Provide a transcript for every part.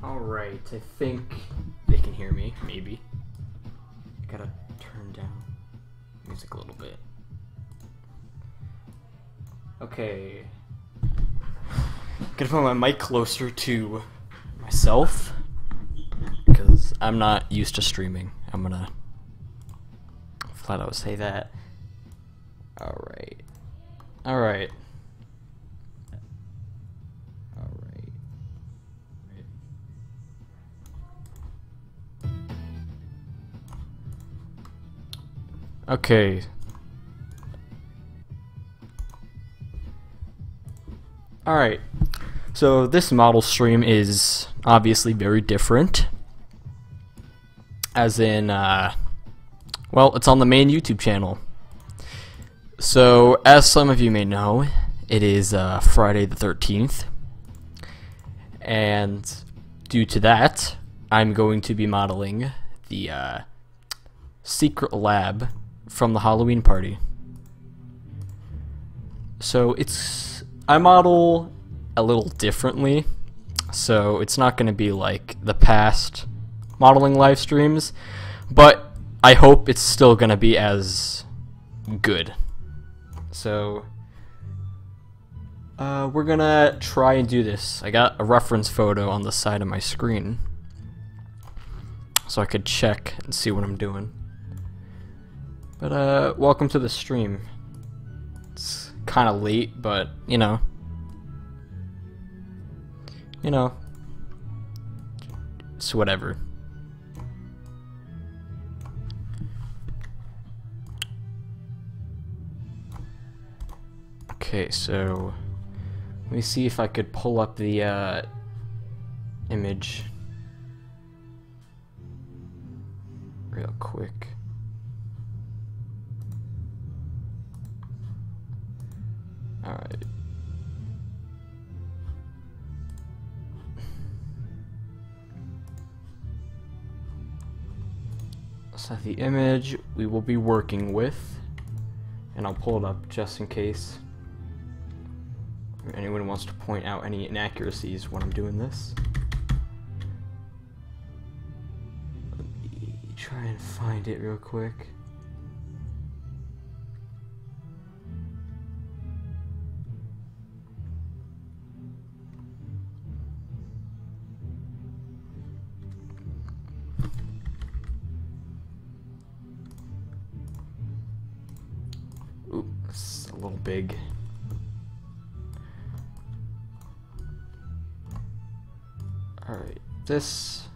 Alright, I think they can hear me, maybe. I gotta turn down music a little bit. Okay. Gotta put my mic closer to myself, because I'm not used to streaming. I'm gonna flat out say that. Alright. Alright. Okay. Alright. So this model stream is obviously very different. As in, well, it's on the main YouTube channel. So, as some of you may know, it is Friday the 13th. And due to that, I'm going to be modeling the secret lab from the Halloween party. So I model a little differently, so it's not going to be like the past modeling live streams, but I hope it's still going to be as good. So we're gonna try and do this. I got a reference photo on the side of my screen so I could check and see what I'm doing. But welcome to the stream. It's kind of late, but you know, it's whatever. Okay, so let me see if I could pull up the image real quick. Alright. So the image we will be working with, and I'll pull it up just in case anyone wants to point out any inaccuracies when I'm doing this. Let me try and find it real quick. Ooh, it's a little big. Alright, this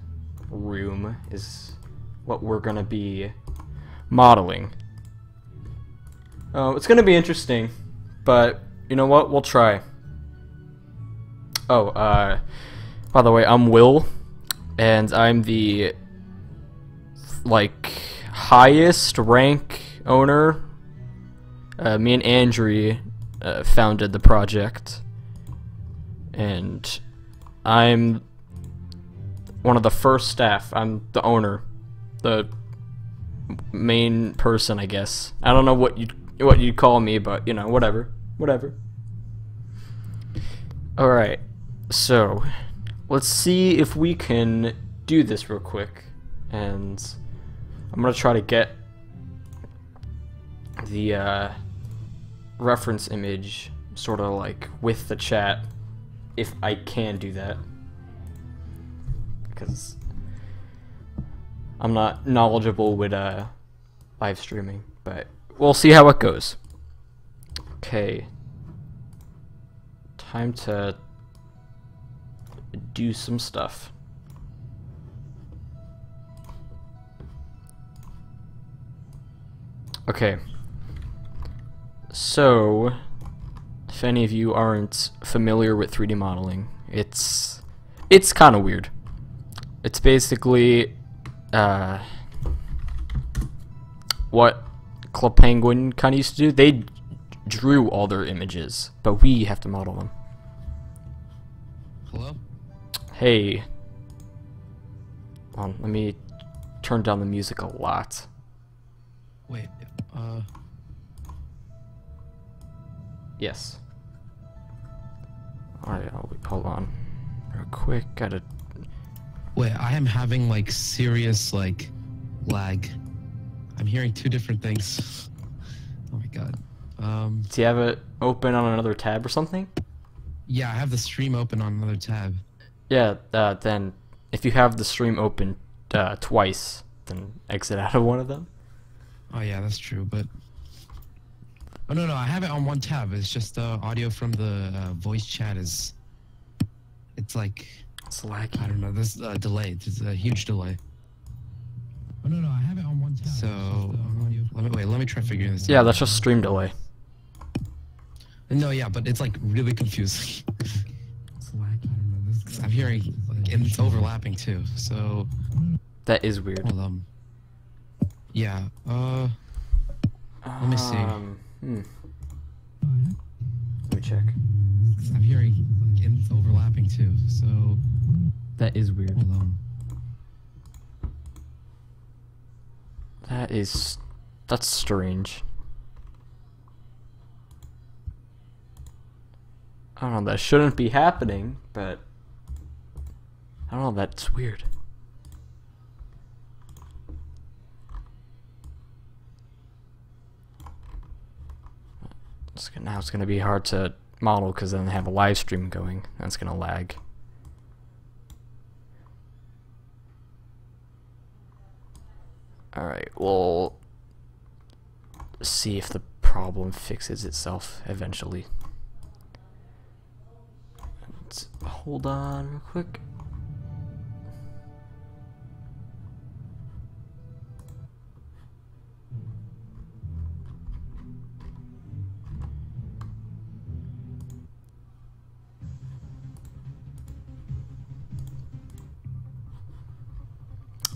room is what we're gonna be modeling. It's gonna be interesting, but you know what? We'll try. Oh, by the way, I'm Will, and I'm the, like, highest rank owner. Me and Andrew founded the project, and I'm one of the first staff. I'm the owner, the main person, I guess. I don't know what you'd call me, but you know, whatever. All right, so let's see if we can do this real quick, and I'm gonna try to get the reference image sort of like with the chat, if I can do that, because I'm not knowledgeable with live streaming, but we'll see how it goes. Okay, time to do some stuff. Okay, so if any of you aren't familiar with 3D modeling, it's kind of weird. It's basically what Club Penguin kind of used to do. They drew all their images, but we have to model them. Hello? Hey. Hold on, let me turn down the music a lot. Wait, Yes. Alright, hold on. Real quick, gotta... wait, I am having, like, serious, like, lag. I'm hearing two different things. Oh my god. Do you have it open on another tab or something? Yeah, I have the stream open on another tab. Yeah, then if you have the stream open twice, then exit out of one of them. Oh yeah, that's true, but... Oh no, I have it on one tab. It's just audio from the voice chat is... It's like... It's laggy. I don't know, there's a delay. There's a huge delay. Oh no, I have it on one tab. So, let me try figuring this out. Yeah, that's just stream delay. No, yeah, but it's like really confusing. It's like, I don't know, 'cause I'm hearing, like, and it's overlapping too, so... That is weird. Hold on. Yeah, let me see. Let me check. 'Cause I'm hearing, like, and it's overlapping too, so... That is weird. Hold on. That's strange. I don't know, that shouldn't be happening, but I don't know, that's weird. Now it's gonna be hard to model because then they have a live stream going. That's gonna lag. Alright, we'll see if the problem fixes itself eventually. Hold on real quick.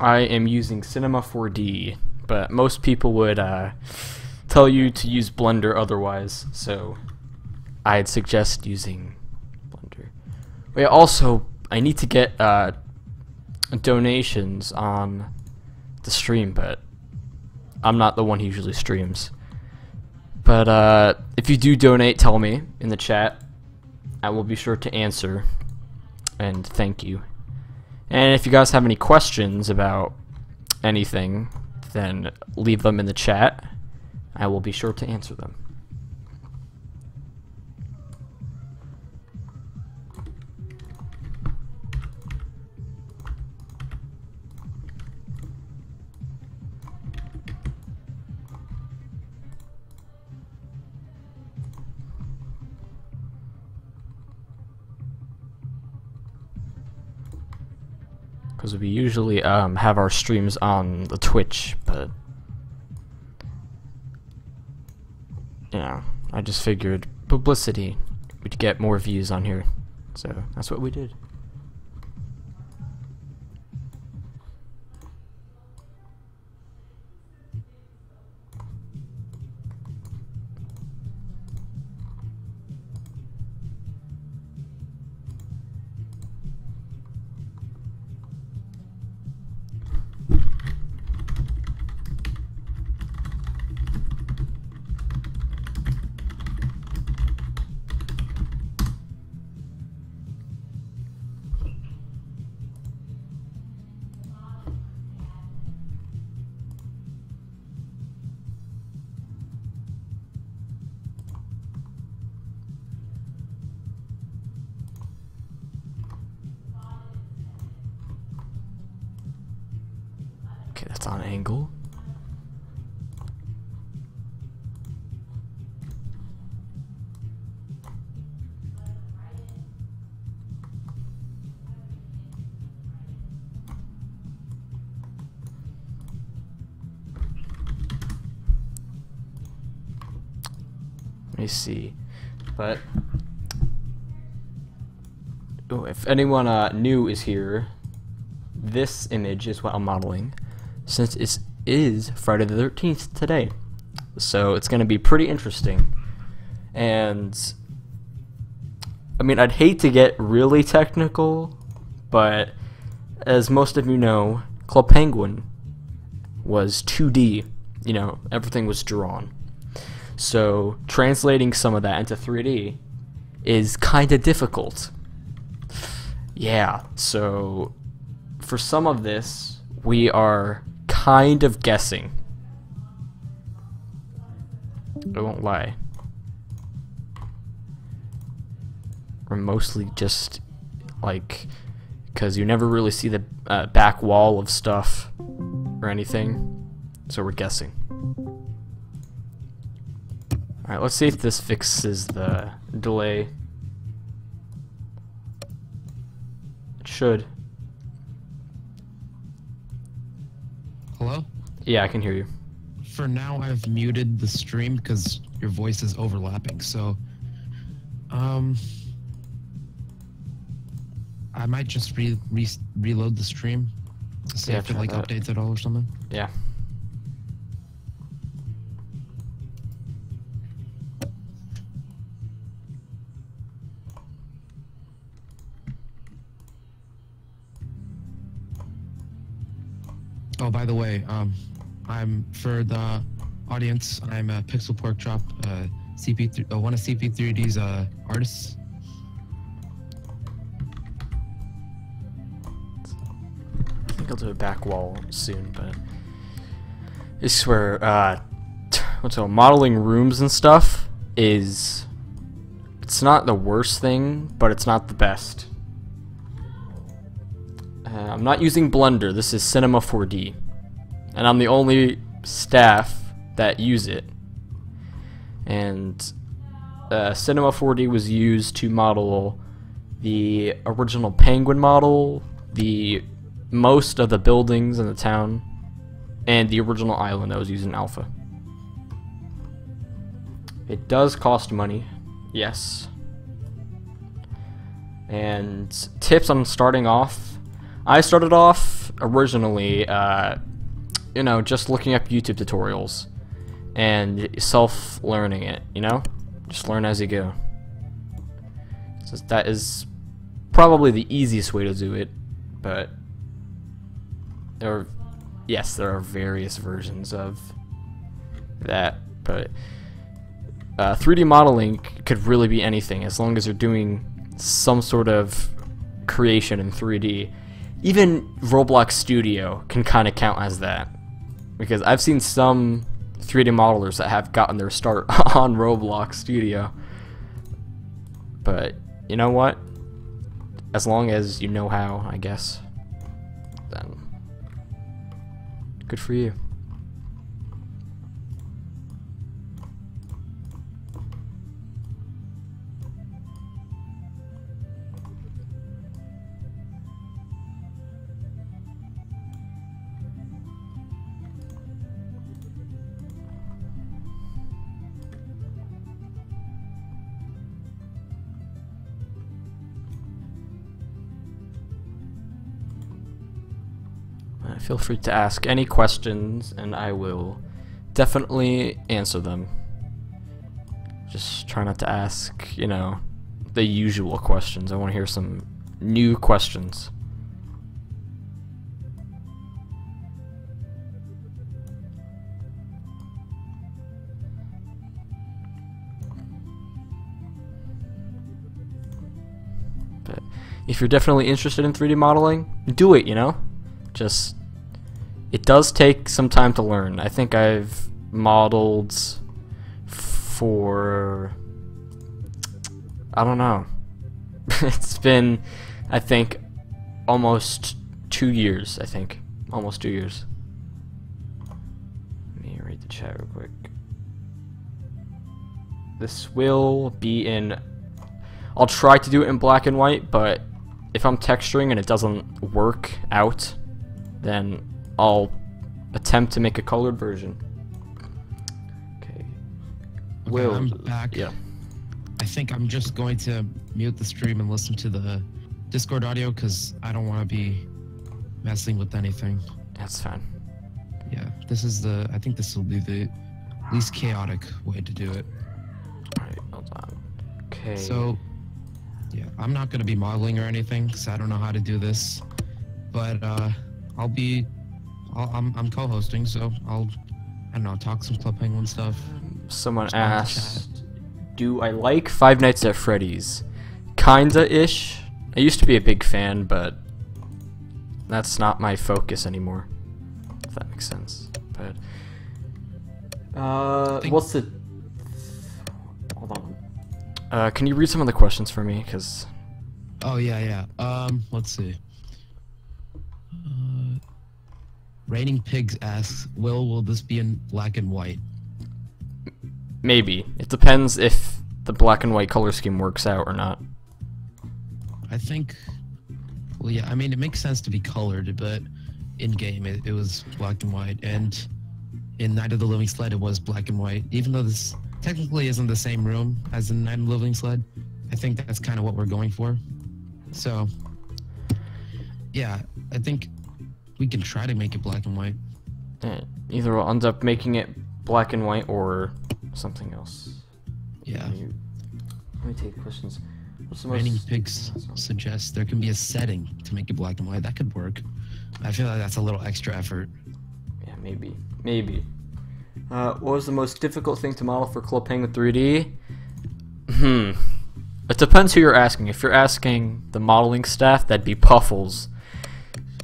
I am using Cinema 4D, but most people would tell you to use Blender otherwise, so I'd suggest using Blender. Wait, also, I need to get donations on the stream, but I'm not the one who usually streams. But if you do donate, tell me in the chat. I will be sure to answer, and thank you. And if you guys have any questions about anything, then leave them in the chat. I will be sure to answer them. Because we usually have our streams on the Twitch, but yeah, I just figured publicity, we'd get more views on here, so that's what we did. Okay, that's on angle. Let me see, but oh, if anyone new is here, this image is what I'm modeling, since it is Friday the 13th today, so it's going to be pretty interesting. And I mean, I'd hate to get really technical, but as most of you know, Club Penguin was 2D, you know, everything was drawn. So translating some of that into 3D is kind of difficult. Yeah, so for some of this, we are kind of guessing. I won't lie. We're mostly just like, because you never really see the back wall of stuff or anything, so we're guessing. Alright, let's see if this fixes the delay. It should. Hello? Yeah, I can hear you. For now, I've muted the stream because your voice is overlapping, so I might just reload the stream to see if it like updates at all or something. Yeah. Oh, by the way, I'm for the audience. I'm a Pixel Pork Chop, one of CP3D's artists. I think I'll do a back wall soon, but I swear, modeling rooms and stuff is, it's not the worst thing, but it's not the best. I'm not using Blender, this is Cinema 4D, and I'm the only staff that use it. And Cinema 4D was used to model the original Penguin model, most of the buildings in the town, and the original island that was used in Alpha. It does cost money, yes. And tips on starting off, I started off originally, you know, just looking up YouTube tutorials and self-learning it, you know? Just learn as you go. So that is probably the easiest way to do it, but there are various versions of that, but 3D modeling could really be anything as long as you're doing some sort of creation in 3D. Even Roblox Studio can kind of count as that, because I've seen some 3D modelers that have gotten their start on Roblox Studio. But you know what? As long as you know how, I guess, then good for you. Feel free to ask any questions and I will definitely answer them. Just try not to ask, you know, the usual questions. I want to hear some new questions. But if you're definitely interested in 3D modeling, do it, you know? Just it does take some time to learn. I think I've modeled for, I don't know. It's been, I think, almost 2 years, I think. Almost 2 years. Let me read the chat real quick. This will be in, I'll try to do it in black and white, but if I'm texturing and it doesn't work out, then I'll attempt to make a colored version. Okay. Will, I'm back. Yeah. I think I'm just going to mute the stream and listen to the Discord audio because I don't want to be messing with anything. That's fine. Yeah, I think this will be the least chaotic way to do it. Alright, hold on. Okay. So, yeah, I'm not going to be modeling or anything because I don't know how to do this. But, I'm co-hosting, so I don't know, talk some Club Penguin stuff. Someone asked, do I like Five Nights at Freddy's? Kinda-ish. I used to be a big fan, but that's not my focus anymore. If that makes sense. But what's the? Hold on. Can you read some of the questions for me? Cause. Oh yeah. Let's see. Raining Pigs asks, will this be in black and white? Maybe. It depends if the black and white color scheme works out or not. I think, well, yeah, I mean, it makes sense to be colored, but in-game it was black and white, and in Night of the Living Sled it was black and white. Even though this technically isn't the same room as in Night of the Living Sled, I think that's kind of what we're going for. So, yeah, I think we can try to make it black and white. Yeah, either we'll end up making it black and white or something else. Yeah. Let me take questions. What's the Raining most... Pigs suggests there can be a setting to make it black and white. That could work. I feel like that's a little extra effort. Yeah, maybe. Maybe. What was the most difficult thing to model for Club Penguin 3D? It depends who you're asking. If you're asking the modeling staff, that'd be Puffles.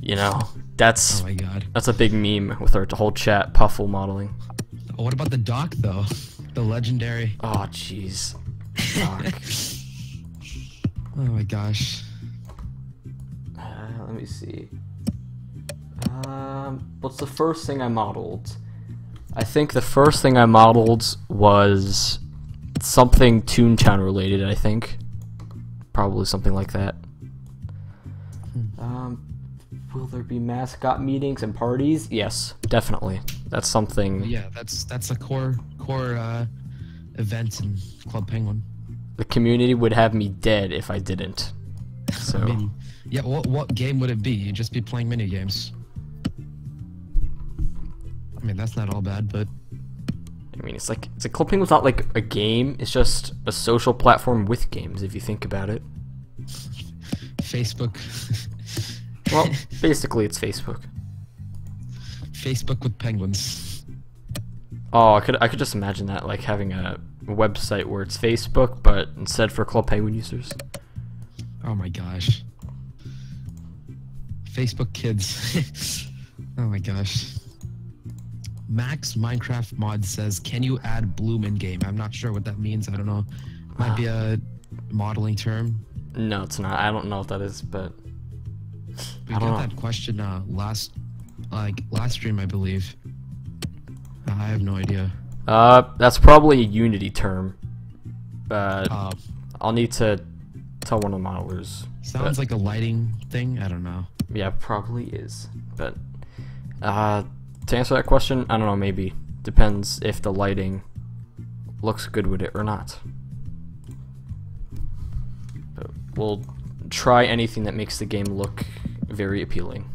You know, that's oh my god, that's a big meme with our whole chat. Puffle modeling. Oh, what about the Doc though? The legendary. Oh jeez. Doc. Oh my gosh. Let me see. What's the first thing I modeled? I think the first thing I modeled was something Toontown related, I think. Probably something like that. Will there be mascot meetings and parties? Yes, definitely. That's something. Yeah, that's a core event in Club Penguin. The community would have me dead if I didn't. So. I mean, Yeah, what game would it be? You'd just be playing mini games. I mean, that's not all bad, but I mean, it's like Club Penguin's not like a game. It's just a social platform with games, if you think about it. Facebook. Well, basically, it's Facebook. Facebook with penguins. Oh, I could just imagine that, like having a website where it's Facebook, but instead for Club Penguin users. Oh my gosh. Facebook kids. Oh my gosh. Max Minecraft Mod says, can you add bloom in game? I'm not sure what that means. I don't know. Might be a modeling term. No, it's not. I don't know what that is, but We I don't got know. that question last stream, I believe. I have no idea. That's probably a Unity term. But I'll need to tell one of the modelers. Sounds like a lighting thing. I don't know. Yeah, probably is. But to answer that question, I don't know, maybe. Depends if the lighting looks good with it or not. But we'll try anything that makes the game look very appealing.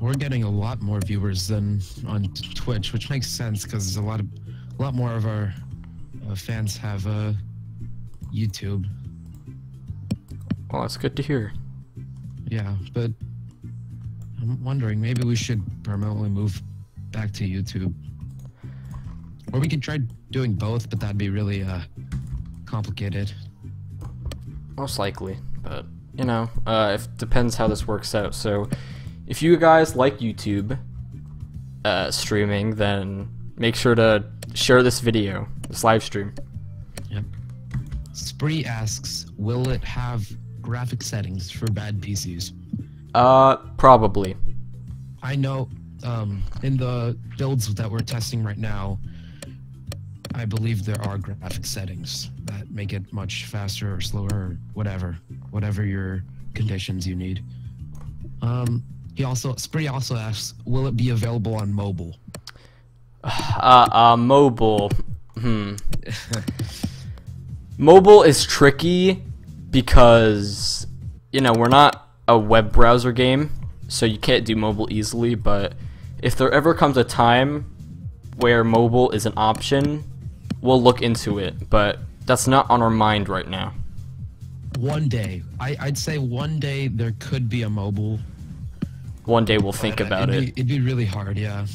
We're getting a lot more viewers than on Twitch, which makes sense because a lot more of our fans have YouTube. Well, that's good to hear. Yeah, but I'm wondering, maybe we should permanently move back to YouTube. Or we could try doing both, but that'd be really complicated. Most likely, but you know, it depends how this works out. So, if you guys like YouTube streaming, then make sure to share this video, this live stream. Yep. Spree asks, will it have graphic settings for bad PCs? Probably. I know in the builds that we're testing right now, I believe there are graphic settings that make it much faster or slower or whatever your conditions you need. Spree also asks, will it be available on mobile? Mobile. Mobile is tricky because, you know, we're not a web browser game, so you can't do mobile easily, but if there ever comes a time where mobile is an option, we'll look into it, but that's not on our mind right now. One day. I'd say one day there could be a mobile. One day we'll think about it. It'd be really hard, yeah.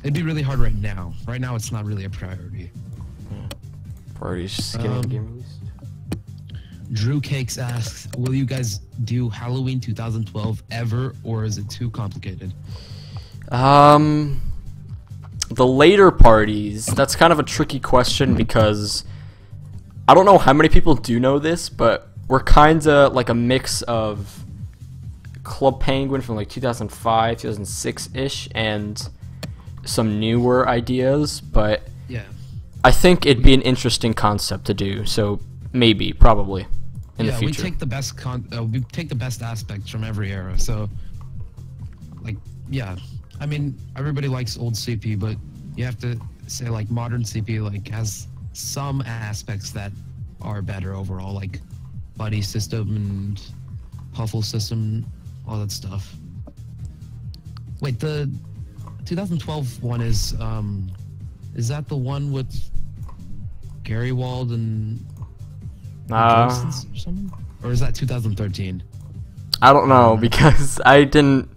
It'd be really hard right now. Right now it's not really a priority. Priority's just getting the game released. Drew Cakes asks, will you guys do Halloween 2012 ever, or is it too complicated? The later parties, that's kind of a tricky question because I don't know how many people do know this, but we're kinda like a mix of Club Penguin from like 2005, 2006-ish, and some newer ideas, but Yeah. I think it'd be an interesting concept to do, so maybe, probably, in the future. We take the best aspects from every era, so, like, yeah. I mean, everybody likes old CP, but you have to say, like, modern CP, like, has some aspects that are better overall, like buddy system and puffle system, all that stuff. Wait, the 2012 one is that the one with Gary Wald and Johnson's or something? Or is that 2013? I don't know, because I don't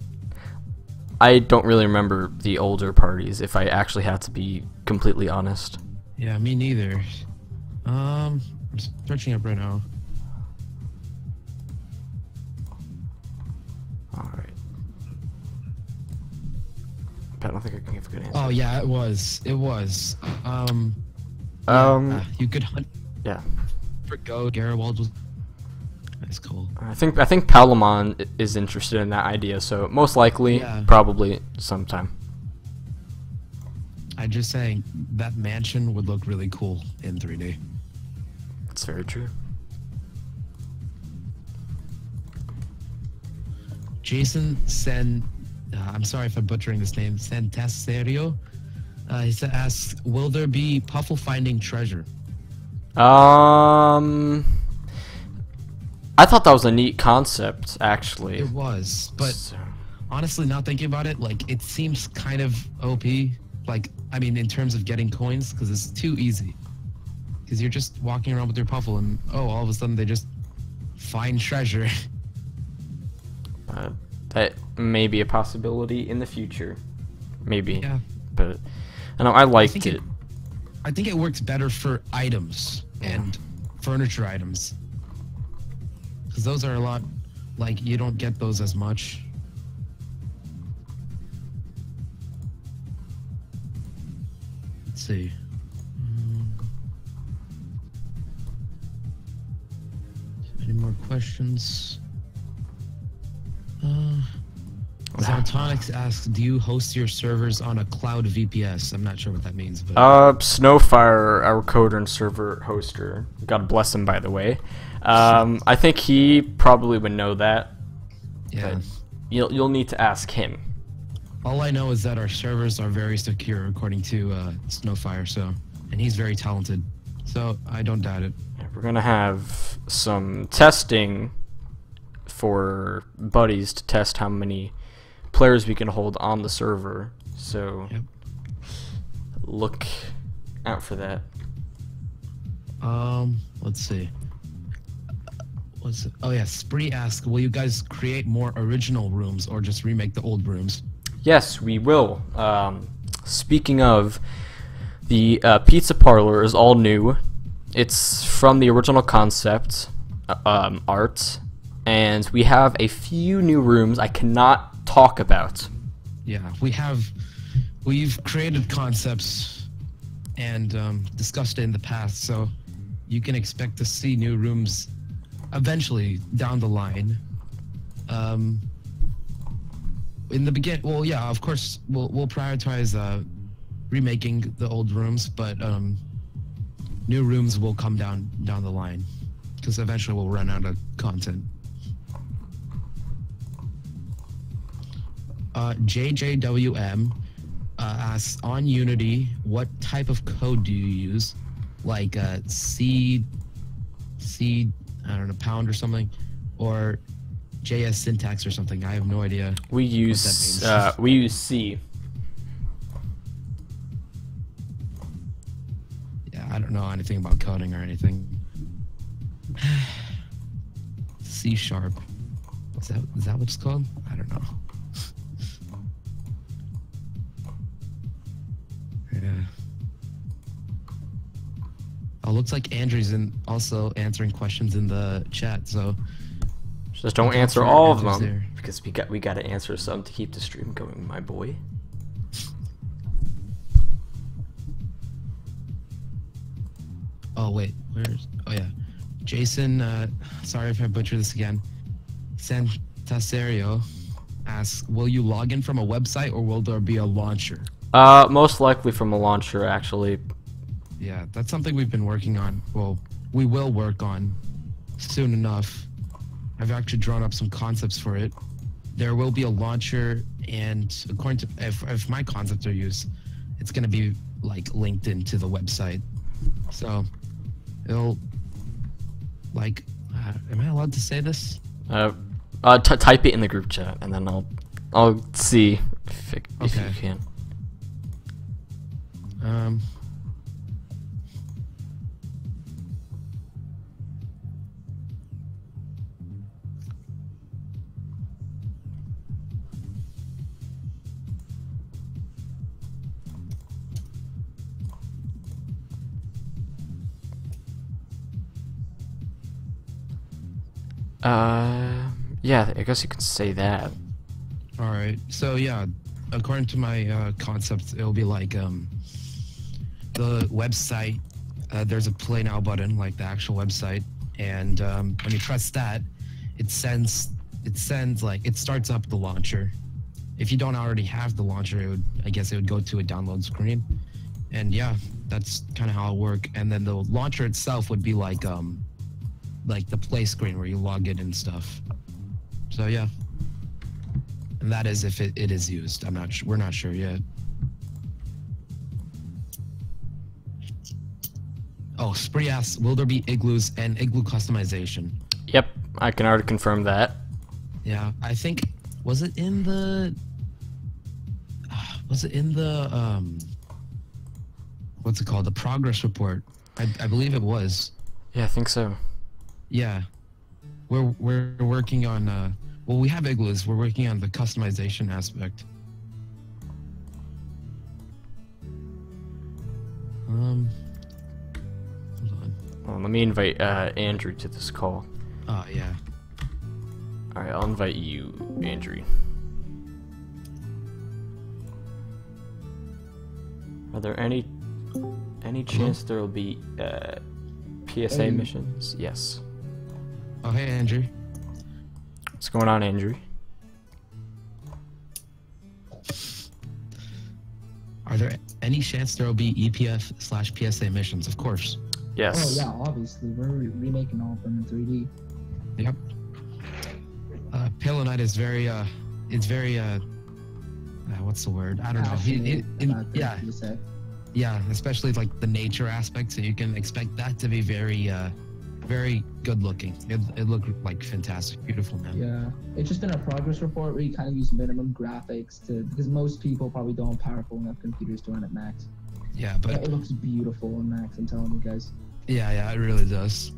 really remember the older parties, if I actually have to be completely honest. Yeah, me neither. I'm searching up right now. Alright. I don't think I can give a good answer. Oh yeah, it was. You could hunt Yeah. for Go. Gary Wald was. That's cool. I think Palamon is interested in that idea, so most likely, Yeah. probably sometime. I'm just saying that mansion would look really cool in 3D. It's very true. Jason Sen, I'm sorry if I'm butchering this name, Santaserio, he asks, will there be Puffle finding treasure? I thought that was a neat concept, actually. It was, but So- honestly, not thinking about it, like it seems kind of OP. Like, I mean, in terms of getting coins, because it's too easy. Because you're just walking around with your puffle, and all of a sudden they just find treasure. that may be a possibility in the future. Maybe. Yeah. But I know I liked think it. I think it works better for items and furniture items. Because those are a lot, like, you don't get those as much. Let's see. Any more questions? Zaltonics asks, do you host your servers on a cloud VPS? I'm not sure what that means, but Snowfire, our coder and server hoster, God bless him, by the way. I think he probably would know that. yeah. You'll need to ask him. All I know is that our servers are very secure, according to Snowfire. So, and he's very talented. So I don't doubt it. We're gonna have some testing for buddies to test how many players we can hold on the server. So Yep. look out for that. Let's see. Oh yeah, Spree asks, will you guys create more original rooms or just remake the old rooms? Yes, we will. Speaking of, the pizza parlor is all new. It's from the original concept art, and we have a few new rooms I cannot talk about. Yeah, we've created concepts and discussed it in the past, so you can expect to see new rooms eventually down the line. In the begin, well, yeah, of course, we'll prioritize remaking the old rooms, but new rooms will come down the line because eventually we'll run out of content. JJWM asks, on Unity, what type of code do you use? Like C, I don't know, pound or something, or JS syntax or something. I have no idea. We use C. Yeah, I don't know anything about coding or anything. C#. Is that what it's called? I don't know. Yeah. Oh, looks like Andrew's also answering questions in the chat. So just don't answer all of them because we got to answer some to keep the stream going, my boy. Oh wait, oh yeah, Jason. Sorry if I butcher this again. Santaserio asks, will you log in from a website or will there be a launcher? Most likely from a launcher, actually. Yeah, that's something we've been working on. Well, we will work on soon enough. I've actually drawn up some concepts for it. There will be a launcher, and according to if my concepts are used, it's going to be like linked into the website. So it'll like, am I allowed to say this? Type it in the group chat, and then I'll see if you can. Yeah, I guess you could say that. All right. So yeah, according to my concepts, it'll be like the website. There's a play now button, like the actual website, and when you press that, it starts up the launcher. If you don't already have the launcher, I guess it would go to a download screen, and yeah, that's kind of how it'll work. And then the launcher itself would be like the play screen where you log in and stuff. So yeah, and that is if it is used. I'm not. We're not sure yet. Oh, Spree asks, will there be igloos and igloo customization? Yep, I can already confirm that. Yeah, I think was it in the what's it called? The progress report. I believe it was. Yeah, I think so. Yeah. We're working on well, we have igloos. We're working on the customization aspect. Hold on. Well, let me invite Andrew to this call. Oh yeah. All right, I'll invite you, Andrew. Are there any chance there will be PSA missions? Yes. Oh hey Andrew. What's going on, Andrew? Are there any chance there will be EPF/PSA missions? Of course. Yes. Oh yeah, obviously we're remaking all of them in 3D. Yep. Pale Knight is very it's very what's the word? I don't know. Yeah. PSA. Yeah, especially like the nature aspect, so you can expect that to be very very good looking. It looked like fantastic, beautiful, man. Yeah, it's just in a progress report where you kind of use minimum graphics because most people probably don't have powerful enough computers to run at max. Yeah, but it looks beautiful on max. I'm telling you guys. Yeah, it really does.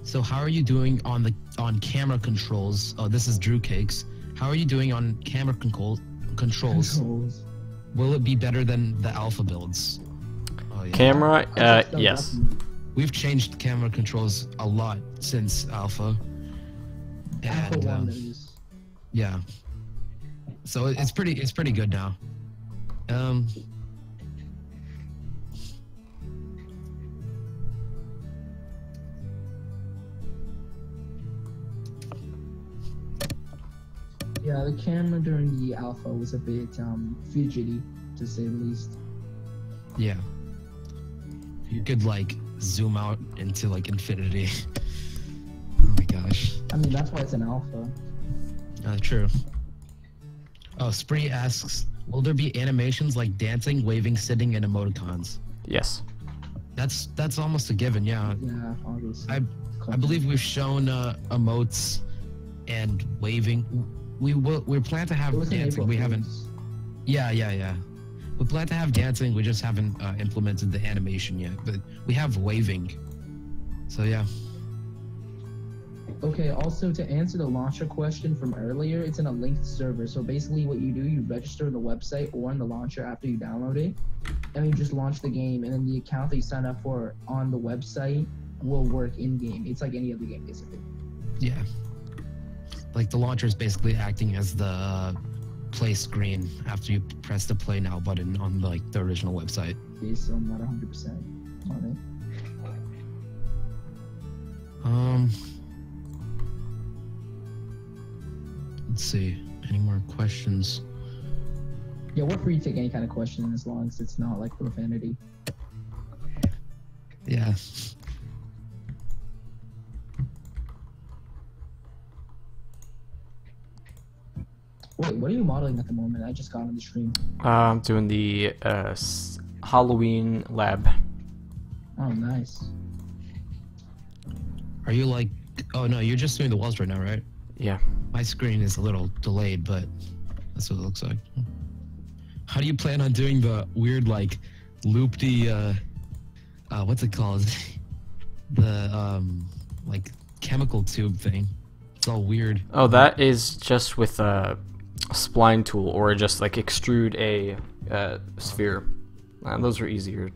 So how are you doing on camera controls? Oh, this is Drew Cakes. How are you doing on camera controls? Will it be better than the alpha builds? Oh, yeah. Camera, yes. We've changed camera controls a lot since alpha. And yeah. So it's pretty good now. Yeah, the camera during the alpha was a bit fidgety, to say the least. Yeah. You could like zoom out into like infinity. Oh my gosh. I mean, that's why it's an alpha. True. Oh, Spree asks, will there be animations like dancing, waving, sitting, and emoticons? Yes. That's almost a given, yeah. Yeah, obviously. I believe we've shown emotes and waving. We plan to have dancing. We haven't. Yeah. We plan to have dancing. We just haven't implemented the animation yet. But we have waving. So yeah. Okay. Also, to answer the launcher question from earlier, it's in a linked server. So basically, what you do, you register on the website or in the launcher after you download it, and you just launch the game, and then the account that you sign up for on the website will work in game. It's like any other game, basically. Yeah. Like the launcher is basically acting as the play screen after you press the play now button on like the original website. Okay, so I'm not 100% on it. Let's see. Any more questions? Yeah, we're free to take any kind of question as long as it's not like profanity. Yeah. Wait, what are you modeling at the moment? I just got on the stream. I'm doing the Halloween lab. Oh, nice. Are you like... Oh, no, you're just doing the walls right now, right? Yeah. My screen is a little delayed, but that's what it looks like. How do you plan on doing the weird, like, loop-de, what's it called? The, like, chemical tube thing. It's all weird. Oh, that is just with a spline tool, or just like extrude a sphere. Those are easier.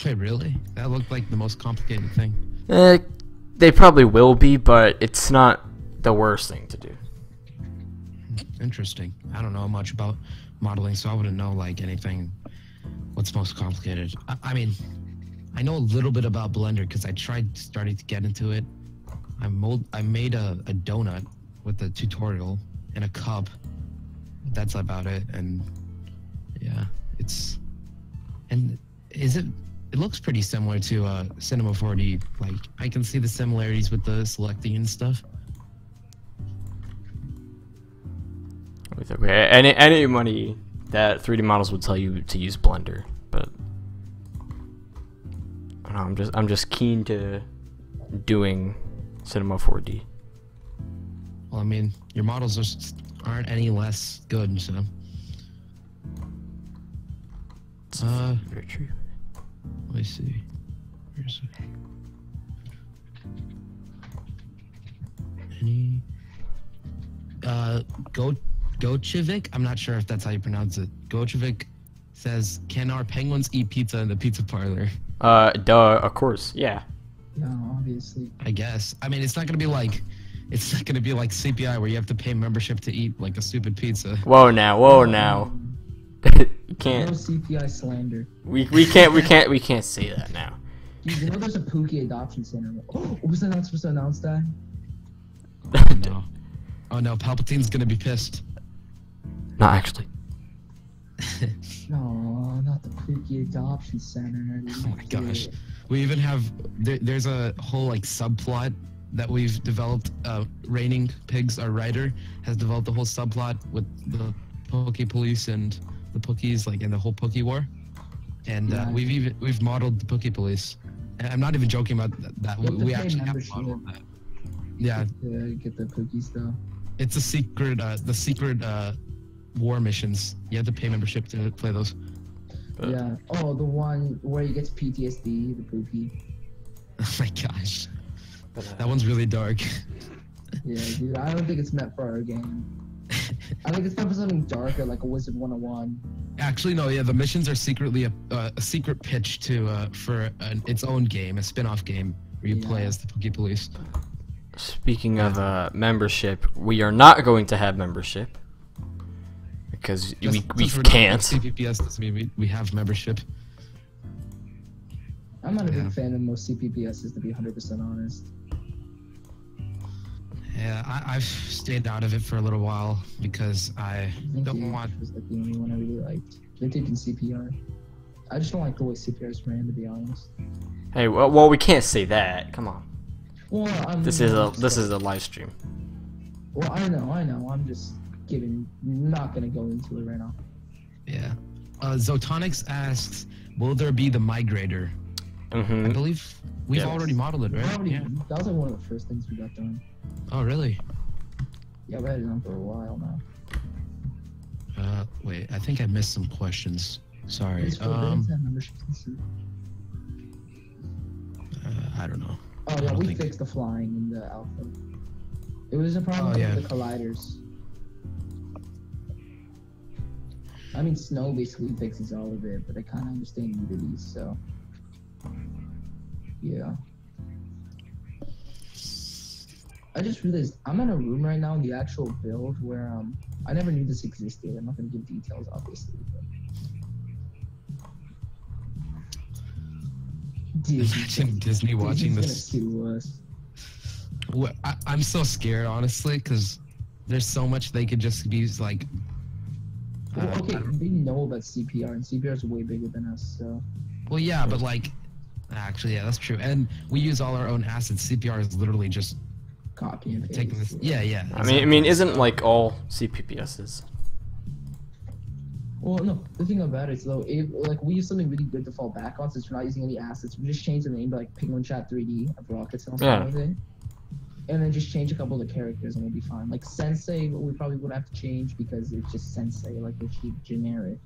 Wait, really? That looked like the most complicated thing. They probably will be, but it's not the worst thing to do. Interesting. I don't know much about modeling, so I wouldn't know like anything. What's most complicated? I mean, I know a little bit about Blender because I tried starting to get into it. I made a donut with the tutorial and a cup. That's about it. And yeah, it looks pretty similar to Cinema 4D. Like I can see the similarities with the selecting and stuff. Okay, anybody that 3D models would tell you to use Blender, but I don't I'm just keen to doing Cinema 4D. Well, I mean, your models just aren't any less good, so. Very true. Let me see. Where's it? Any? Gochivik? I'm not sure if that's how you pronounce it. Gochivik says, "Can our penguins eat pizza in the pizza parlor?" Duh, of course, yeah. No, obviously. I guess. I mean, it's not gonna be like CPI where you have to pay membership to eat like a stupid pizza. Whoa now. You No can't. CPI slander. We can't say that now. Dude, you know there's a Pookie adoption center. Oh, was I not supposed to announce that? No. Oh no, Palpatine's gonna be pissed. Not actually. No, not the Pookie adoption center. Oh my gosh. We even have there's a whole like subplot that we've developed. Raining Pigs, our writer, has developed a whole subplot with the Pookie Police and the Pookies, like in the whole Pookie War. And Yeah. we've modeled the Pookie Police. And I'm not even joking about that. You have to We pay actually have membership. modeled that. Yeah, To get the Pookie stuff. it's a secret. The secret war missions. You have to pay membership to play those. Yeah. Oh, the one where he gets PTSD, the Pookie. Oh my gosh, that one's really dark. Yeah, dude. I don't think it's meant for our game. I think it's meant for something darker, like a Wizard 101. Actually, no. Yeah, the missions are secretly a secret pitch to for its own game, a spin-off game where you play Yeah. as the Pookie Police. Speaking of membership, we are not going to have membership because we Since we're not can't. CPPS doesn't mean we have membership. I'm not a Yeah. big fan of most CPPSs, to be 100% honest. Yeah, I've stayed out of it for a little while because I don't Vintage want. was like the only one I really liked. Vintage and CPR. I just don't like the way CPR's ran, to be honest. Hey, well, we can't say that. Come on. Well, This is a live stream. Well, I know. I'm just not gonna go into it right now. Yeah. Zotonics asks, "Will there be the migrator?" I Mm-hmm. believe we've Yes. already modeled it, right? Yeah. That was like one of the first things we got done. Oh, really? Yeah, we had it done for a while now. Wait, I think I missed some questions. Sorry. It's for membership. I don't know. Oh I yeah, don't we think- fixed the flying in the alpha. It was a problem Oh, yeah. with the colliders. I mean, Snow basically fixes all of it, but I kind of understand Unity, so yeah. I just realized I'm in a room right now in the actual build where I never knew this existed. I'm not gonna give details, obviously. But... Imagine Disney watching Disney's this. gonna sue us. I'm so scared, honestly, because there's so much they could just be like. Well, I okay, don't- they know about CPR, and CPR is way bigger than us, so. Well, yeah, but like, actually, yeah, that's true. And we use all our own assets. CPR is literally just Copy and paste. taking this. Yeah, yeah. I mean, isn't like all CPPSs? Well, no, the thing about it is though, if like we use something really good to fall back on, since we're not using any assets, we just change the name to like Penguin Chat 3D of Rockets and Yeah. with it. And then just change a couple of the characters and we'll be fine. Like Sensei, we probably would have to change because it's just Sensei, like it's generic.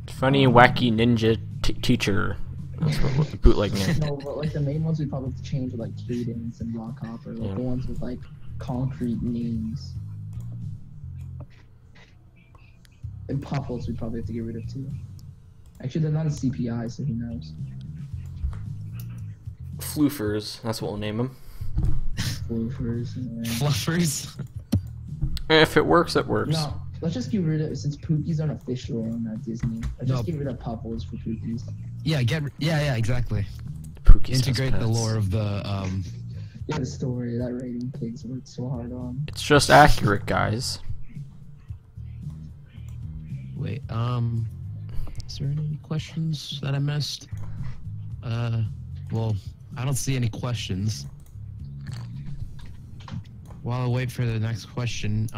Funny, wacky ninja teacher. That's what the bootleg name. No, but like the main ones we probably have to change with like Cadence and Rock Hopper, like Yeah. the ones with like concrete names. And Puffles we probably have to get rid of too. Actually, they're not a CPI, so who knows? Floofers. That's what we'll name them. Floofers. And... Fluffers. If it works, it works. No, let's just get rid of, since Pookies aren't official on Disney, let's No. just get rid of Puffles for Pookies. Yeah, yeah, exactly. Pookies has Integrate the pets. lore of the Yeah, the story that Rating Pigs worked so hard on. It's just accurate, guys. Wait, is there any questions that I missed? Well, I don't see any questions. While I wait for the next question,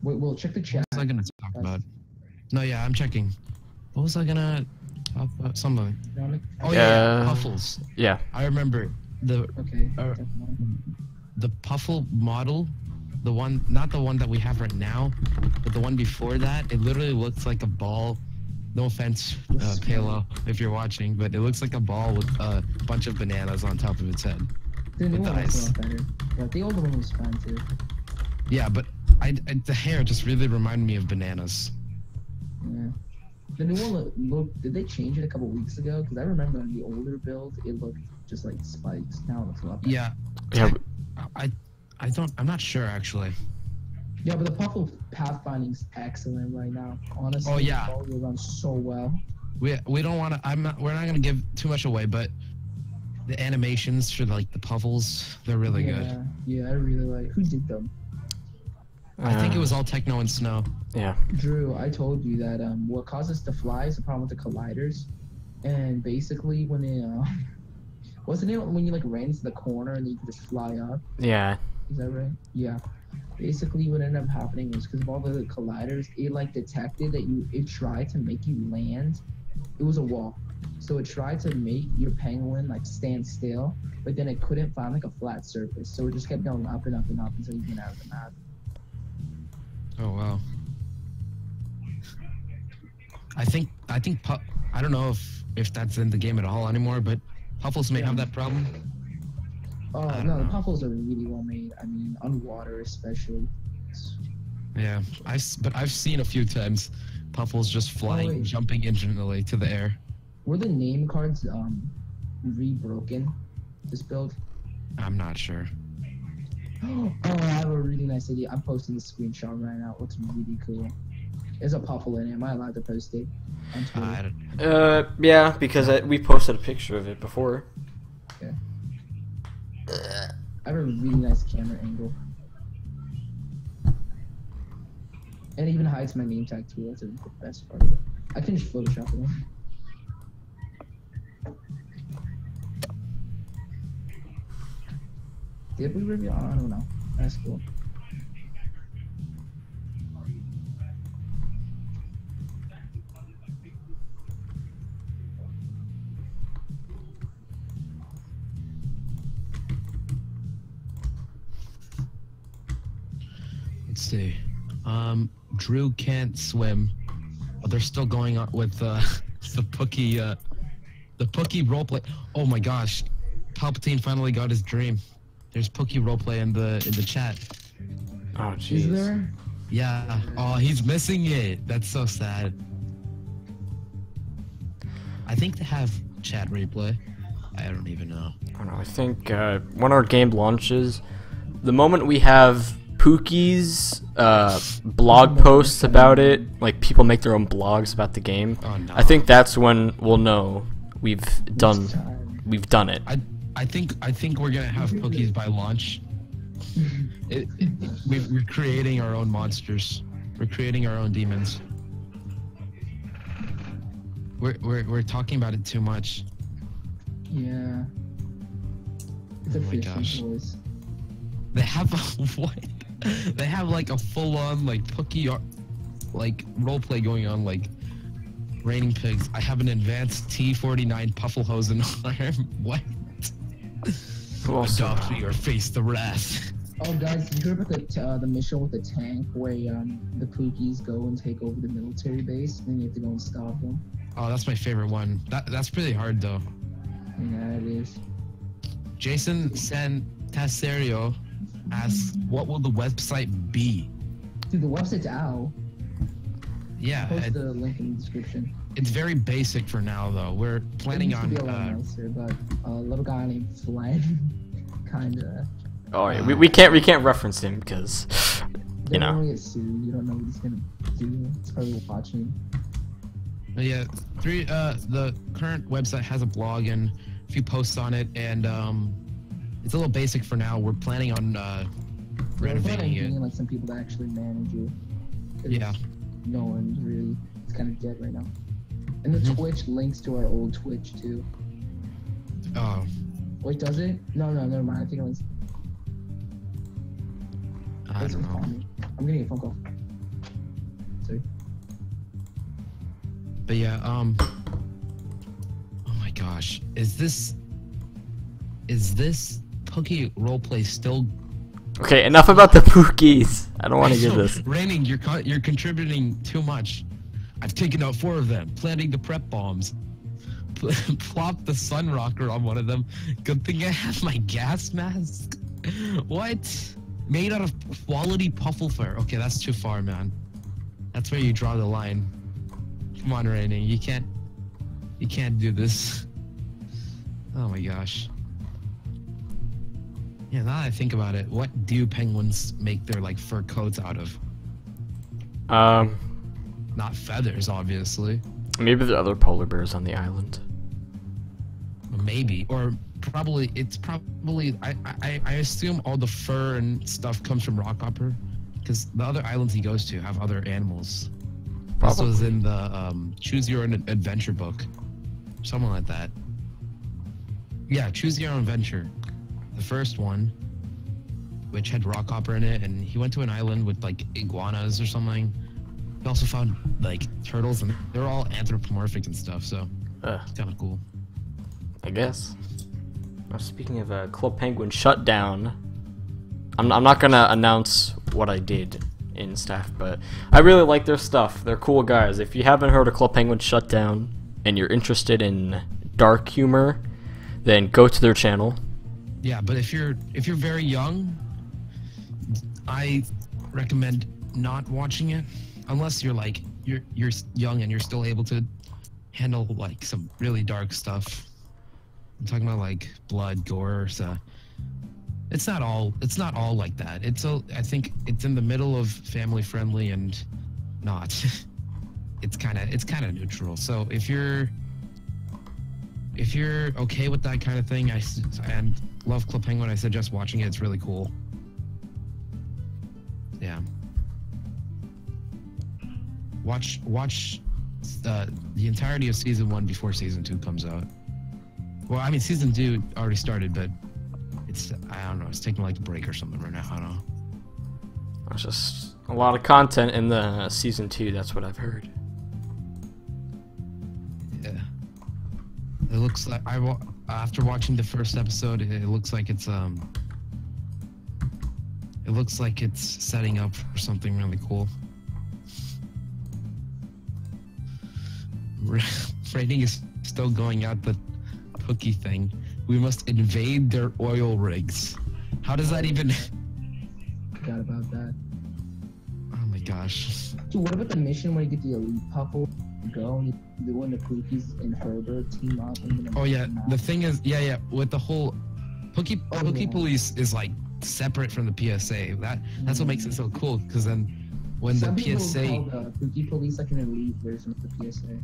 Wait, we'll check the chat. what was I gonna talk about? No, yeah, I'm checking. What was I gonna? Something. Economic? Oh yeah, Yeah. Puffles. Yeah. I remember the Okay. Uh, definitely. the Puffle model, the one, not the one that we have right now, but the one before that. It literally looks like a ball. No offense, Palo, if you're watching, but it looks like a ball with a bunch of bananas on top of its head. The new with one looks a eyes. lot better. But the older one was fine too. Yeah, but the hair just really reminded me of bananas. Yeah. The new one look did they change it a couple weeks ago? Because I remember on the older build it looked just like spikes. Now it looks a lot better. Yeah, Yeah. I'm not sure actually. Yeah, but the Puffle pathfinding's excellent right now. Honestly, Oh, yeah. the ball will run so well. We don't want to. We're not gonna give too much away, but the animations for like the Puffles, they're really yeah, good. Yeah, I really like. Who did them? I think it was all Techno and Snow. Yeah. Drew, I told you that what causes us to fly is the problem with the colliders, and basically when it wasn't it when you like ran into the corner and then you could just fly up? Yeah. Is that right? Yeah. Basically, what ended up happening was because of all the colliders, it like detected that it tried to make you land. It was a wall, so it tried to make your penguin like stand still, but then it couldn't find like a flat surface, so it just kept going up and up and up until you went out of the map. Oh wow. I think I don't know if that's in the game at all anymore, but Puffles may have that problem. Oh I don't no, the know. Puffles are really well made. I mean, on water especially. Yeah, but I've seen a few times Puffles just flying, wait. jumping instantly to the air. Were the name cards rebroken? This build? I'm not sure. Oh, I have a really nice idea. I'm posting the screenshot right now. It looks really cool. There's a Puffle in it. Am I allowed to post it on Twitter? I don't, Yeah, because we posted a picture of it before. Okay. I have a really nice camera angle. And it even hides my name tag too. That's the best part of it. I can just Photoshop it in. Did we review? I don't know. That's cool. let's see. Drew can't swim. Oh, they're still going on with the Pookie roleplay. Oh my gosh, Palpatine finally got his dream. There's Pookie roleplay in the chat. Oh Is jeez. there? Yeah. Oh, he's missing it. That's so sad. I think they have chat replay. I don't even know. I don't know. I think when our game launches, the moment we have Pookie's blog posts about it, like people make their own blogs about the game, Oh no. I think that's when we'll know we've done it. I think we're gonna have Pookies by launch. We're creating our own monsters. We're creating our own demons. We're talking about it too much. Yeah. It's a Oh my fishy gosh. voice. They have what? They have like a full-on like Pookie like roleplay going on, like raining pigs. I have an advanced T-49 Pufflehosen arm. What? Who also- Adopt me or face the wrath. Oh, guys, did you hear about the mission with the tank where the Pookies go and take over the military base and you have to go and stop them? Oh, that's my favorite one. That's pretty hard though. Yeah, it is. Jason Santaserio asks, "What will the website be?" Dude, the website's out. Yeah, Post the link in the description. it's very basic for now though. We're It planning used to on. be a lot nicer, but a little guy named Fled kinda. Oh, yeah, we can't reference him because They you know. don't get sued. You don't know what he's gonna do. It's probably watching. But yeah, the current website has a blog and a few posts on it, and it's a little basic for now. We're planning on We're planning on renovating getting it. like some people that actually manage it. 'Cause Yeah. No one's really. It's kind of dead right now. And the Twitch links to our old Twitch too. Oh, Wait, does it? No, never mind. I think it links. I don't know. Calling me. I'm getting a phone call. Sorry. But yeah, gosh, is this Pookie roleplay still? Okay, enough about the Pookies. I don't want to give this. Raining, you're contributing too much. I've taken out 4 of them, planting the prep bombs. Plop the sun rocker on one of them. Good thing I have my gas mask. What? Made out of quality pufflefer. Okay, that's too far, man. That's where you draw the line. Come on, Raining. You can't do this. Oh my gosh. Yeah, now that I think about it, what do penguins make their like fur coats out of? Not feathers, obviously. Maybe there are other polar bears on the island. Maybe, or probably. It's probably. I assume all the fur and stuff comes from Rockhopper, because the other islands he goes to have other animals. This was in the Choose Your Own Adventure book, something like that. Yeah, Choose Your Own Adventure, the first one, which had Rockhopper in it, and he went to an island with like iguanas or something. He also found like turtles, and they're all anthropomorphic and stuff, so it's kind of cool. I guess. Now, speaking of Club Penguin shutdown, I'm not gonna announce what I did in staff, but I really like their stuff. They're cool guys. If you haven't heard of Club Penguin shutdown and you're interested in dark humor, then go to their channel. Yeah, but if you're very young, I recommend not watching it unless you're like you're young and you're still able to handle like some really dark stuff. I'm talking about like blood, gore, so it's not all like that. I think it's in the middle of family friendly and not. it's kind of neutral. So if you're okay with that kind of thing, and love Club Penguin, I suggest watching it. It's really cool. Yeah. Watch the entirety of season 1 before season 2 comes out. Well, I mean, season 2 already started, but I don't know, it's taking like a break or something right now. I don't know. There's just a lot of content in the season 2. That's what I've heard. Yeah. It looks like after watching the first episode, it looks like it's setting up for something really cool. Rating is still going out the Pookie thing. We must invade their oil rigs. How does that even? Forgot about that. Oh my gosh. Dude, what about the mission where you get the elite couple go and the one the Pookies and Herbert team up? Oh yeah, the thing is, yeah, with the whole Pookie Police is like separate from the PSA. That's what makes it so cool. Because then when Some the people PSA, call the Pookie Police like an elite version of the PSA.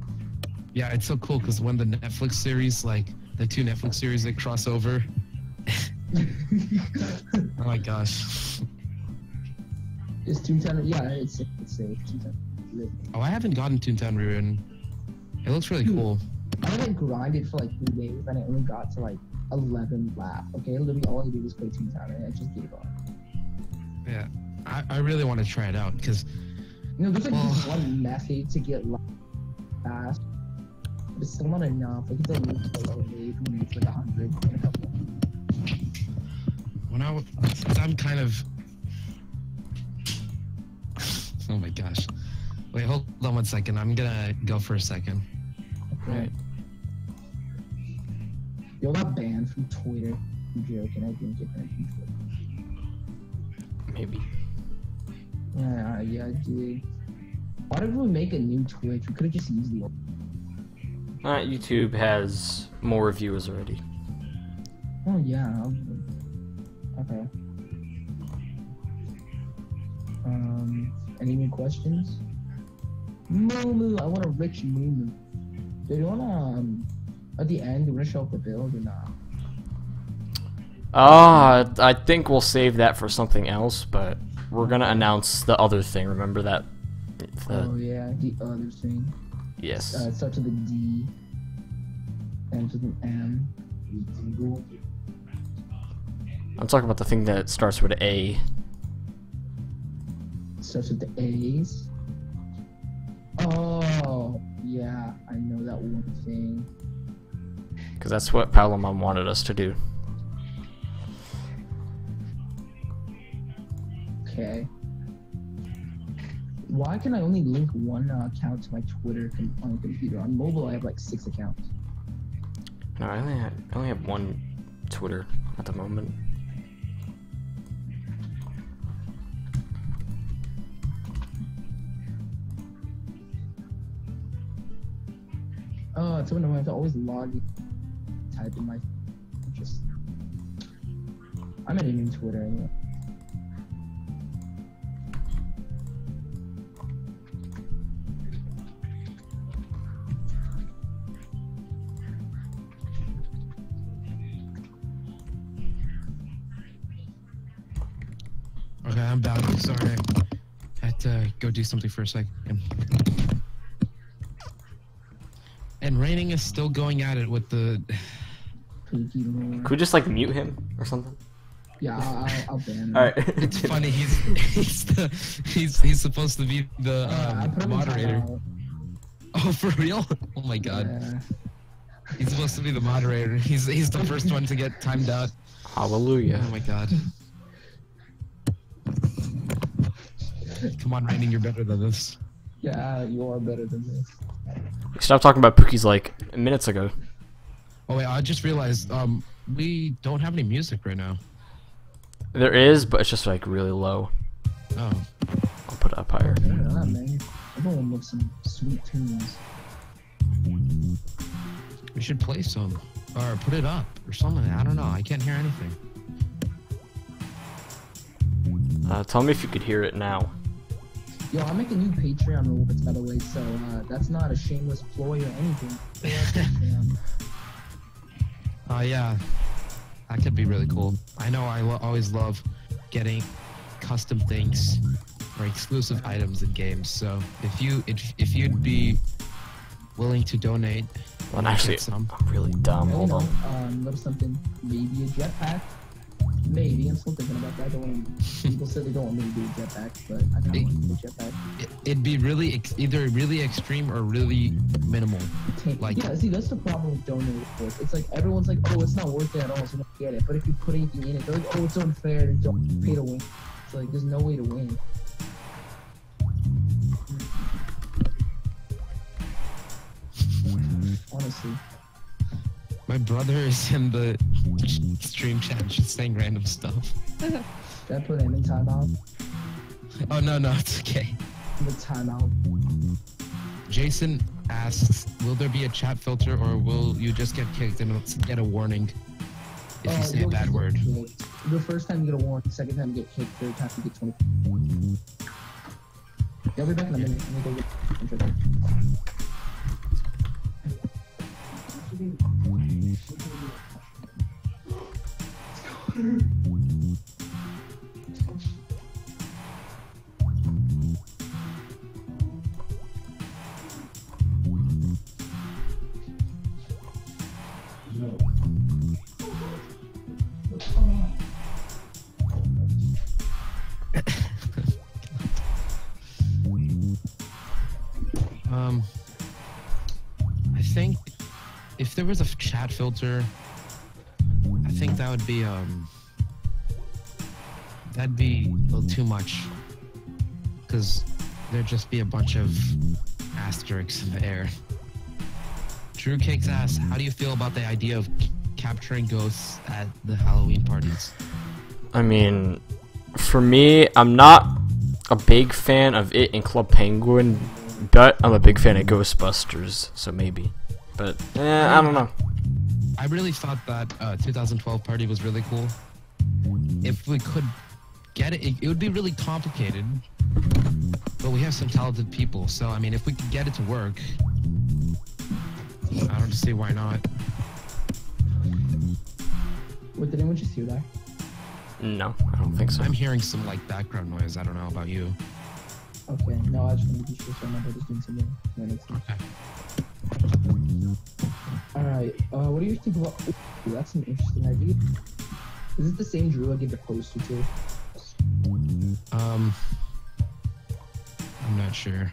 yeah, it's so cool because when the Netflix series, like the 2 Netflix series, they cross over. Oh my gosh. Is Toontown? Yeah, it's safe. Toontown. Oh, I haven't gotten Toontown Rewritten. It looks really cool. I like grinded for like 3 days and I only got to like 11 laps. Okay, literally all I did was play Toontown and I just gave up. Yeah, I really want to try it out because there's like this one method to get fast, but it's still not enough. Like it's a loop below age when it's like 100 in a couple. Since I'm kind of. Oh my gosh. Wait, hold on 1 second. I'm gonna go for a second. Right. You got banned from Twitter. I'm joking. I didn't get banned from Twitter. Maybe. Yeah, dude. Why did we make a new Twitch? We could have just used the old. YouTube has more viewers already. Oh yeah. Okay. Any more questions? Moo, I want a rich moo. Do you wanna at the end, do you wanna show up the build or not? I think we'll save that for something else, but we're gonna announce the other thing. Remember that? Oh yeah, the other thing. Yes. It starts with a D, ends with an M. I'm talking about the thing that starts with an A. Starts with the A's. Oh, yeah, I know that one thing. because that's what Palomon wanted us to do. Okay. Why can I only link one account to my Twitter on the computer? On mobile, I have like 6 accounts. No, I only have one Twitter at the moment. Oh, it's so annoying. I have to always log in, type in my. Just. I'm not even Twitter anymore. Okay, I'm back. Sorry. I had to go do something for a second. And Raining is still going at it with the... Pinky lore. Could we just like mute him or something? Yeah, I'll ban him. Alright. It's funny, he's supposed to be the I put him in moderator. timeout. Oh, for real? Oh my god. Yeah. He's supposed to be the moderator. He's the first one to get timed out. Hallelujah. Oh my god. Come on, Raining, you're better than this. Yeah, you are better than this. We stopped talking about Pookies like minutes ago. Oh wait, I just realized, we don't have any music right now. There is, but it's just like really low. Oh. I'll put it up higher. I don't know, man. Everyone loves some sweet tunes. We should play some. Or put it up, or something. I don't know, I can't hear anything. Tell me if you could hear it now. Yo, I'm making new Patreon rewards, by the way, so that's not a shameless ploy or anything. Yeah. That could be really cool. I know I always love getting custom things or exclusive items in games, so if you'd be willing to donate, Well, I'll actually, get some. I'm really dumb. You Hold know, on. little something, maybe a jetpack. Maybe, I'm still thinking about that. I don't want, people said they don't want me to do a jetpack, but I kind of want to do a jetpack. It'd be really either really extreme or really minimal. Like- Yeah, see, that's the problem with donating rewards. It's like, everyone's like, oh, it's not worth it at all, so don't get it. But if you put anything in it, they're like, oh, it's unfair, then don't pay to win. It's like, there's no way to win. Honestly. My brother is in the stream chat just saying random stuff. Should I put him in timeout? Oh no, it's okay. In the timeout. Jason asks, will there be a chat filter or will you just get kicked and get a warning if you say a You'll bad just word? get kicked. The first time you get a warning, second time you get kicked, third time you get 20. Yeah, I'll be back in a minute. Let me go get intro. I think if there was a chat filter, I think that would be that'd be a little too much, because there'd just be a bunch of asterisks in the air. Drew Cakes asks, how do you feel about the idea of capturing ghosts at the Halloween parties? I mean, for me, I'm not a big fan of it in Club Penguin, but I'm a big fan of Ghostbusters, so maybe. But, I don't know. I really thought that 2012 party was really cool. If we could get it, it would be really complicated, but we have some talented people, so I mean, if we could get it to work, I don't see why not. Wait, did anyone just hear that? No, I don't think so. I'm hearing some like background noise. I don't know about you. Okay, no, I just wanted to be sure, so my brother's doing something. That makes sense. Okay. Alright, what do you think about... Ooh, that's an interesting idea. Is it the same Drew I gave the poster to? I'm not sure.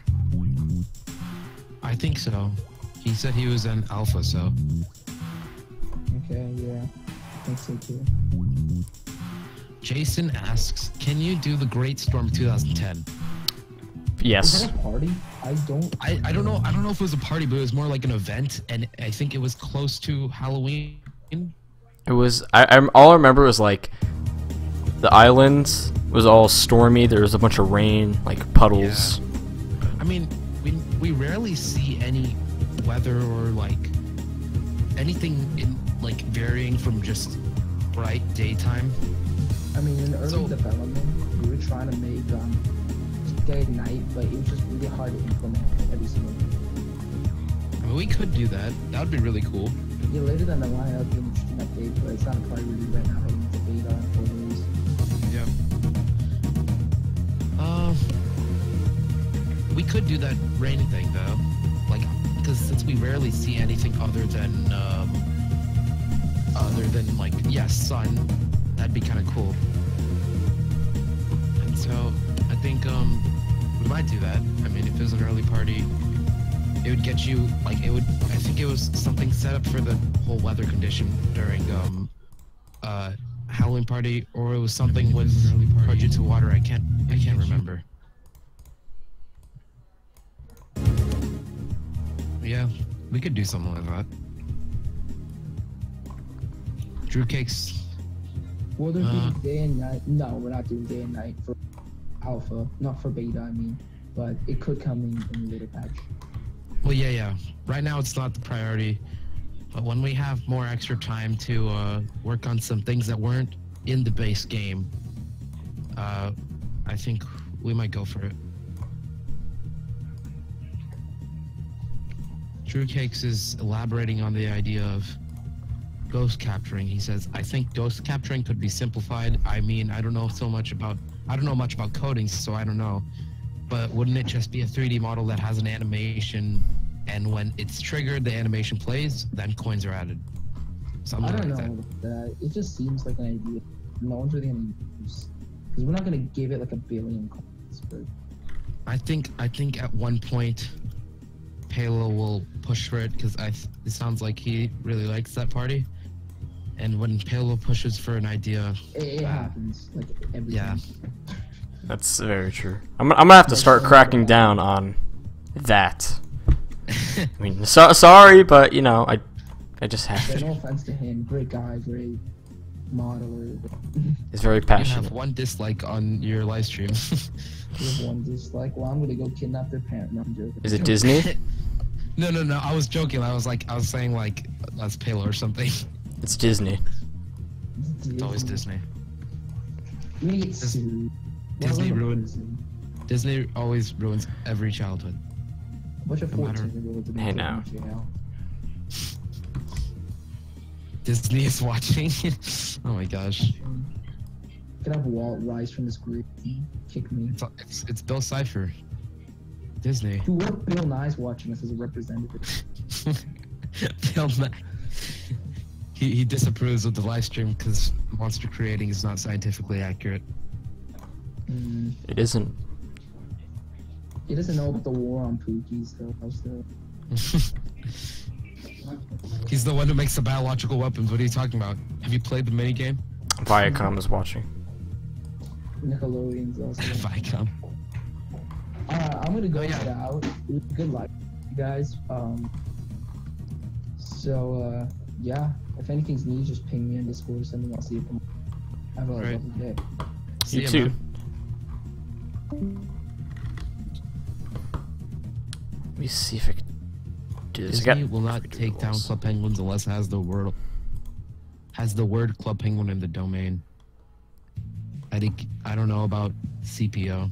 I think so. He said he was an alpha, so Okay, yeah. I think so too. Jason asks, can you do the Great Storm 2010? Is Yes. that a party? I don't. I don't know. I don't know if it was a party, but it was more like an event, and I think it was close to Halloween. It was. All I remember was like the island was all stormy. There was a bunch of rain, like puddles. I mean, we rarely see any weather or like anything in like varying from just bright daytime. I mean, in early So- development, we were trying to make day and night, but it was just really hard to implement every single day. I mean, we could do that. That would be really cool. Yeah, later down the line, that'll be an interesting update, but it's not a priority right now. Heading into beta in 4 days. Yeah. We could do that rain thing though, like, because since we rarely see anything other than like, yeah, sun, that'd be kind of cool. And so I think we might do that. I mean, if it was an early party, it would get you like it would. I think it was something set up for the whole weather condition during Halloween party, or it was something with Project to Water. I can't remember. Yeah, we could do something like that. Drew Cakes. Will there be day and night? No, we're not doing day and night for alpha, not for beta. I mean, but it could come in the later patch. Well, yeah. Right now it's not the priority, but when we have more extra time to work on some things that weren't in the base game, I think we might go for it. Drew Cakes is elaborating on the idea of ghost capturing. He says, I think ghost capturing could be simplified. I mean, I don't know much about coding, so I don't know. But wouldn't it just be a 3D model that has an animation, and when it's triggered, the animation plays, then coins are added? Something I don't like know that. It just seems like an idea. No one's really gonna use, because we're not gonna give it like a billion coins. But I think at one point, Halo will push for it because it sounds like he really likes that party. And when Halo pushes for an idea, it happens like every yeah. time. That's very true. I'm gonna have to start cracking down on that. I mean, sorry, but you know, I just have Yeah, to. no offense to him, great guy, great modeler. He's very You passionate. have one dislike on your live stream. We have one dislike. Well, I'm gonna go kidnap their parent. No, I'm joking. Is it Disney? No. I was joking. I was saying like that's Halo or something. It's Disney. It's always Disney. You're gonna get sued. Why Disney would I ruined- listen? Disney always ruins every childhood. A bunch of no matter- 14-year-olds. Hey, now. Disney is watching. Oh my gosh. Could have Walt rise from this group, kick me. It's Bill Cipher. Disney. Dude, what Bill Nye's watching us as a representative? Bill Nye. He disapproves of the live stream because monster creating is not scientifically accurate. It isn't. He doesn't know about the war on Pookies, though. He's the one who makes the biological weapons. What are you talking about? Have you played the minigame? Viacom is watching. Nickelodeon's also. Viacom. I'm gonna go Oh, yeah. head out. Good luck, you guys. Yeah. If anything's needed, just ping me on Discord or something. I'll see you tomorrow. Have a Right. lovely day. See You ya, too. man. Let me see if I can do this. Disney will not take down Club Penguins unless it has the word Club Penguin in the domain. I don't know about CPO.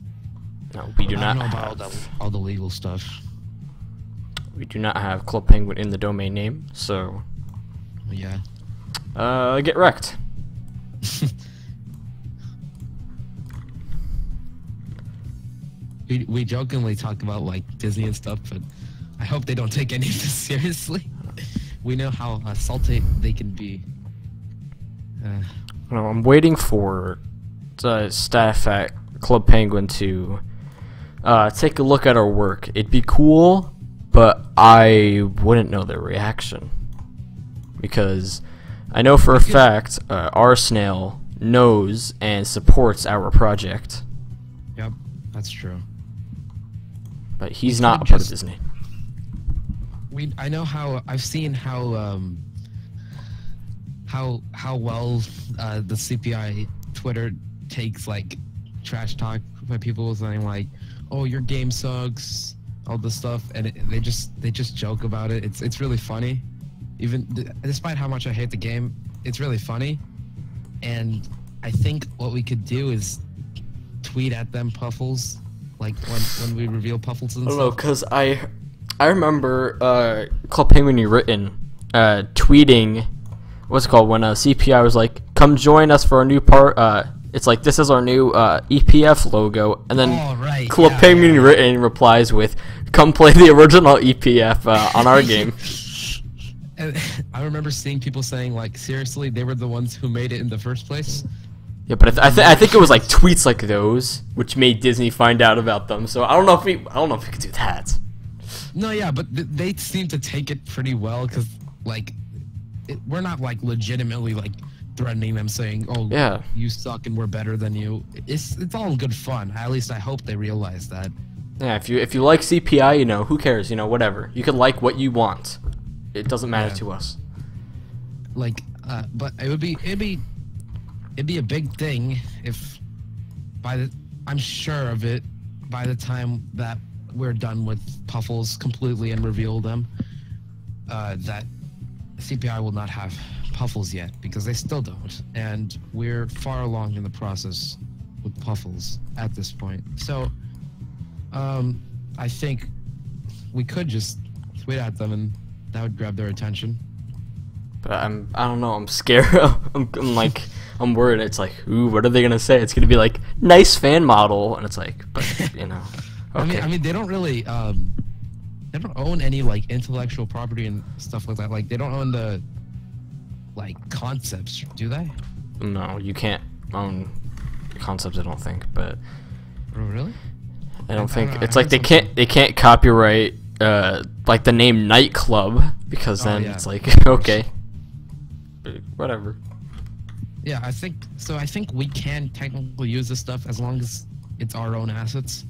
No, we do I not don't know about have. all the legal stuff. We do not have Club Penguin in the domain name, so Yeah. get wrecked. We jokingly talk about like Disney and stuff, but I hope they don't take any of this seriously. We know how salty they can be. No, I'm waiting for the staff at Club Penguin to take a look at our work. It'd be cool, but I wouldn't know their reaction because I know for a fact Arsnail knows and supports our project, Yep, that's true. but he's We not a could part of just- Disney. I know how I've seen how well the CPI Twitter takes like trash talk by people saying like, "Oh, your game sucks," all this stuff, and they just joke about it. It's really funny, even despite how much I hate the game. It's really funny, and I think what we could do is tweet at them Puffles, like when we reveal Puffles and I don't know, stuff. cause I remember Club Penguin Written tweeting what's it called when CPI was like, "Come join us for our new part." It's like, "This is our new EPF logo," and then Oh, right, Club yeah, Penguin yeah. Written replies with, "Come play the original EPF on our game." And I remember seeing people saying like, seriously, they were the ones who made it in the first place. Yeah, but I think it was like tweets like those which made Disney find out about them. So I don't know if we could do that. No, yeah, but they seem to take it pretty well because like we're not like legitimately like threatening them, saying, "Oh, Yeah. you suck and we're better than you." It's all good fun. At least I hope they realize that. Yeah, if you like CPI, you know, who cares? You know, whatever. You can like what you want. It doesn't matter Yeah. to us. Like, but it'd be a big thing if I'm sure of it by the time that we're done with Puffles completely and reveal them, that CPI will not have Puffles yet because they still don't, and we're far along in the process with Puffles at this point. So, I think we could just tweet at them and that would grab their attention. But I don't know. I'm scared. I'm worried. It's like, ooh, what are they gonna say? It's gonna be like, "Nice fan model," and it's like, but you know, okay. I mean, they don't really, they don't own any like intellectual property and stuff like that. Like, they don't own the like concepts, do they? No, you can't own concepts. I don't think, but Oh, really? I don't I think don't know, it's I like heard they can't copyright like the name nightclub because Oh, then yeah. it's like okay, whatever. Yeah, I think so. I think we can technically use this stuff as long as it's our own assets.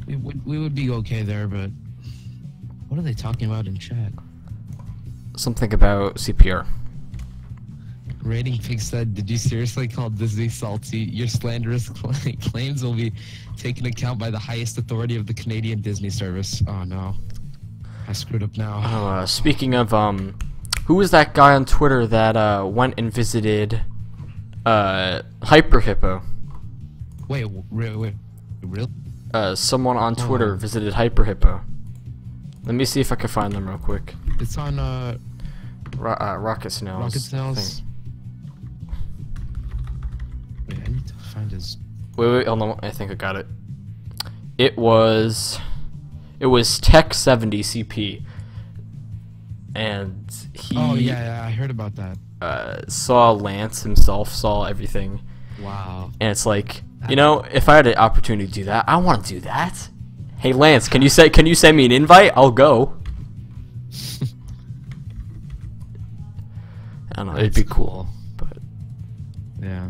We would be okay there, but what are they talking about in chat? Something about CPR. Rating Pig said, "Did you seriously call Disney salty? Your slanderous claims will be taken account by the highest authority of the Canadian Disney service." Oh no, I screwed up now. Oh, speaking of who was that guy on Twitter that went and visited Hyper Hippo? Wait, really? Someone on Twitter visited Hyper Hippo. Let me see if I can find them real quick. It's on Rocket Snails. Rocket Snails. thing. Wait, I need to find his. Wait, hold on. I think I got it. It was Tech 70 CP, and he Oh yeah, I heard about that. saw Lance himself, saw everything, Wow. and it's like, you know, if I had an opportunity to do that, I want to do that. Hey Lance, can you send me an invite? I'll go. I don't know, it'd be That's cool, but Yeah.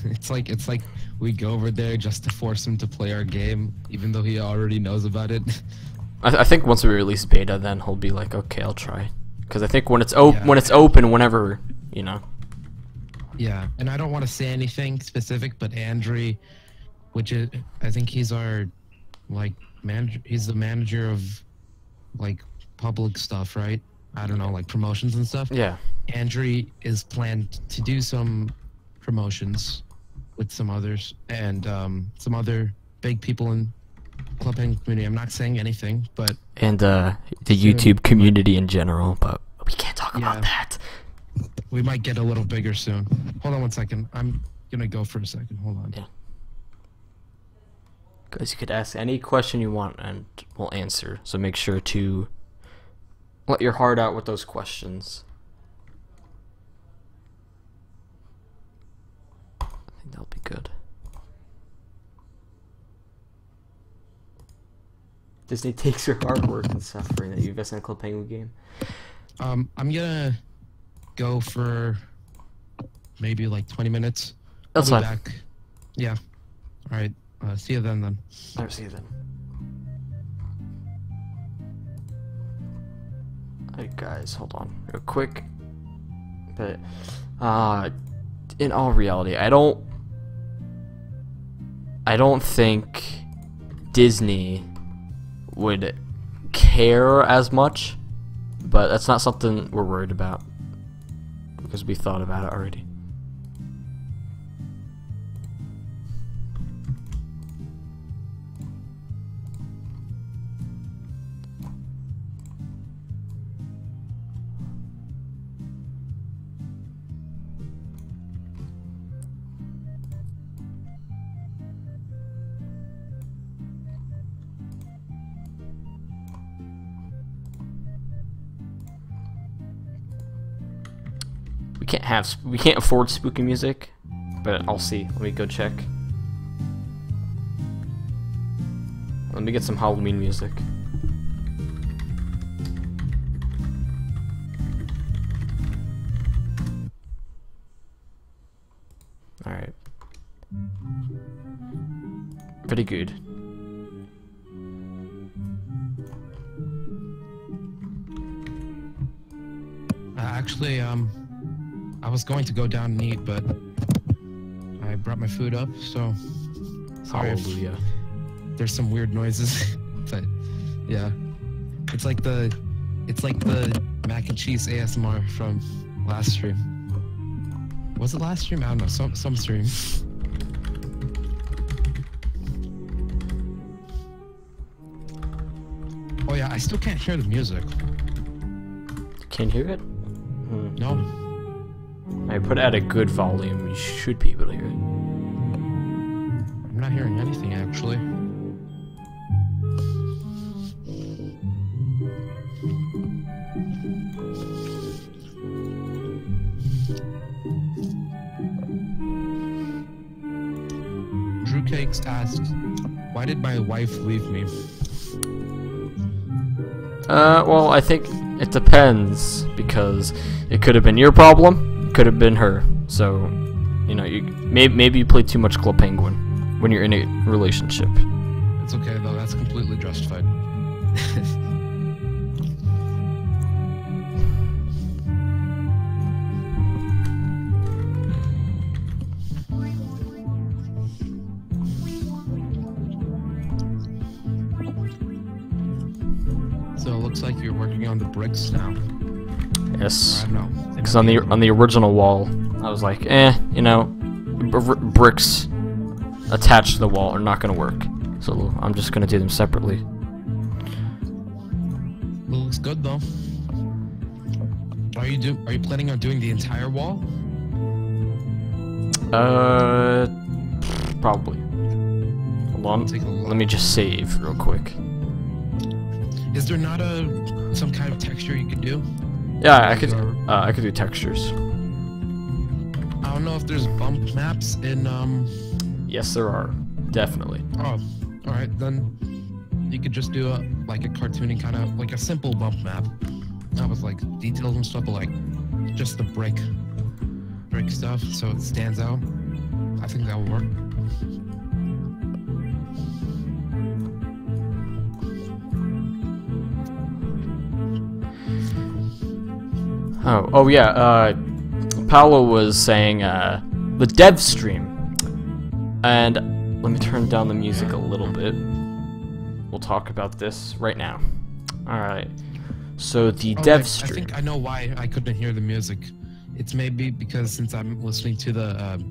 It's like we go over there just to force him to play our game, even though he already knows about it. I think once we release beta, then he'll be like, okay, I'll try. Because I think when it's Yeah. when it's open, whenever, you know. Yeah, and I don't want to say anything specific, but Andre, which is, I think he's our, like, manager. He's the manager of, like, public stuff, right? I don't know, like promotions and stuff. Yeah. Andre is planned to do some promotions with some others and some other big people in Club Penguin community. I'm not saying anything, but And the YouTube community in general, but we can't talk Yeah. about that. we might get a little bigger soon. Hold on one second. I'm gonna go for a second. Hold on. Yeah. Guys, you could ask any question you want and we'll answer. So make sure to let your heart out with those questions. I think that'll be good. Disney takes your artwork and suffering that you invest in a Club Penguin game. I'm gonna go for maybe like 20 minutes. That's I'll be fine. back. Yeah. All right. See you then. I'll see you then. Hey guys, hold on real quick. But in all reality, I don't think Disney would care as much, but that's not something we're worried about because we thought about it already. We can't afford spooky music, but I'll see. Let me go check. Let me get some Halloween music. Alright. Pretty good. Actually, I was going to go down and eat, but I brought my food up, so sorry Hallelujah. if there's some weird noises. But yeah, it's like the mac and cheese ASMR from last stream. Was it last stream? I don't know. Some stream. Oh yeah, I still can't hear the music. Can't hear it? No. I put it at a good volume. You should be able to hear it. I'm not hearing anything actually. Drew Cakes asks, why did my wife leave me? Well, I think it depends, because it could have been your problem, it could have been her. So, you know, maybe you play too much Club Penguin when you're in a relationship. It's okay though, that's completely justified. So it looks like you're working on the bricks now. Yes, I don't know. because on the original wall, I was like, you know, bricks attached to the wall are not gonna work. So I'm just gonna do them separately. Looks good though. Are you planning on doing the entire wall? Probably. Hold on. Take a look. Let me just save real quick. Is there not some kind of texture you could do? Yeah, I could do textures. I don't know if there's bump maps in Yes, there are. Definitely. Oh, all right then. You could just do like a cartoony kind of like a simple bump map. That was like details and stuff, but like just the brick stuff, so it stands out. I think that will work. Oh yeah, Paolo was saying the dev stream. And let me turn down the music a little bit. We'll talk about this right now. Alright. So the dev stream. I think I know why I couldn't hear the music. It's maybe because since I'm listening to the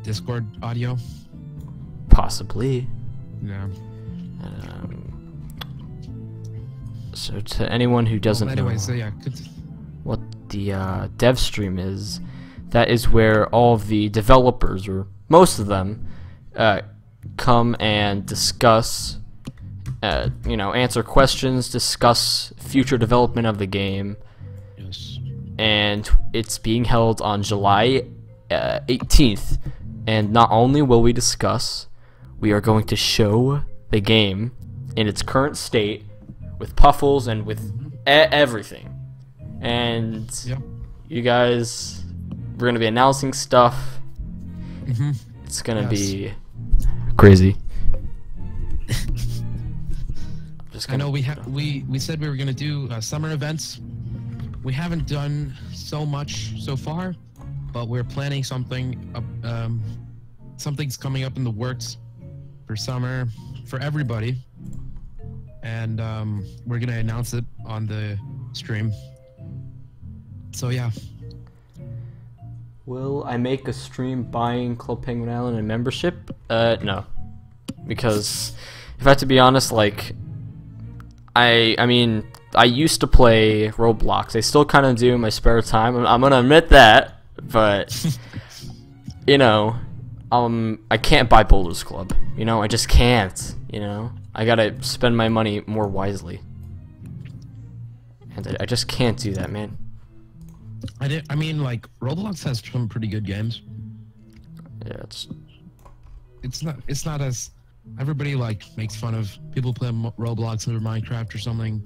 Discord audio. Possibly. Yeah. So to anyone who doesn't Well, anyway, so yeah, what the dev stream is, that is where all of the developers, or most of them, come and discuss, you know, answer questions, discuss future development of the game. Yes. And it's being held on July 18th. And not only will we discuss, we are going to show the game in its current state with Puffles and with everything. and Yep. you guys, we're gonna be announcing stuff. Mm-hmm. It's gonna Yes. be crazy. Just I know gonna- we said we were gonna do summer events. We haven't done so much so far, but we're planning something. Something's coming up in the works for summer for everybody, and we're gonna announce it on the stream. So yeah, Will I make a stream buying Club Penguin Island a membership? No, because if I have to be honest, like, I mean, I used to play Roblox. I still kind of do in my spare time. I'm gonna admit that, but you know, I can't buy Boulders Club. You know, I just can't. You know, I gotta spend my money more wisely, and I just can't do that, man. I mean, like Roblox has some pretty good games. Yeah, It's not as everybody like makes fun of people playing Roblox or Minecraft or something.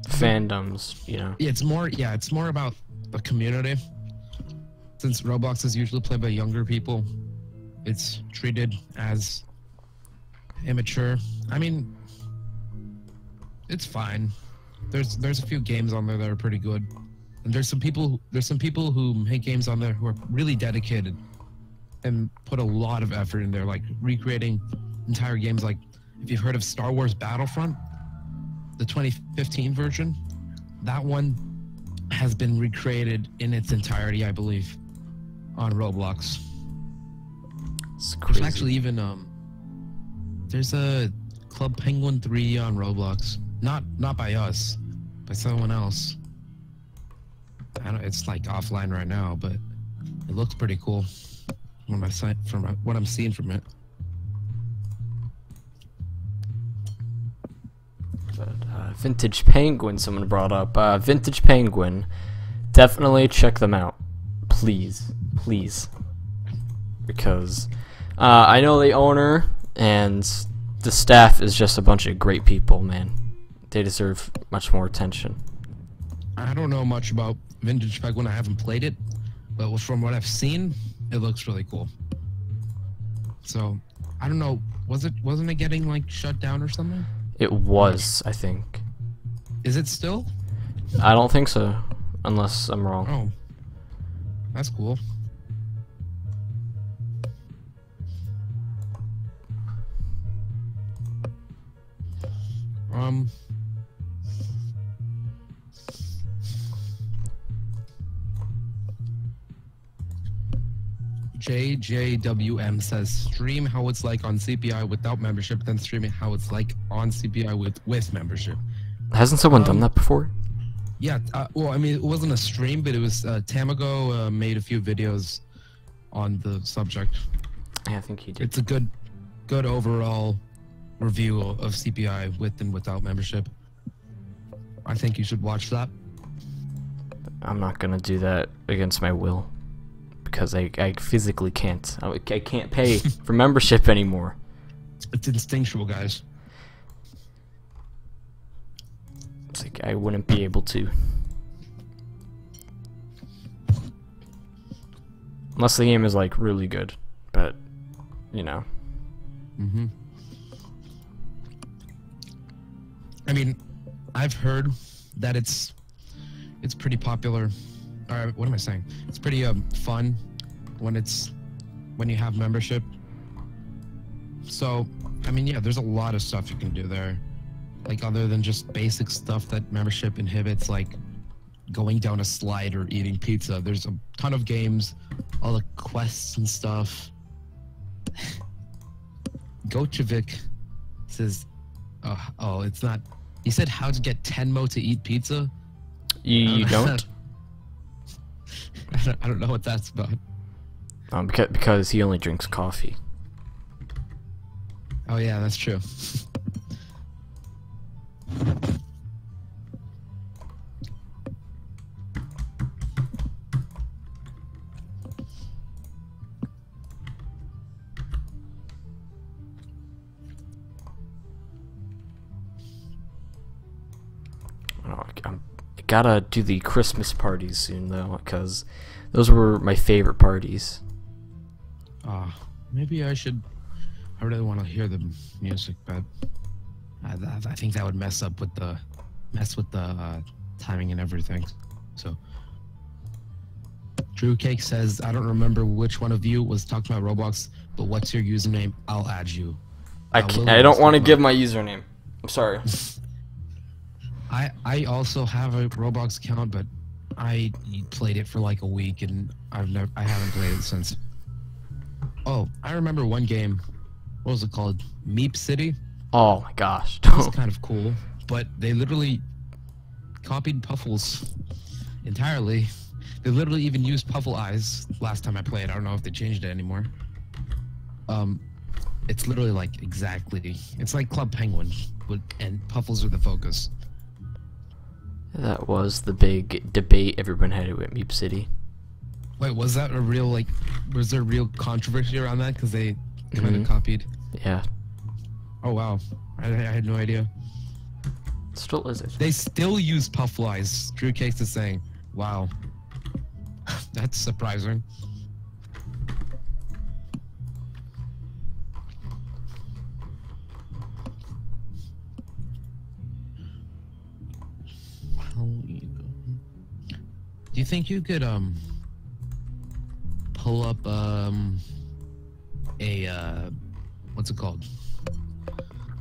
fandoms, you know. It's more about the community. Since Roblox is usually played by younger people, it's treated as immature. I mean, it's fine. There's a few games on there that are pretty good, and there's some people who make games on there who are really dedicated and put a lot of effort in there, like recreating entire games. Like, if you've heard of Star Wars Battlefront, the 2015 version, that one has been recreated in its entirety, I believe, on Roblox. It's There's crazy. actually even there's a Club Penguin 3 on Roblox. Not by us, by someone else. I don't, it's like offline right now, but it looks pretty cool from what I'm seeing from it. But, Vintage Penguin, someone brought up. Vintage Penguin, definitely check them out, please, because I know the owner and the staff is just a bunch of great people, man. They deserve much more attention. I don't know much about Vintage Penguin. I haven't played it, but from what I've seen, it looks really cool. So I don't know. Wasn't it getting like shut down or something? It was, I think. Is it still? I don't think so, unless I'm wrong. Oh, that's cool. JJWM says stream how it's like on CPI without membership, then streaming how it's like on CPI with membership. Hasn't someone done that before? Yeah, well, I mean, it wasn't a stream, but it was Tamago made a few videos on the subject. Yeah, I think he did. It's a good overall review of CPI with and without membership. I think you should watch that. I'm not gonna do that against my will, because I physically can't. I can't pay for membership anymore. It's instinctual, guys. It's like I wouldn't be able to. Unless the game is like really good, but you know. Mm-hmm. I mean, I've heard that it's pretty popular. Or what am I saying? It's pretty fun when you have membership. So, I mean, yeah, there's a lot of stuff you can do there. Like, other than just basic stuff that membership inhibits, like going down a slide or eating pizza. There's a ton of games, all the quests and stuff. Gochevik says, oh, it's not. He said how to get Tenmo to eat pizza. You don't? I don't know what that's about. Because he only drinks coffee. Oh yeah, that's true. Oh, I gotta do the Christmas parties soon though, because those were my favorite parties. Maybe I should. I really want to hear the music, but I think that would mess with the timing and everything. So, Drew Cake says, I don't remember which one of you was talking about Roblox, but what's your username? I'll add you. I don't want to give my username. I'm sorry. I also have a Roblox account, but I played it for like a week and I haven't played it since. Oh, I remember one game. What was it called? Meep City. Oh my gosh. It was kind of cool, but they literally copied Puffles entirely. They literally even used Puffle eyes last time I played. I don't know if they changed it anymore. It's literally like exactly. It's like Club Penguin, and Puffles are the focus. That was the big debate everyone had at Meep City. Wait, was that a real like? Was there real controversy around that because they kind of copied? Yeah. Oh wow, I had no idea. Still is it? They still use Puffle eyes. Drew Case is saying, "Wow, that's surprising." Do you think you could pull up what's it called?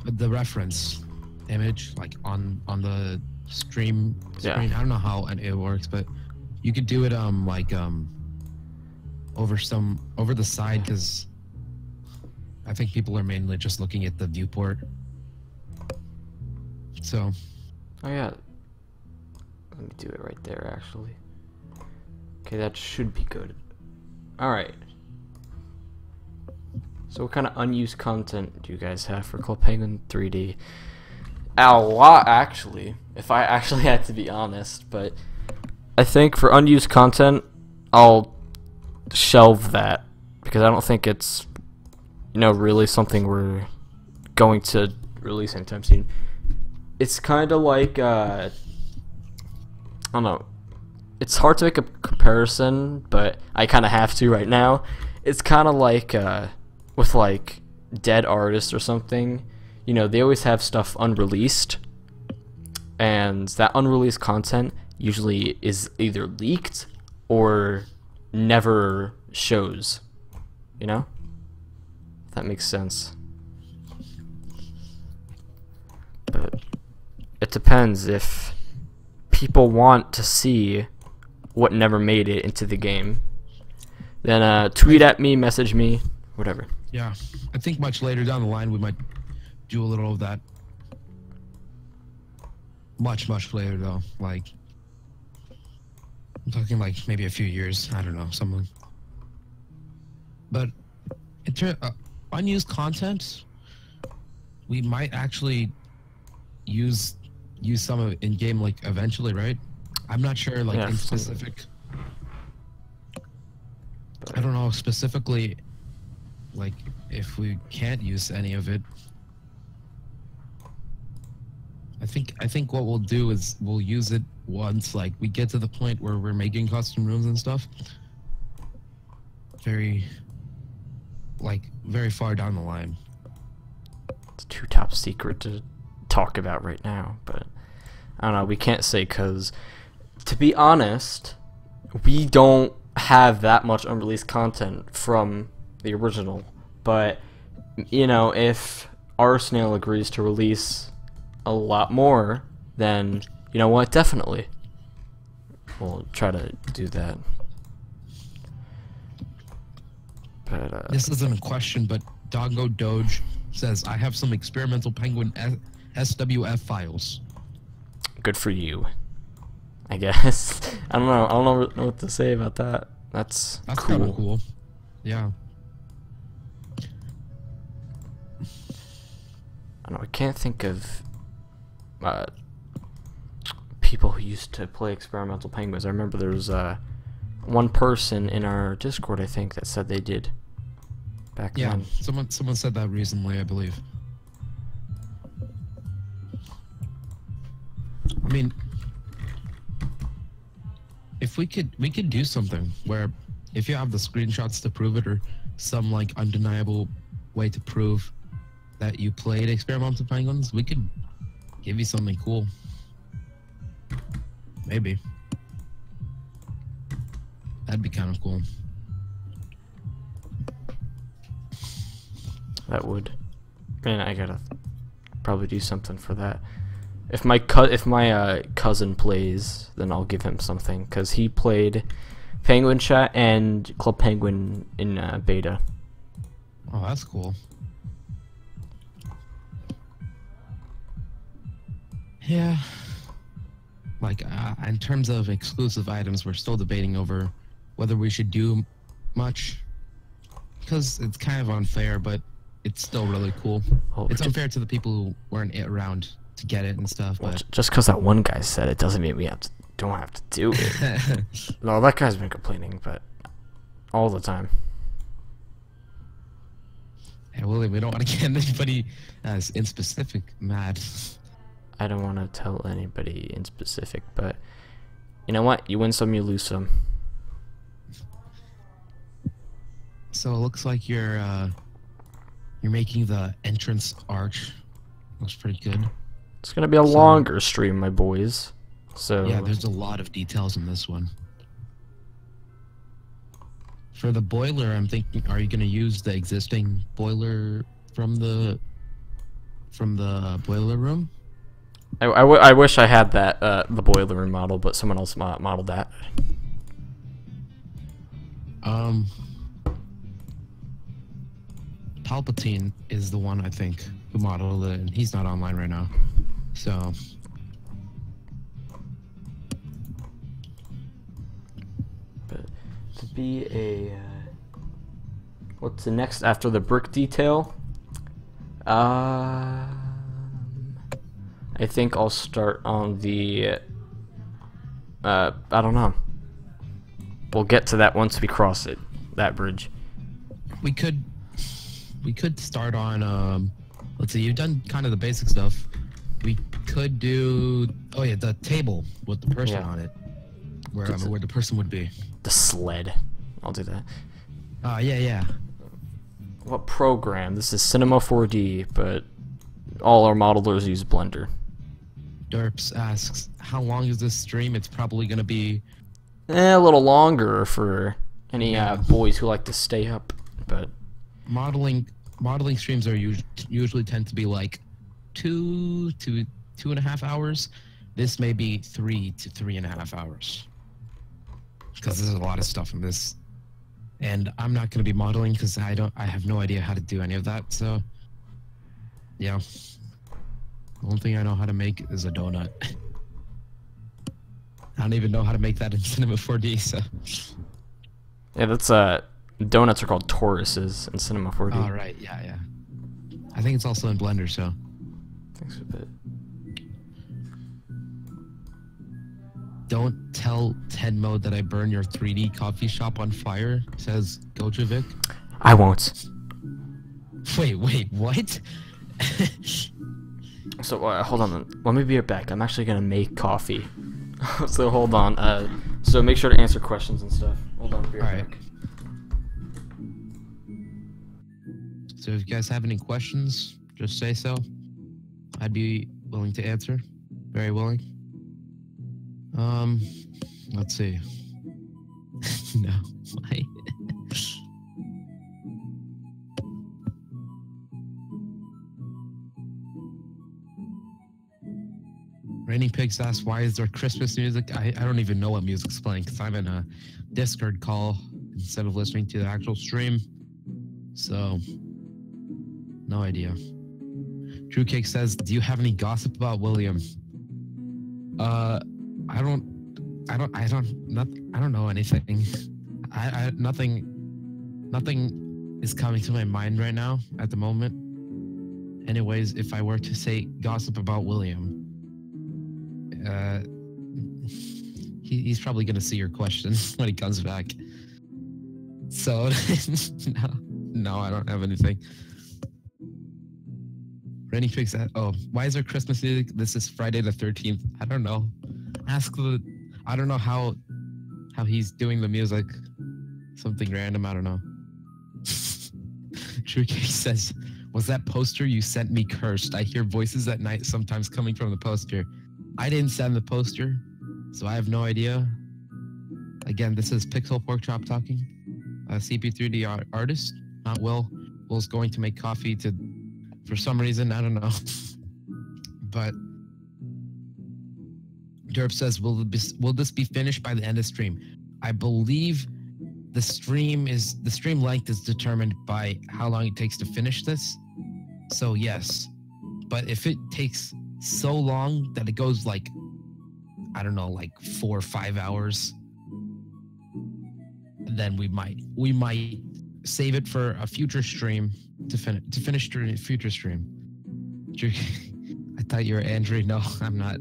The reference image like on the stream screen? I don't know how it works, but you could do it over the side because I think people are mainly just looking at the viewport. So. Oh yeah. Let me do it right there actually. Okay, that should be good. Alright. So what kind of unused content do you guys have for Club Penguin 3D? A lot, actually. If I actually had to be honest. But I think for unused content, I'll shelve that. Because I don't think it's, really something we're going to release anytime soon. It's kind of like, I don't know. It's hard to make a comparison, but I kind of have to right now. It's kind of like with like dead artists or something. They always have stuff unreleased, and that unreleased content usually is either leaked or never shows. If that makes sense. But it depends if people want to see what never made it into the game, then tweet at me, message me, whatever. Yeah, I think much later down the line we might do a little of that. Much later though, like I'm talking like maybe a few years. I don't know, something. But in terms unused content, we might actually use some of it in game like eventually, right? I'm not sure like in specific. I don't know specifically like if we can't use any of it. I think what we'll do is we'll use it once like we get to the point where we're making custom rooms and stuff. Very far down the line. It's too top secret to talk about right now, but I don't know, we can't say because to be honest, we don't have that much unreleased content from the original, but if Arsenal agrees to release a lot more, then you know what, definitely we'll try to do that. But this isn't a question, but Doggo Doge says I have some experimental Penguin SWF files. Good for you, I guess. I don't know what to say about that. That's cool. Kind of cool. Yeah. I don't know, I can't think of people who used to play experimental penguins. I remember there was one person in our Discord, I think, that said they did back then. Yeah, someone said that recently, I believe. I mean, if we could do something where if you have the screenshots to prove it or some like undeniable way to prove that you played Experimental Penguins, we could give you something cool. Maybe. That'd be kind of cool. That would. Man, I gotta probably do something for that. If my cousin plays, then I'll give him something, because he played Penguin Chat and Club Penguin in beta. Oh, that's cool. Yeah. Like, in terms of exclusive items, we're still debating over whether we should do much, because it's kind of unfair, but it's still really cool. Oh, It's unfair to the people who weren't around to get it and stuff, well, but just because that one guy said it doesn't mean we don't have to do it. No, that guy's been complaining, but all the time. yeah, Willie, we don't want to get anybody in specific mad. I don't want to tell anybody in specific, but you know what? You win some, you lose some. So it looks like you're making the entrance arch. Looks pretty good. It's gonna be a longer stream, my boys. So Yeah, there's a lot of details in this one. For the boiler, I'm thinking, are you going to use the existing boiler from the boiler room? I wish I had that the boiler room model, but someone else modeled that. Palpatine is the one, I think, who modeled it, and he's not online right now. So But to be a what's the next after the brick detail? I think I'll start on the I don't know. We'll get to that once we cross it, that bridge. we could start on let's see, you've done kind of the basic stuff. We could do the table with the person on it, where the person would be. The sled. I'll do that. Yeah. What program? This is Cinema 4D, but all our modelers use Blender. Derps asks, how long is this stream? It's probably gonna be A little longer for any boys who like to stay up, but modeling streams are usually tend to be like 2 to 2.5 hours. This may be 3 to 3.5 hours, because there's a lot of stuff in this, and I'm not going to be modeling because I have no idea how to do any of that. So yeah, the only thing I know how to make is a donut. I don't even know how to make that in Cinema 4D. So yeah, that's donuts are called toruses in Cinema 4D. all right, yeah. I think it's also in Blender. So Thanks a bit. don't tell Tenmo that I burn your 3D coffee shop on fire, says Gojovic. I won't. Wait, what? So hold on. Let me be right back. I'm actually gonna make coffee. So hold on. So make sure to answer questions and stuff. Hold on. Be right Alright. back. So if you guys have any questions, just say so. I'd be willing to answer. Very willing. Let's see. No. Why? Raining Pigs asks, why is there Christmas music? I don't even know what music's playing because I'm in a Discord call instead of listening to the actual stream. So, no idea. True Cake says, do you have any gossip about William? I don't know anything. Nothing is coming to my mind right now at the moment. Anyways, if I were to say gossip about William, he's probably gonna see your question when he comes back. So no, I don't have anything. Rennie Fix that. Oh, why is there Christmas music? This is Friday the 13th. I don't know. I don't know how how he's doing the music. Something random, I don't know. True Case says, was that poster you sent me cursed? I hear voices at night sometimes coming from the poster. I didn't send the poster, so I have no idea. Again, this is Pixel Pork Chop talking. CP3D artist, not Will. Will's going to make coffee for some reason, I don't know. But Derp says, will this be finished by the end of stream? I believe the stream length is determined by how long it takes to finish this. So yes, but if it takes so long that it goes like, I don't know, like 4 or 5 hours, then we might save it for a future stream to finish during a future stream. I thought you were Andrew. No, I'm not.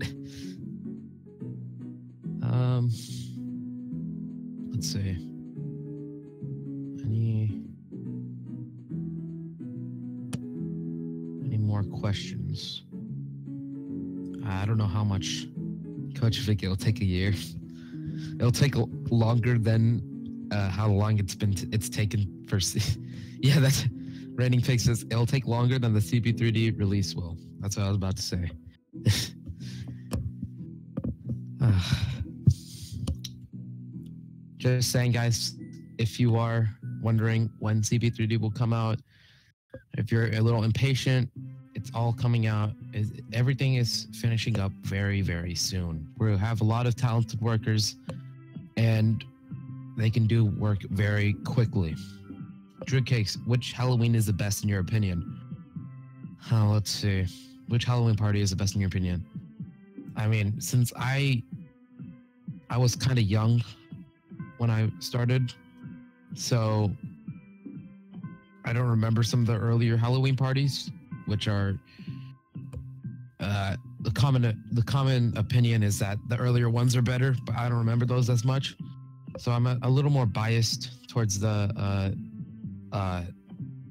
Let's see. Any more questions? I don't know how much Coach Vic, it'll take a year. It'll take longer than how long it's taken for. Yeah, that's Raining Pig says it'll take longer than the CP3D release will. That's what I was about to say. Just saying, guys, if you are wondering when CP3D will come out, if you're a little impatient, it's all coming out. Everything is finishing up very, very soon. We'll have a lot of talented workers, and they can do work very quickly. Drew Cakes, which Halloween is the best in your opinion? Let's see. Which Halloween party is the best in your opinion? I mean, since I was kind of young when I started, so I don't remember some of the earlier Halloween parties, which are the common opinion is that the earlier ones are better, but I don't remember those as much. So I'm a little more biased towards the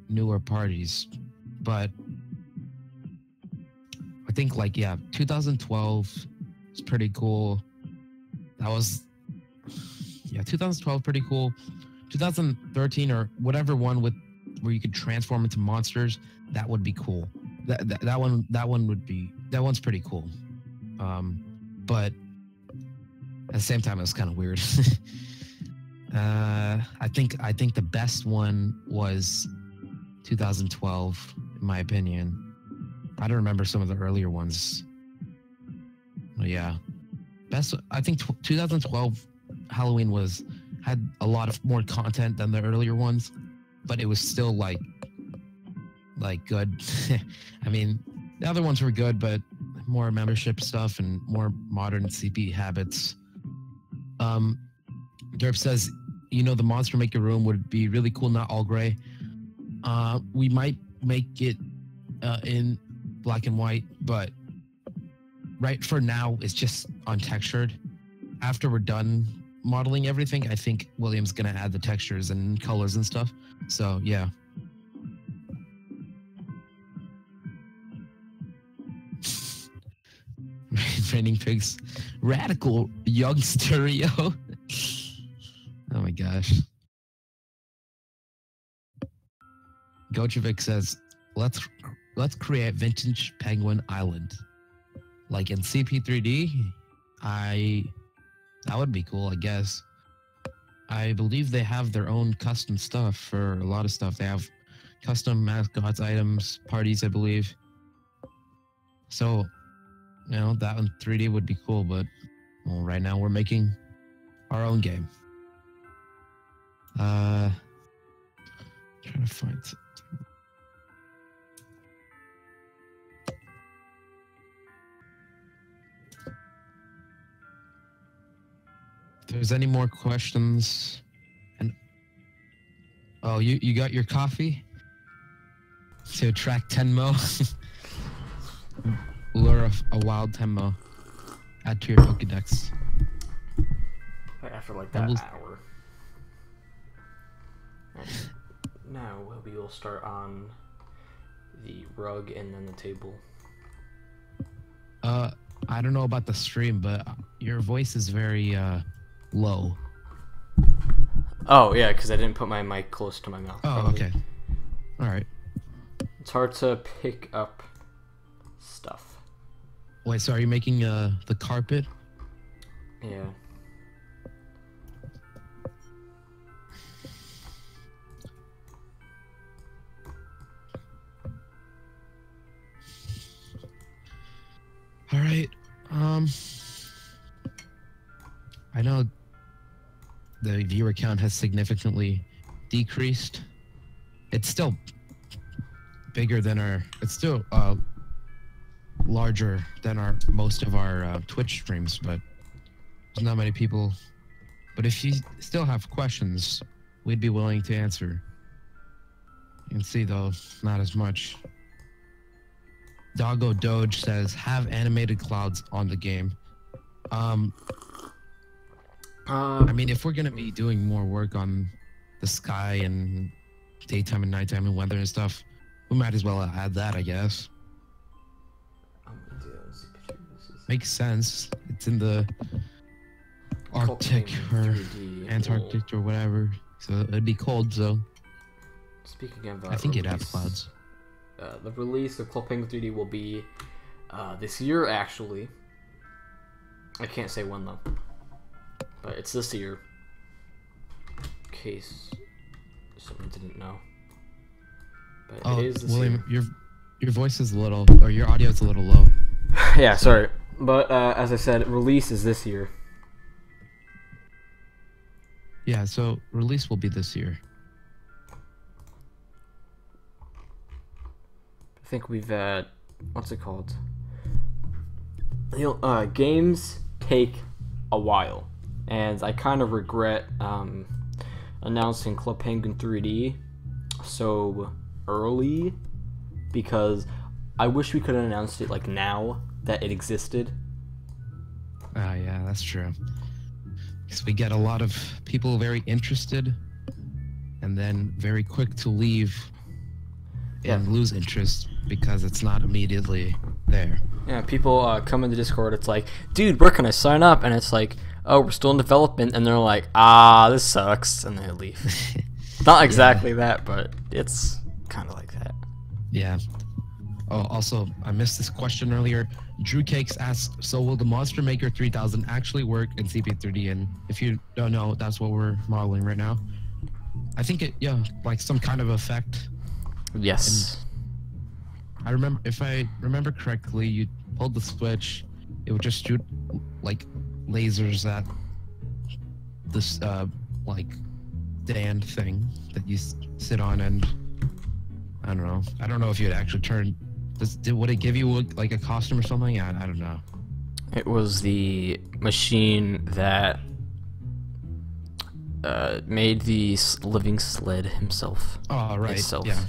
newer parties, but I think 2012 is pretty cool. That was 2012 pretty cool. 2013 or whatever one where you could transform into monsters, that would be cool. That one's pretty cool. But at the same time, it was kind of weird. I think the best one was 2012, in my opinion. I don't remember some of the earlier ones. But yeah, I think 2012 Halloween had a lot of more content than the earlier ones, but it was still like good. I mean, the other ones were good, but more membership stuff and more modern CP habits. Derp says, the Monster Maker room would be really cool, not all gray. We might make it in black and white, but right for now, it's just untextured. After we're done modeling everything, I think William's gonna add the textures and colors and stuff. So yeah. Raining Pigs, radical young stereo. Oh my gosh. Gochovic says, let's create vintage Penguin Island. Like in CP3D, that would be cool, I guess. I believe they have their own custom stuff for a lot of stuff. They have custom mascots, items, parties, I believe. So, that in 3D would be cool, but right now we're making our own game. Trying to find something. If there's any more questions, you got your coffee to attract Tenmo. Lure a wild Tenmo. Add to your Pokédex. After that hour. And now we will start on the rug and then the table. I don't know about the stream, but your voice is very low. Oh yeah, because I didn't put my mic close to my mouth. Oh, probably. okay. All right. It's hard to pick up stuff. Wait, so are you making the carpet? Yeah. All right. I know the viewer count has significantly decreased. It's still bigger than our. It's still larger than most of our Twitch streams, but there's not many people. But if you still have questions, we'd be willing to answer. You can see though, not as much. Doggo Doge says, have animated clouds on the game. I mean, if we're gonna be doing more work on the sky and daytime and nighttime and weather and stuff, we might as well add that, I guess. Makes sense. It's in the Arctic or Antarctic or whatever, so it'd be cold. So Speaking of, I think it'd have clouds. The release of Club Penguin 3D will be this year, actually. I can't say when though, but it's this year. In case someone didn't know, but Oh, it is this William, year. your voice is a little, or your audio is a little low. Yeah, sorry, but as I said, release is this year. Yeah, so release will be this year. I think we've had, what's it called? Games take a while, and I kind of regret announcing Club Penguin 3D so early, because I wish we could have announced it like now that it existed. Yeah, that's true. Because we get a lot of people very interested, and then very quick to leave and lose interest because it's not immediately there. Yeah, people come into Discord, it's like, dude, where can I sign up? And it's like, oh, we're still in development, and they're like, this sucks, and they leave. Not exactly that, but it's kind of like that. Yeah. Oh, also, I missed this question earlier. Drew Cakes asks, so will the Monster Maker 3000 actually work in CP3D? And if you don't know, that's what we're modeling right now. I think it, like some kind of effect. Yes. I remember, if I remember correctly, you pulled the switch, it would just shoot like lasers at this like stand thing that you sit on, and I don't know if you'd actually turn. Would it give you like a costume or something? I don't know. It was the machine that made the living sled himself. Oh, right. Itself. Yeah.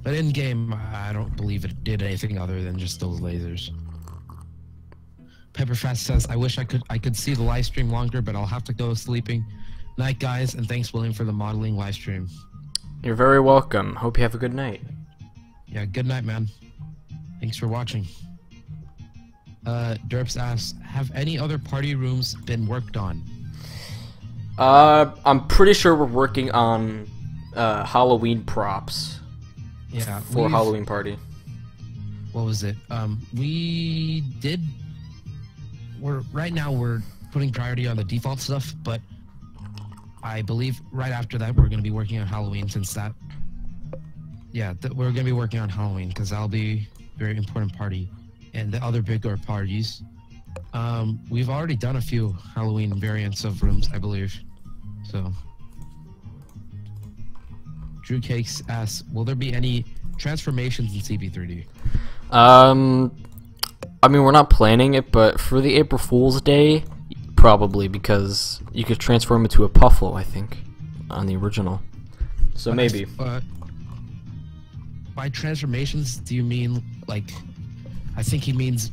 But in game, I don't believe it did anything other than just those lasers. Pepperfast says, I wish I could see the live stream longer, but I'll have to go sleeping. Night, guys, and thanks, William, for the modeling live stream. You're very welcome. Hope you have a good night. Yeah, good night, man. Thanks for watching. Derps asks, have any other party rooms been worked on? I'm pretty sure we're working on Halloween props. Yeah, for Halloween party. What was it? We did. Right now we're putting priority on the default stuff, but I believe right after that we're gonna be working on Halloween, since that. Yeah, we're gonna be working on Halloween because that'll be a very important party, and the other bigger parties. We've already done a few Halloween variants of rooms, I believe. So. Drew Cakes asks, will there be any transformations in CP3D? I mean, we're not planning it, but for the April Fool's Day, probably, because you could transform into a Puffalo, I think, on the original. So maybe. By transformations, do you mean, like, I think he means,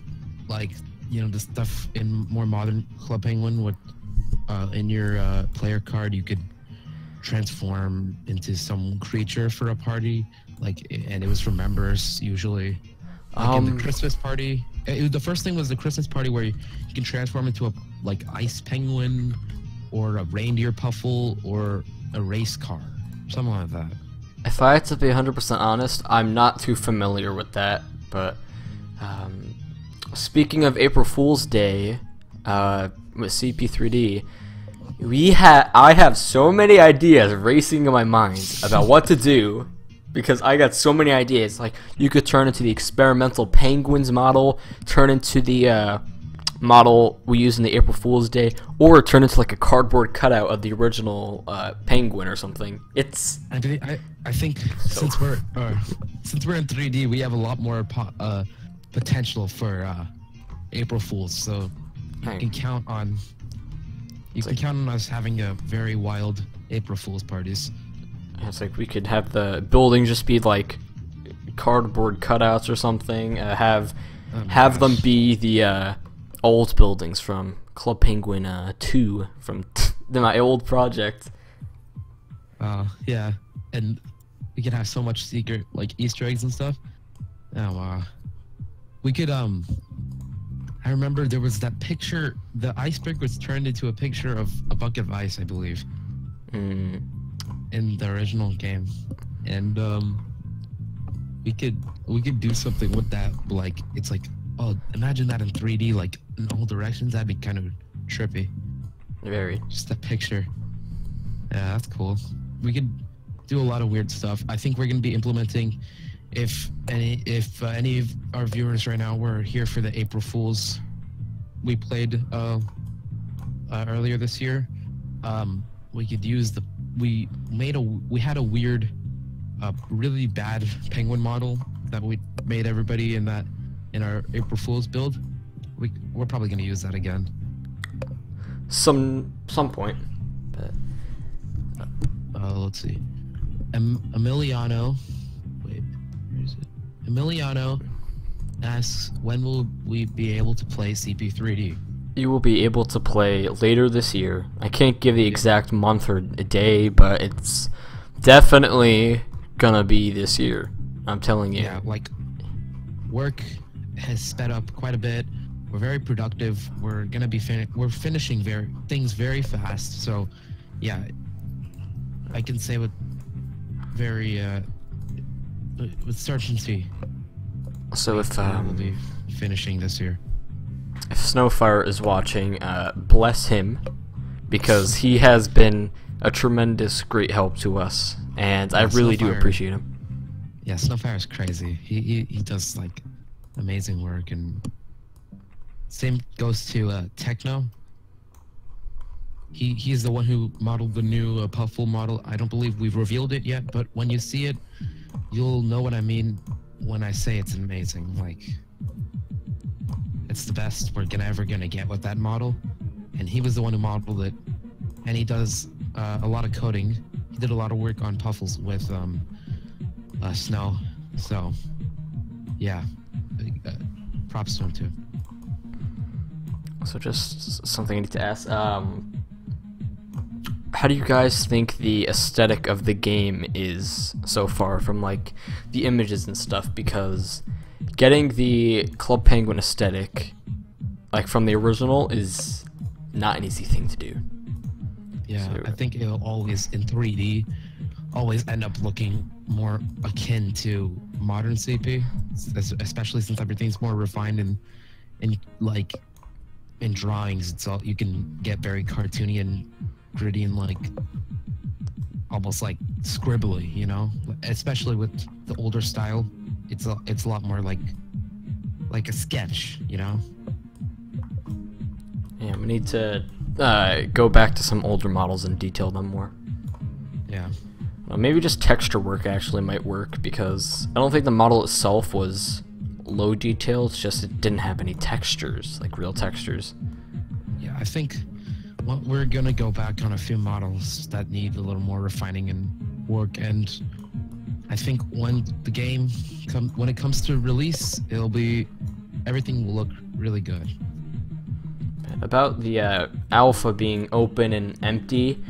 like, you know, the stuff in more modern Club Penguin, what, in your player card, you could transform into some creature for a party, like, and it was for members usually. Like in the Christmas party, the first thing was the Christmas party where you can transform into a like ice penguin, or a reindeer puffle, or a race car, something like that. If I had to be 100% honest, I'm not too familiar with that. But speaking of April Fool's Day with CP3D, I have so many ideas racing in my mind about what to do, because I got so many ideas. Like, you could turn into the experimental penguins model, turn into the model we use in the April Fool's Day, or turn into like a cardboard cutout of the original penguin or something. It's I think since we're in 3D, we have a lot more potential for April Fools. So you can count on us having a very wild April Fools parties. It's like we could have the building just be like cardboard cutouts or something. Have them be the old buildings from Club Penguin 2 from my old project. Yeah, and we could have so much secret like Easter eggs and stuff. We could I remember there was that picture. The iceberg was turned into a picture of a bucket of ice, I believe, in the original game, and we could do something with that. Like, it's like, oh, imagine that in 3D, like in all directions. That'd be kind of trippy. Very. Just a picture. Yeah, that's cool. We could do a lot of weird stuff. I think we're gonna be implementing. If any of our viewers right now were here for the April Fools we played earlier this year, we could use we had a weird, really bad penguin model that we made everybody in our April Fools build. We're probably gonna use that again. Some point. But let's see. Emiliano. Wait, where is it? Emiliano asks, when will we be able to play CP3D? You will be able to play later this year. I can't give the exact month or a day, but it's definitely gonna be this year. I'm telling you. Yeah, like, work has sped up quite a bit. We're very productive. We're gonna be finishing things very fast. So, yeah, I can say with certainty. So if we'll be finishing this year. If Snowfire is watching, bless him, because he has been a tremendous, great help to us, and I really do appreciate him. Yeah, Snowfire is crazy. He does like amazing work, and same goes to Techno. He's the one who modeled the new Puffle model. I don't believe we've revealed it yet, but when you see it, you'll know what I mean when I say it's amazing. Like, it's the best we're ever gonna get with that model, and he was the one who modeled it, and he does a lot of coding. He did a lot of work on Puffles with Snow, so yeah, props to him too. So just something I need to ask. How do you guys think the aesthetic of the game is so far, from like the images and stuff? Because getting the Club Penguin aesthetic like from the original is not an easy thing to do. Yeah, So- I think it'll always, in 3D, always end up looking more akin to modern CP, especially since everything's more refined and like in drawings. It's all, you can get very cartoony and gritty and like almost like scribbly, you know. Especially with the older style, it's a lot more like a sketch, you know. Yeah, we need to go back to some older models and detail them more. Yeah. Maybe just texture work actually might work, because I don't think the model itself was low detail, it's just it didn't have any textures, like real textures. Yeah, I think we're gonna go back on a few models that need a little more refining and work, and I think when the game when it comes to release, everything will look really good. About the alpha being open and empty,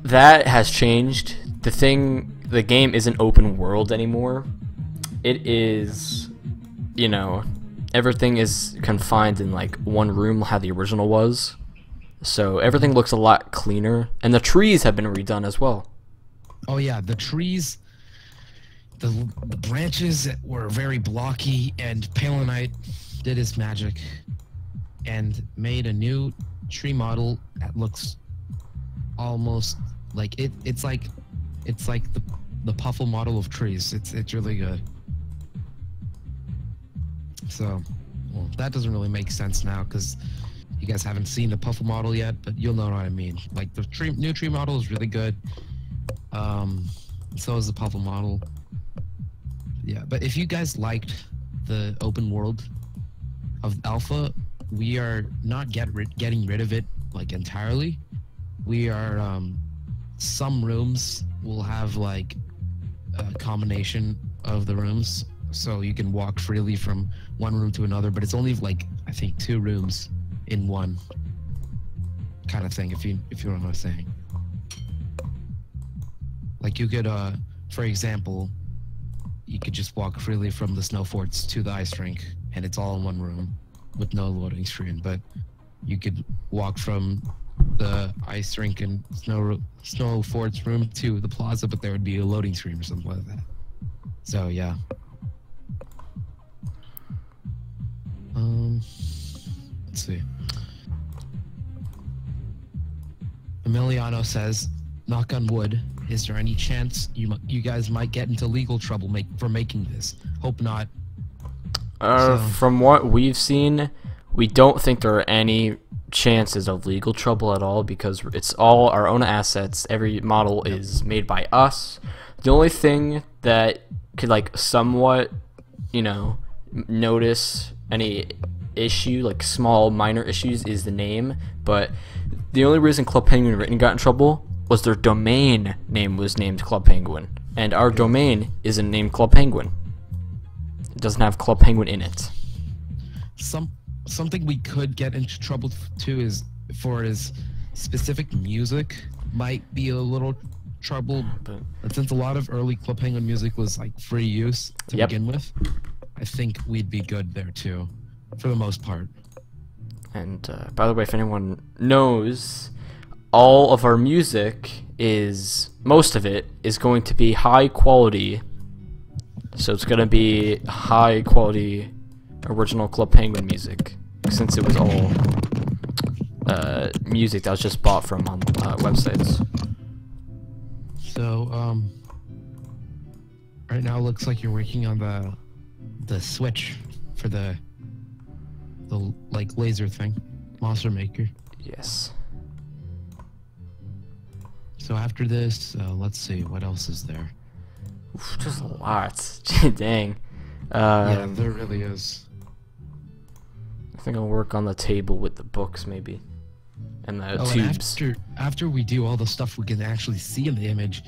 that has changed. The game isn't open world anymore. It is, you know, everything is confined in like one room, how the original was. So everything looks a lot cleaner, and the trees have been redone as well. Oh yeah, the trees, the branches were very blocky, and Palonite did his magic and made a new tree model that looks almost like it's like the Puffle model of trees. It's really good. So, well, that doesn't really make sense now because you guys haven't seen the Puffle model yet, but you'll know what I mean. Like the new tree model is really good. So is the Puffle model. Yeah, but if you guys liked the open world of Alpha, we are not getting rid of it like entirely. We are some rooms will have like a combination of the rooms, so you can walk freely from one room to another, but it's only like I think 2 rooms in one kind of thing, if you know what I'm saying. Like you could for example, you could just walk freely from the snow forts to the ice rink, and it's all in one room with no loading screen. But you could walk from the ice rink and snow forts room to the plaza, but there would be a loading screen or something like that. So yeah. Let's see. Emiliano says, knock on wood, is there any chance you guys might get into legal trouble for making this? Hope not. From what we've seen, we don't think there are any chances of legal trouble at all because it's all our own assets. Every model is made by us. The only thing that could like somewhat, you know, notice any issue, like small minor issues, is the name. But the only reason Club Penguin Written got in trouble was their domain name was named Club Penguin, and our domain isn't named Club Penguin. It doesn't have Club Penguin in it. Something we could get into trouble too is for his specific music might be a little trouble, but since a lot of early Club Penguin music was like free use to begin with, I think we'd be good there too, for the most part. And by the way, if anyone knows, all of our music most of it is going to be high quality. So it's going to be high quality original Club Penguin music, since it was all music that was just bought from on websites. So right now it looks like you're working on the switch for the like laser thing, Monster Maker. Yes. So after this, let's see, what else is there? Oof, just a lot. Dang. Yeah, there really is. I think I'll work on the table with the books, maybe, and the tubes. And after we do all the stuff we can actually see in the image,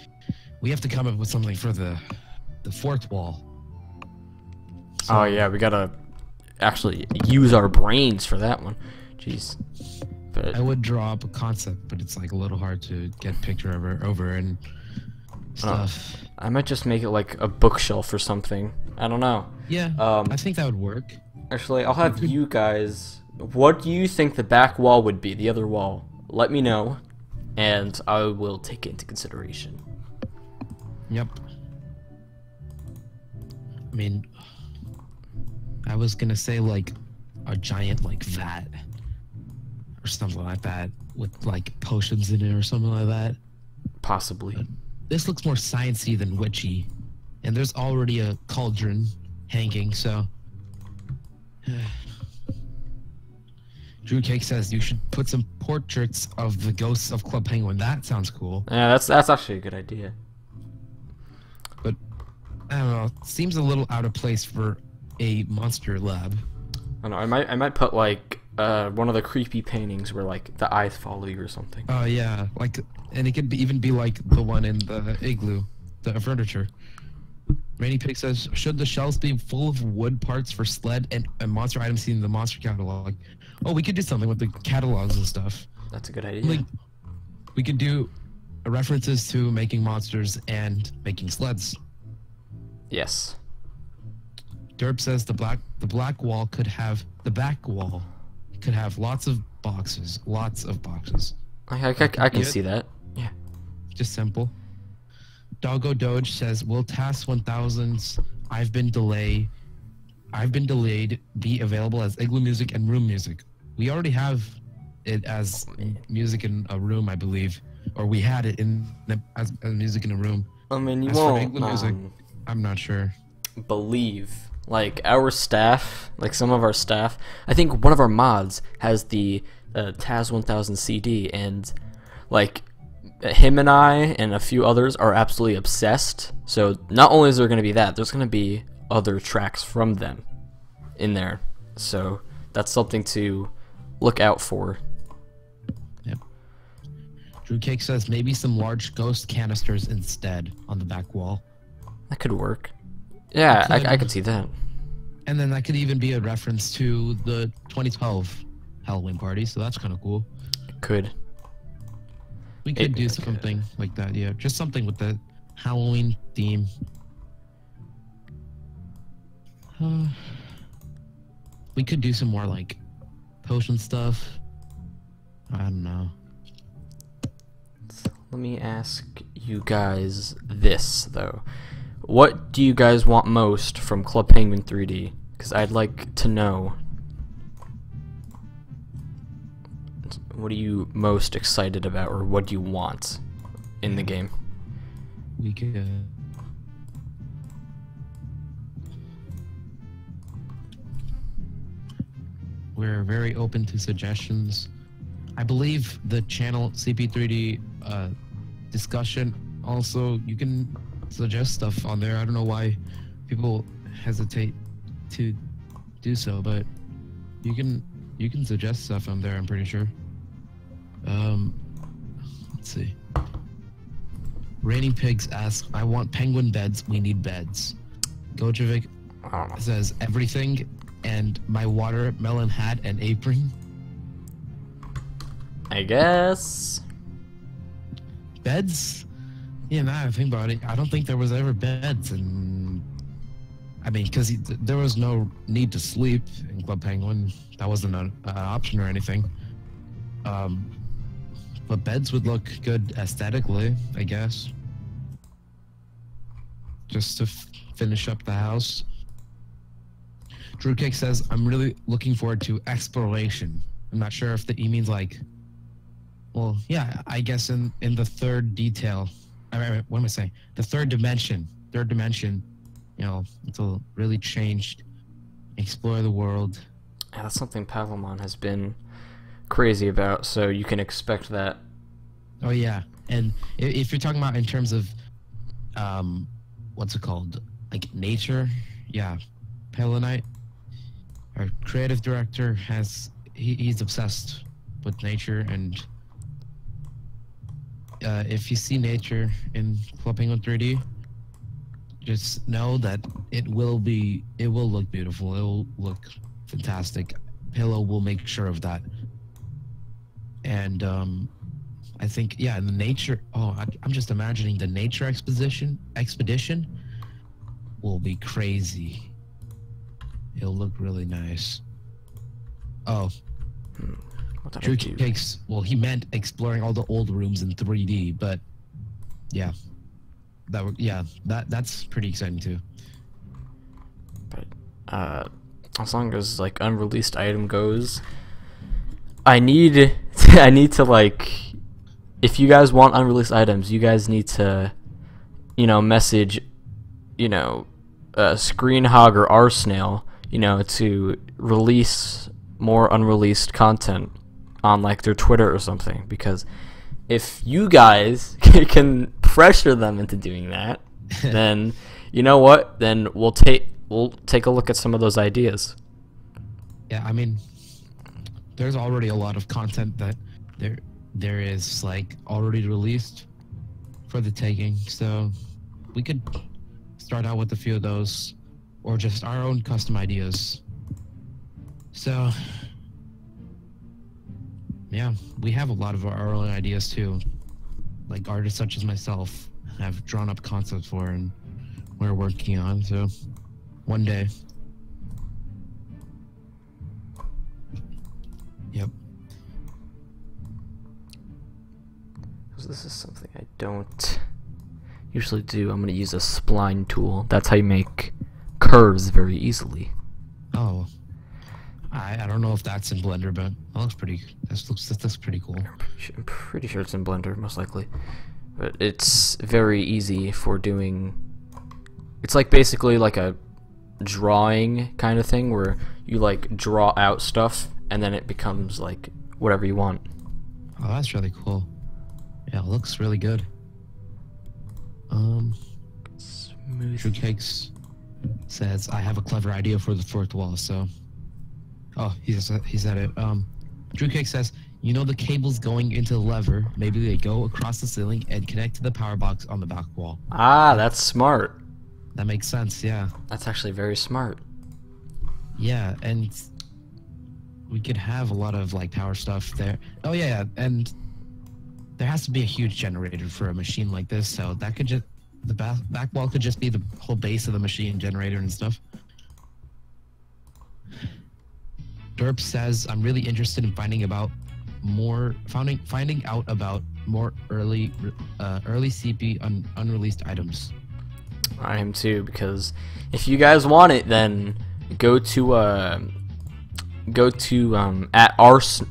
we have to come up with something for the fourth wall. So, oh yeah, we gotta actually use our brains for that one. Jeez. But I would draw up a concept, but it's like a little hard to get picture over and stuff. I might just make it like a bookshelf or something. I don't know. Yeah, I think that would work. Actually, I'll have you guys. What do you think the back wall would be? The other wall? Let me know, and I will take it into consideration. Yep. I mean, I was gonna say like a giant like vat or something like that with like potions in it or something like that. Possibly. But this looks more sciencey than witchy, and there's already a cauldron hanging, so. Drew Cake says you should put some portraits of the ghosts of Club Penguin. That sounds cool. Yeah, that's actually a good idea. But I don't know. It seems a little out of place for a monster lab. I don't know. I might put like one of the creepy paintings where like the eyes follow you or something. Oh yeah, like, and it could even be like the one in the igloo, the furniture. Rainy Pig says, should the shelves be full of wood parts for sled and monster items seen in the monster catalog? Oh, we could do something with the catalogs and stuff. That's a good idea. Like, we could do references to making monsters and making sleds. Yes. Derp says the back wall could have lots of boxes, lots of boxes. I can see that. Yeah. Just simple. Doggo Doge says, "Will TAS 1000's I've been delayed be available as Igloo Music and Room Music?" We already have it as music in a room, I believe, or we had it as music in a room. I mean, you As for won't Igloo Music, I'm not sure. believe, like, our staff, like some of our staff, I think one of our mods has the TAS 1000 CD, and like him and I and a few others are absolutely obsessed. So not only is there going to be that, there's going to be other tracks from them in there. So that's something to look out for. Yep. Drew Cake says maybe some large ghost canisters instead on the back wall. That could work. Yeah, I could see that. And then that could even be a reference to the 2012 Halloween party, so that's kind of cool. It could. We could do something like that, yeah. Just something with the Halloween theme. We could do some more like potion stuff. I don't know. Let me ask you guys this, though. What do you guys want most from Club Penguin 3D? Because I'd like to know. What are you most excited about, or what do you want in the game? We could... We're very open to suggestions. I believe the channel CP3D discussion also, you can suggest stuff on there. I don't know why people hesitate to do so, but you can suggest stuff on there, I'm pretty sure. Let's see. Raining Pigs asks, "I want penguin beds. We need beds." Gojovic says everything, and my watermelon hat and apron. I guess. Beds? Yeah, now I think about it, I don't think there was ever beds, and I mean, because there was no need to sleep in Club Penguin. That wasn't an option or anything. But beds would look good aesthetically, I guess. Just to finish up the house. Drew Cake says, "I'm really looking forward to exploration." I'm not sure if he means like, well, yeah, I guess in the third detail. What am I saying? The third dimension. Third dimension, you know, to really change, explore the world. Yeah, that's something Pavlomon has been crazy about, so you can expect that. Oh yeah, and if you're talking about in terms of, what's it called, like nature, yeah, Pelonite, our creative director, he's obsessed with nature, and if you see nature in Club Penguin 3D, just know that it will look beautiful. It will look fantastic. Pillow will make sure of that. And I think, yeah, the nature. Oh, I'm just imagining the nature expedition will be crazy. It'll look really nice. Oh, Drew Cakes. Well, he meant exploring all the old rooms in 3D, but yeah, that's pretty exciting too. But as long as like unreleased item goes, I need to like, if you guys want unreleased items, you guys need to, message, Screen Hog or Arsnail, to release more unreleased content on like their Twitter or something, because if you guys can pressure them into doing that, then you know what? Then we'll take a look at some of those ideas. Yeah, I mean, there's already a lot of content that there is like already released for the taking, so we could start out with a few of those, or just our own custom ideas. So yeah, we have a lot of our own ideas too, like artists such as myself have drawn up concepts for and we're working on, so one day. Yep. this is something I don't usually do. I'm gonna use a spline tool. That's how you make curves very easily. Oh, I don't know if that's in Blender, but that looks pretty. That looks pretty cool. I'm pretty sure it's in Blender, most likely. But it's very easy for doing. It's like basically like a drawing kind of thing where you like draw out stuff and then it becomes like whatever you want. Oh, that's really cool. Yeah, it looks really good. Smooth. Drew Cakes says, I have a clever idea for the fourth wall, so... Oh, he's at it. Drew Cake says, you know the cables going into the lever, maybe they go across the ceiling and connect to the power box on the back wall. Ah, that's smart. That makes sense, yeah. That's actually very smart. Yeah, and we could have a lot of like power stuff there. Oh yeah, and there has to be a huge generator for a machine like this, so that could just the back wall could just be the whole base of the machine generator and stuff. Derp says, I'm really interested in finding out more early CP unreleased items. I am too, because if you guys want it, then go to at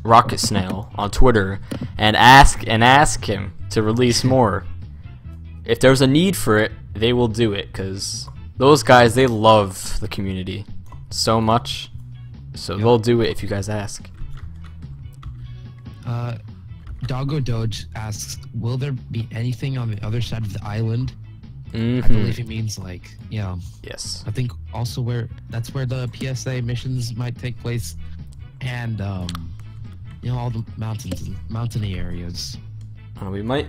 Rocket Snail on Twitter and ask him to release more. If there's a need for it, they will do it, because those guys, they love the community so much, so they'll do it if you guys ask. Doggo Doge asks, will there be anything on the other side of the island? Mm-hmm. I believe he means like, yeah. Yes. I think also that's where the PSA missions might take place, and you know, all the mountainy areas. We might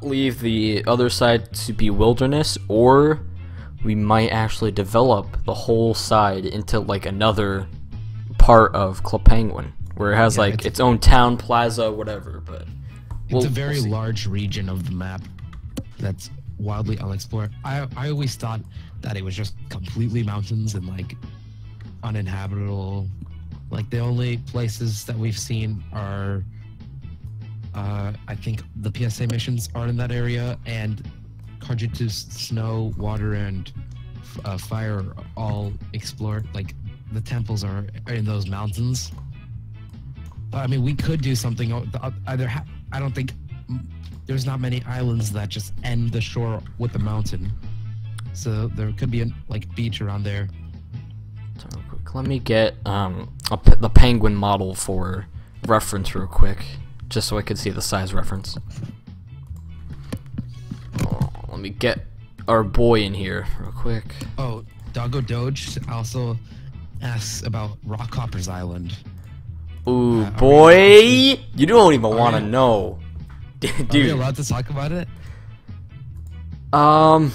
leave the other side to be wilderness, or we might actually develop the whole side into like another part of Club Penguin, where it has like its own town, plaza, whatever. But it's a very large region of the map that's wildly unexplored. I always thought that it was just completely mountains and like uninhabitable. Like the only places that we've seen are I think the PSA missions are in that area, and Carjitus, snow, water, and fire are all explored. Like the temples are in those mountains. I mean, we could do something either. I don't think there's not many islands that just end the shore with a mountain, so there could be a like beach around there. So real quick, let me get the penguin model for reference real quick, just so I could see the size reference. Oh, let me get our boy in here real quick. Oh, Doggo Doge also asks about Rockhopper's Island. Ooh, boy, you don't even want to know. Dude. Are we allowed to talk about it? I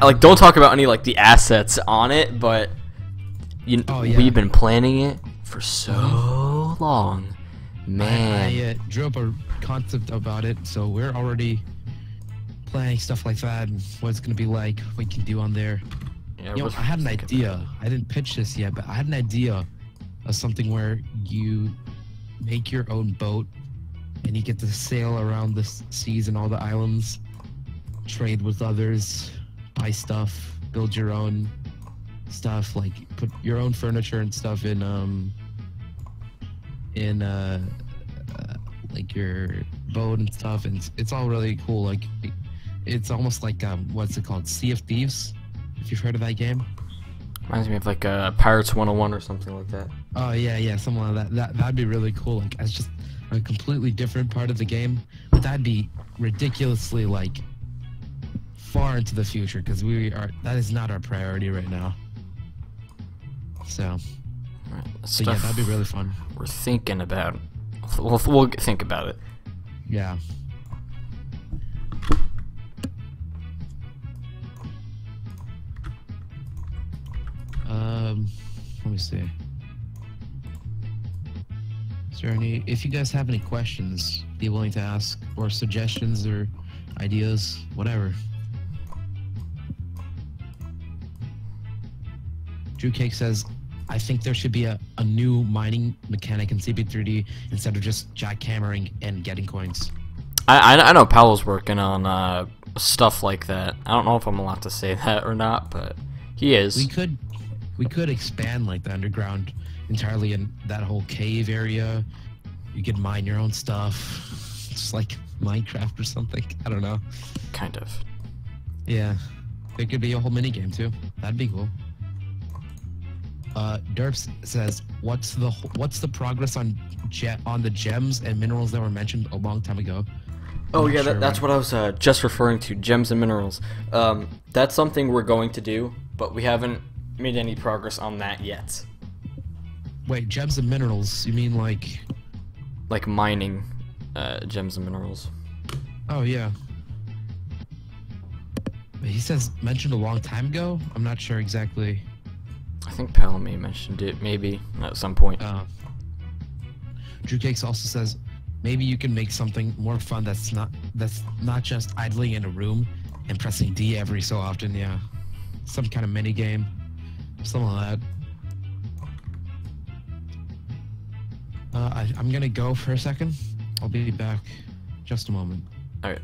like don't talk about any like the assets on it, but we've been planning it for so long, man. I drew up a concept about it, so we're already planning stuff like that and what it's gonna be like, what we can do on there. Yeah, you know, I had an idea. I didn't pitch this yet, but I had an idea of something where you make your own boat and you get to sail around the seas and all the islands, trade with others, buy stuff, build your own stuff, like put your own furniture and stuff in like your boat and stuff, and it's all really cool. Like it's almost like what's it called, Sea of Thieves, if you've heard of that game. Reminds me of like Pirates 101 or something like that. Oh yeah, something like that. That'd be really cool. Like it's just a completely different part of the game, but that'd be ridiculously like far into the future, because that is not our priority right now. So, yeah, that'd be really fun. We're thinking about. We'll think about it. Yeah. Let me see. Is there any? If you guys have any questions, be willing to ask, or suggestions, or ideas, whatever. Drew Cake says, I think there should be a new mining mechanic in CP3D instead of just jackhammering and getting coins. I know Paolo's working on stuff like that. I don't know if I'm allowed to say that or not, but he is. We could expand like the underground entirely in that whole cave area. You could mine your own stuff, just like Minecraft or something. I don't know. Kind of. Yeah, it could be a whole mini game too. That'd be cool. Derps says, "What's the progress on the gems and minerals that were mentioned a long time ago?" Oh yeah, that's what I was just referring to. Gems and minerals. That's something we're going to do, but we haven't made any progress on that yet. Wait, gems and minerals? You mean like mining gems and minerals? Oh yeah. He says mentioned a long time ago. I'm not sure exactly. I think Palomay mentioned it maybe at some point. Drew Cakes also says maybe you can make something more fun that's not just idling in a room and pressing D every so often. Yeah, some kind of mini game, something like that. I'm gonna go for a second. I'll be back just a moment. All right.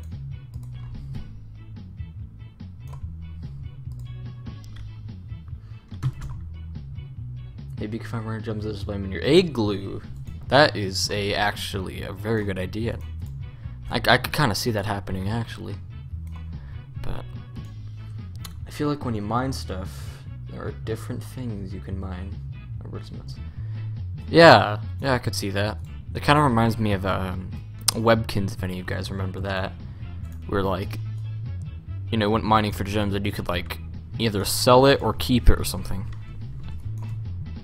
Maybe you can find rare gems that display them in your igloo. That is actually a very good idea. I could kind of see that happening actually. But I feel like when you mine stuff, there are different things you can mine. Yeah, I could see that. It kind of reminds me of Webkins, if any of you guys remember that. Where like, you know, went mining for gems and you could like either sell it or keep it or something.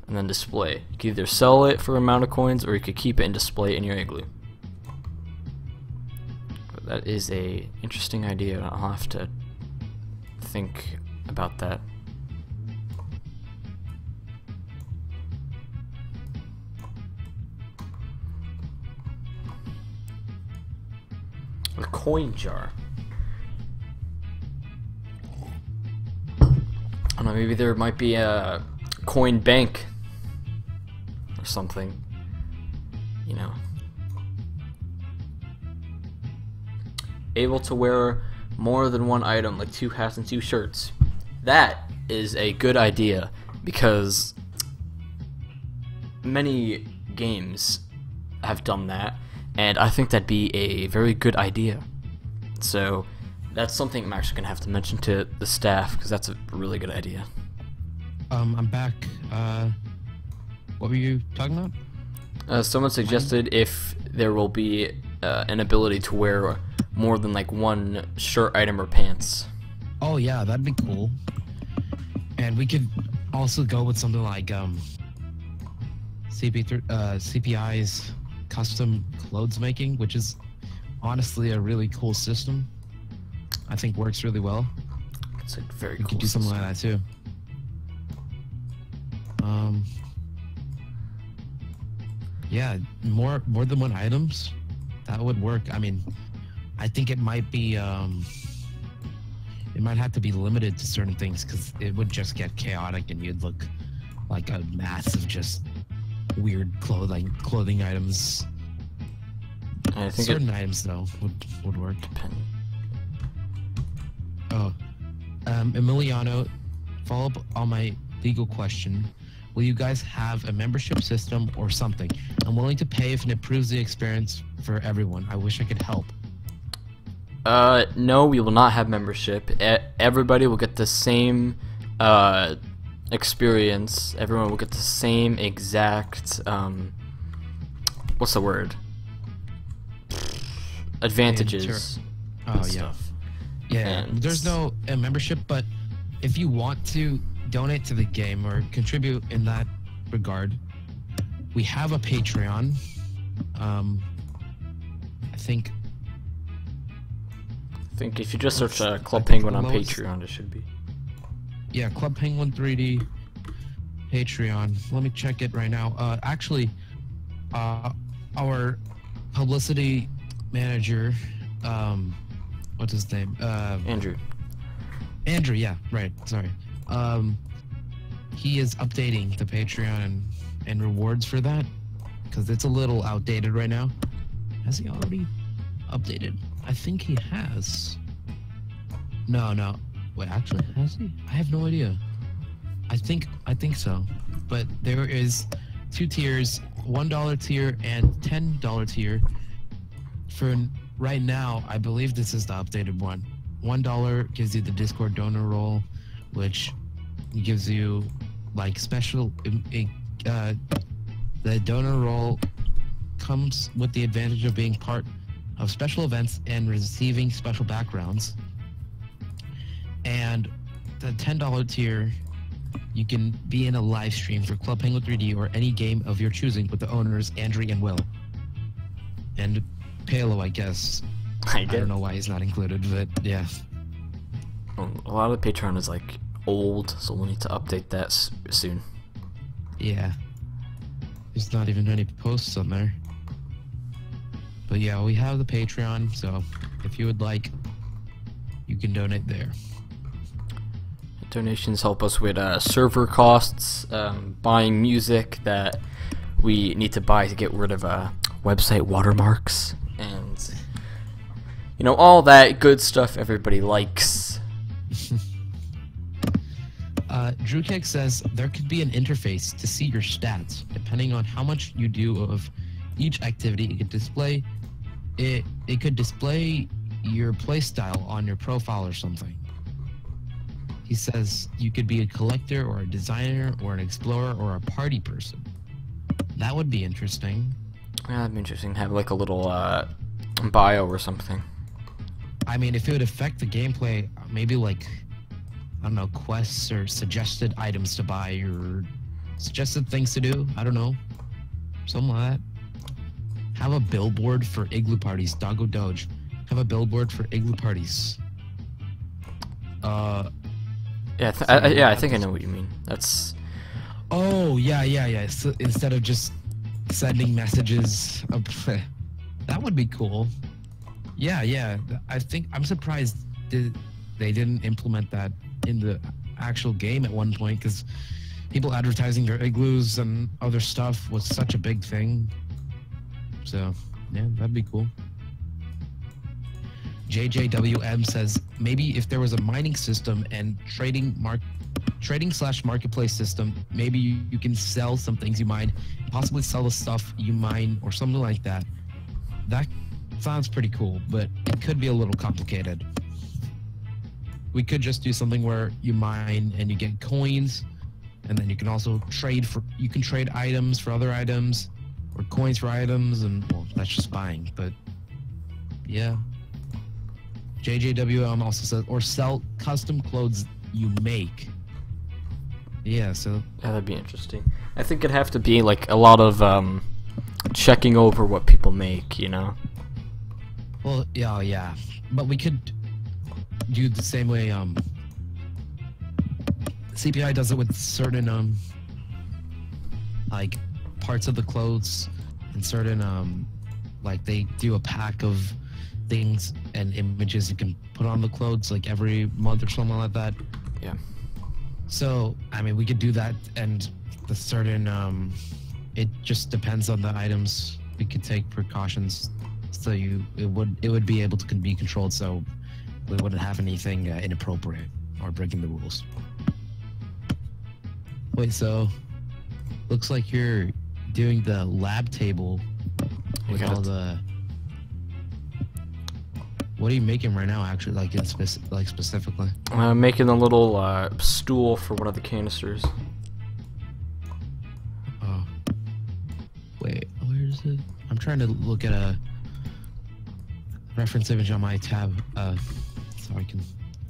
And then display. You could either sell it for an amount of coins or you could keep it and display it in your igloo. But that is a interesting idea. I'll have to think about that. A coin jar. I don't know, maybe there might be a coin bank or something, you know. Able to wear more than one item, like 2 hats and 2 shirts. That is a good idea because many games have done that, and I think that'd be a very good idea. So that's something I'm actually gonna have to mention to the staff because that's a really good idea. I'm back. What were you talking about? Someone suggested if there will be an ability to wear more than like one shirt item or pants. Oh yeah, that'd be cool. And we could also go with something like CPI's custom clothes making, which is honestly a really cool system. I think works really well. It's a very We cool could do something like that too. Yeah, more than one items, that would work. I mean, I think it might be it might have to be limited to certain things because it would just get chaotic and you'd look like a mass of just weird clothing items. I think Certain items though would work. Oh, Emiliano, follow up on my legal question. Will you guys have a membership system or something? I'm willing to pay if it improves the experience for everyone. I wish I could help. No, we will not have membership. Everybody will get the same experience. Everyone will get the same exact what's the word? Advantages. Oh yeah. Yeah, And there's no membership, but if you want to donate to the game or contribute in that regard, we have a Patreon. I think if you just search Club I think Penguin on lowest- Patreon, it should be. Yeah, Club Penguin 3D Patreon. Let me check it right now. Actually, our publicity manager, what's his name? Andrew. Andrew, yeah, right. Sorry. He is updating the Patreon and rewards for that because it's a little outdated right now. Has he already updated? I think he has. No, no. Wait, actually, has he? I have no idea. I think so. But there is 2 tiers, $1 tier and $10 tier. For right now, I believe this is the updated one. $1 gives you the Discord donor role, which gives you like special. The donor role comes with the advantage of being part of special events and receiving special backgrounds. And the $10 tier, you can be in a live stream for Club Penguin 3D or any game of your choosing with the owners Andri and Will. And Palo, I guess. I don't know why he's not included, but yeah. A lot of the Patreon is like old, so we'll need to update that soon. Yeah. There's not even any posts on there. But yeah, we have the Patreon, so if you would like, you can donate there. Donations help us with server costs, buying music that we need to buy to get rid of website watermarks, and you know, all that good stuff everybody likes. DrewKick says there could be an interface to see your stats. Depending on how much you do of each activity, it could display your playstyle on your profile or something. He says you could be a collector or a designer or an explorer or a party person. That would be interesting. Yeah, that'd be interesting. Have like a little bio or something. I mean, if it would affect the gameplay, maybe like, I don't know, quests or suggested items to buy or suggested things to do. I don't know. Something like that. Have a billboard for igloo parties. Doggo Doge. Have a billboard for igloo parties. Yeah, I think I know what you mean. That's. Oh yeah. So instead of just sending messages, that would be cool. Yeah. I think I'm surprised they didn't implement that in the actual game at one point, because people advertising their igloos and other stuff was such a big thing. So yeah, that'd be cool. JJWM says maybe if there was a mining system and trading/marketplace system, maybe you can sell some things you mine, possibly sell the stuff you mine or something like that. That sounds pretty cool, but it could be a little complicated. We could just do something where you mine and you get coins, and then you can also trade items for other items, or coins for items, and well, that's just buying. But yeah. JJWM also says, or sell custom clothes you make. Yeah, so yeah, that'd be interesting. I think it'd have to be like a lot of checking over what people make, you know? Well, yeah. But we could do the same way CPI does it with certain like parts of the clothes, and certain like they do a pack of things and images you can put on the clothes like every month or something like that. Yeah. So I mean, we could do that, and the certain it just depends on the items. We could take precautions so it would be able to be controlled, so we wouldn't have anything inappropriate or breaking the rules. Wait, so looks like you're doing the lab table with all the. What are you making right now, actually, like specifically? I'm making a little stool for one of the canisters. Oh. Wait, where is it? I'm trying to look at a reference image on my tab, so I can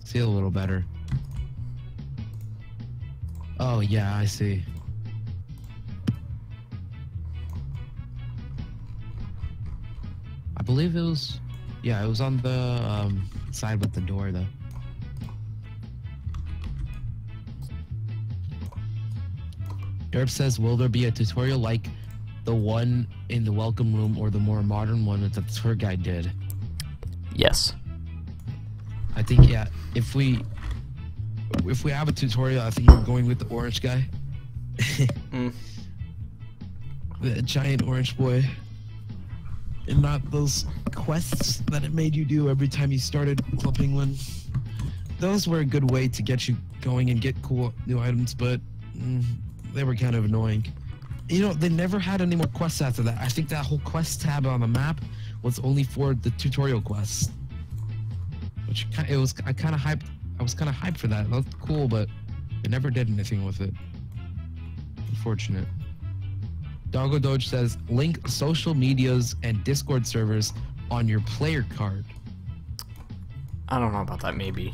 see it a little better. Oh, yeah, I see. I believe it was... Yeah, it was on the side with the door, though. Derp says, will there be a tutorial like the one in the welcome room or the more modern one that the tour guide did? Yes. I think, yeah, if we have a tutorial, I think we're going with the orange guy. The giant orange boy. and not those quests that it made you do every time you started Club Penguin. Those were a good way to get you going and get cool new items, but they were kind of annoying. You know, they never had any more quests after that. I think that whole quest tab on the map was only for the tutorial quests, which I was kind of hyped for that. That was cool, but they never did anything with it. Unfortunate. Doggo Doge says, link social medias and Discord servers on your player card. I don't know about that, maybe.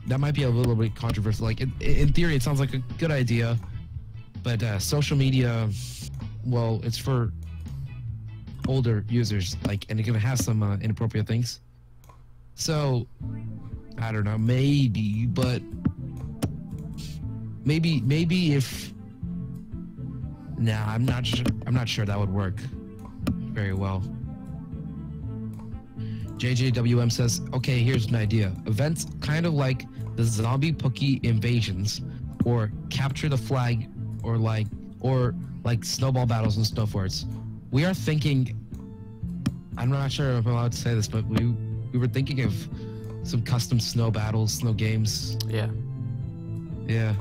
That might be a little bit controversial. Like, in theory, it sounds like a good idea, but social media, well, it's for older users, like, and it can have some inappropriate things. So, I don't know, maybe, but maybe if... Nah, I'm not sure that would work very well. JJWM says, okay, here's an idea. Events kind of like the zombie Pookie invasions, or capture the flag, or like snowball battles and snow forts. We are thinking, I'm not sure if I'm allowed to say this, but we were thinking of some custom snow battles, snow games. Yeah. Yeah.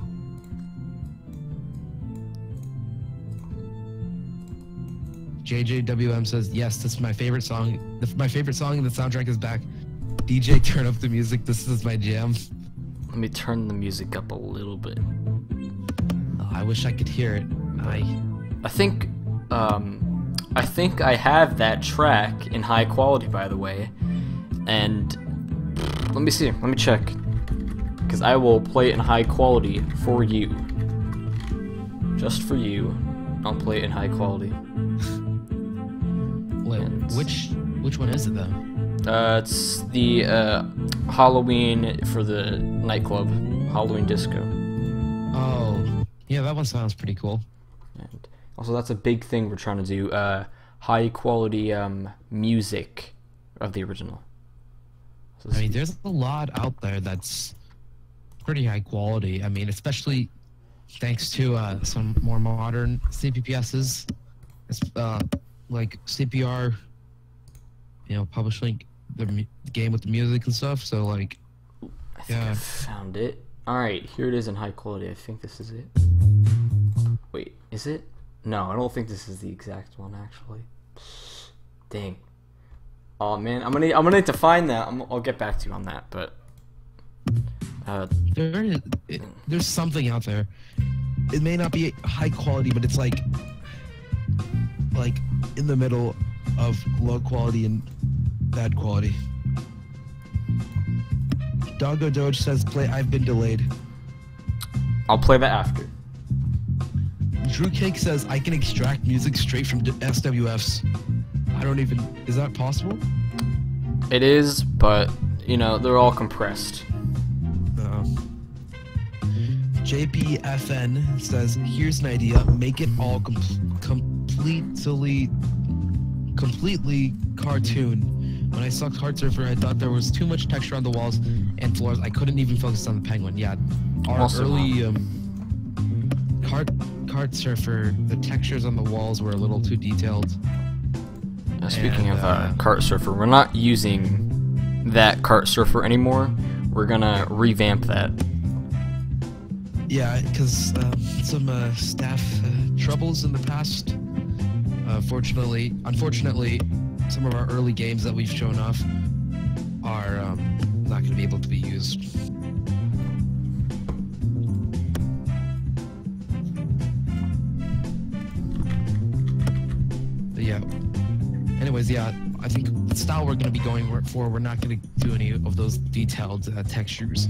JJWM says, yes, this is my favorite song. My favorite song in the soundtrack is back. DJ, turn up the music. This is my jam. Let me turn the music up a little bit. Oh, I wish I could hear it. I think I have that track in high quality, by the way. And let me see. Let me check. Because I will play it in high quality for you. Just for you. I'll play it in high quality. Wait, which one is it though? It's the Halloween for the nightclub, Halloween Disco. Oh, yeah, that one sounds pretty cool. And also, that's a big thing we're trying to do. High quality music of the original. So I mean, there's a lot out there that's pretty high quality. I mean, especially thanks to some more modern CPPSs. It's like CPR, you know, publishing the game with the music and stuff. So like, I think I found it. All right, here it is in high quality. I think this is it. Wait, is it? No, I don't think this is the exact one actually. Dang. Oh man, I'm gonna need to find that. I'll get back to you on that, but there's something out there. It may not be high quality, but it's like in the middle of low quality and bad quality. Doggo Doge says, play I've Been Delayed. I'll play that after. Drew Cake says, I can extract music straight from SWFs. I don't even... Is that possible? It is, but, you know, they're all compressed. JPFN says, here's an idea. Make it all completely cartoon. When I sucked Heart Surfer, I thought there was too much texture on the walls and floors. I couldn't even focus on the penguin. Yeah, our early Heart Surfer, the textures on the walls were a little too detailed. Speaking of Kart Surfer, we're not using that Kart Surfer anymore. We're gonna revamp that. Yeah, because some staff troubles in the past. Unfortunately, some of our early games that we've shown off are not going to be able to be used. But yeah. Anyways, yeah, I think the style we're going to be going for, we're not going to do any of those detailed textures.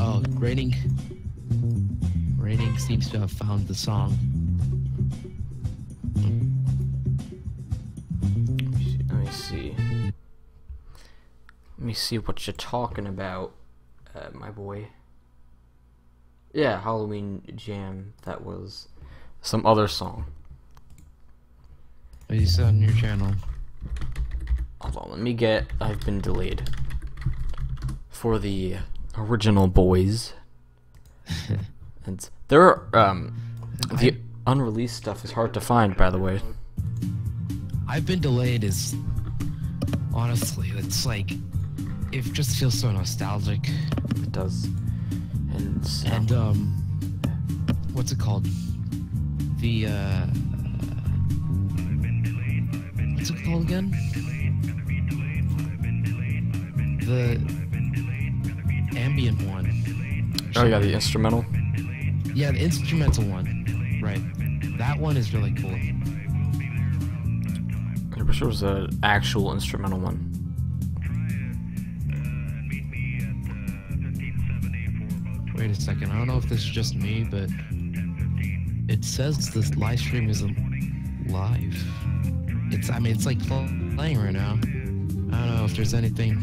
Oh, Raining seems to have found the song. Let me see what you're talking about, my boy. Yeah, Halloween Jam. That was some other song. What you said on your channel? Hold on, let me get I've Been Delayed for the original boys. And there are the unreleased stuff is hard to find, by the way. I've been delayed is honestly, it's like it just feels so nostalgic. It does. And what's it called? The what's it called again? The ambient one. Oh yeah, the instrumental. Yeah, the instrumental one. Right. That one is really cool. I wish there was an actual instrumental one. Wait a second. I don't know if this is just me, but it says this live stream isn't live. I mean, it's like playing right now. I don't know if there's anything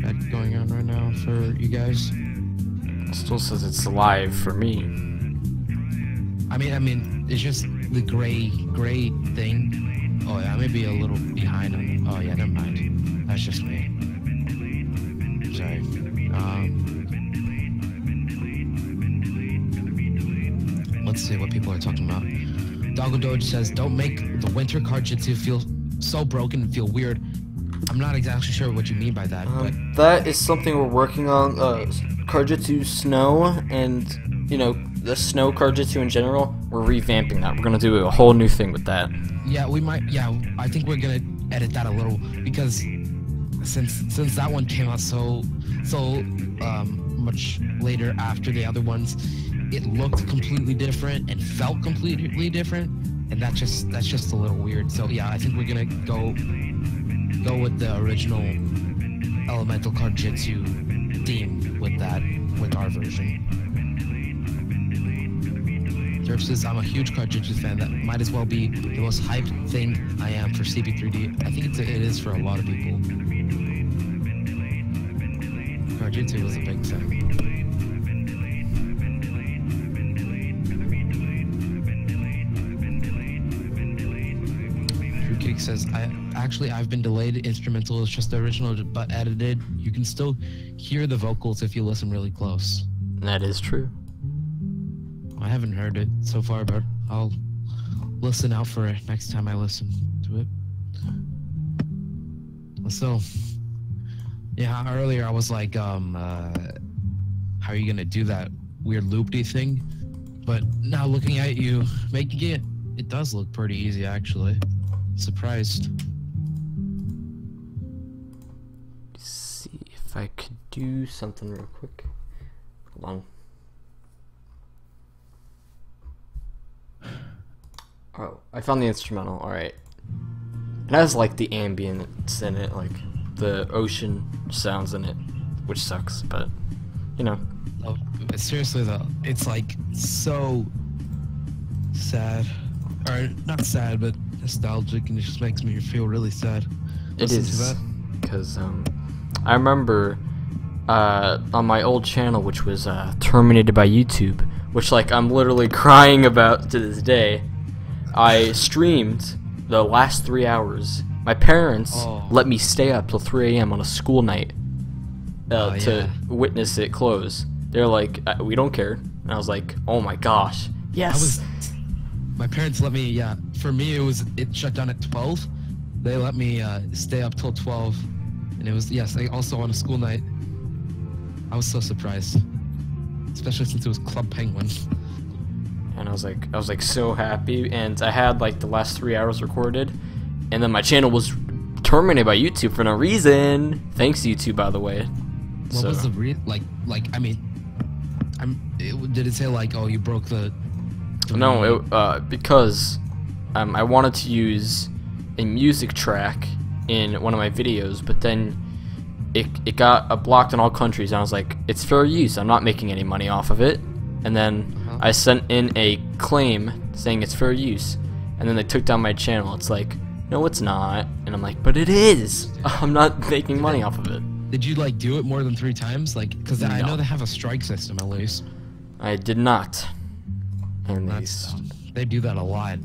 bad going on right now for you guys. It still says it's live for me. I mean, it's just the gray thing. Oh yeah, I may be a little behind on. Oh yeah, never mind. That's just me. Sorry. Let's see what people are talking about. Doggo Doge says, "Don't make the winter Cardjitsu feel so broken and feel weird." I'm not exactly sure what you mean by that, but That is something we're working on. Cardjitsu Snow, and you know, the Snow Cardjitsu in general. We're revamping that. We're gonna do a whole new thing with that. yeah, we might. Yeah, I think we're gonna edit that a little because since that one came out so much later after the other ones, it looked completely different and felt completely different, and that's just a little weird. So yeah, I think we're gonna go with the original Elemental Cardjitsu theme with our version. Jerv says, "I'm a huge Cardjitsu fan. That might as well be the most hyped thing I am for CP3D. I think it is for a lot of people. Cardjitsu was a big thing." Kick says, I've been delayed. Instrumental is just the original but edited. You can still hear the vocals if you listen really close." That is true. I haven't heard it so far, but I'll listen out for it next time I listen to it. So, yeah, earlier I was like, how are you gonna do that weird loopy thing? But now looking at you making it, it does look pretty easy actually. Surprised. See if I could do something real quick. Hold on. Oh, I found the instrumental. Alright. It has like the ambience in it, like the ocean sounds in it, which sucks, but you know. No, but seriously though, it's like so sad. Or not sad, but nostalgic, and it just makes me feel really sad. It Listen to is, that. because I remember on my old channel, which was terminated by YouTube, which like I'm literally crying about to this day. I streamed the last 3 hours. My parents let me stay up till 3 a.m. on a school night to witness it close. They're like, "We don't care," and I was like, "Oh my gosh, yes!" My parents let me. Yeah, for me it shut down at 12. They let me stay up till 12, and it was also on a school night. I was so surprised, especially since it was Club Penguin. And I was like so happy, and I had like the last 3 hours recorded, and then my channel was terminated by YouTube for no reason. Thanks YouTube, by the way. What was the I mean, did it say like, oh, you broke the? No, because I wanted to use a music track in one of my videos, but then it got blocked in all countries, and I was like, it's fair use. I'm not making any money off of it. And then I sent in a claim saying it's fair use, and then they took down my channel. It's like, no, it's not. And I'm like, but it is. I'm not making money off of it. Did you like do it more than 3 times? Like, because I know they have a strike system at least. I did not. And they do that a lot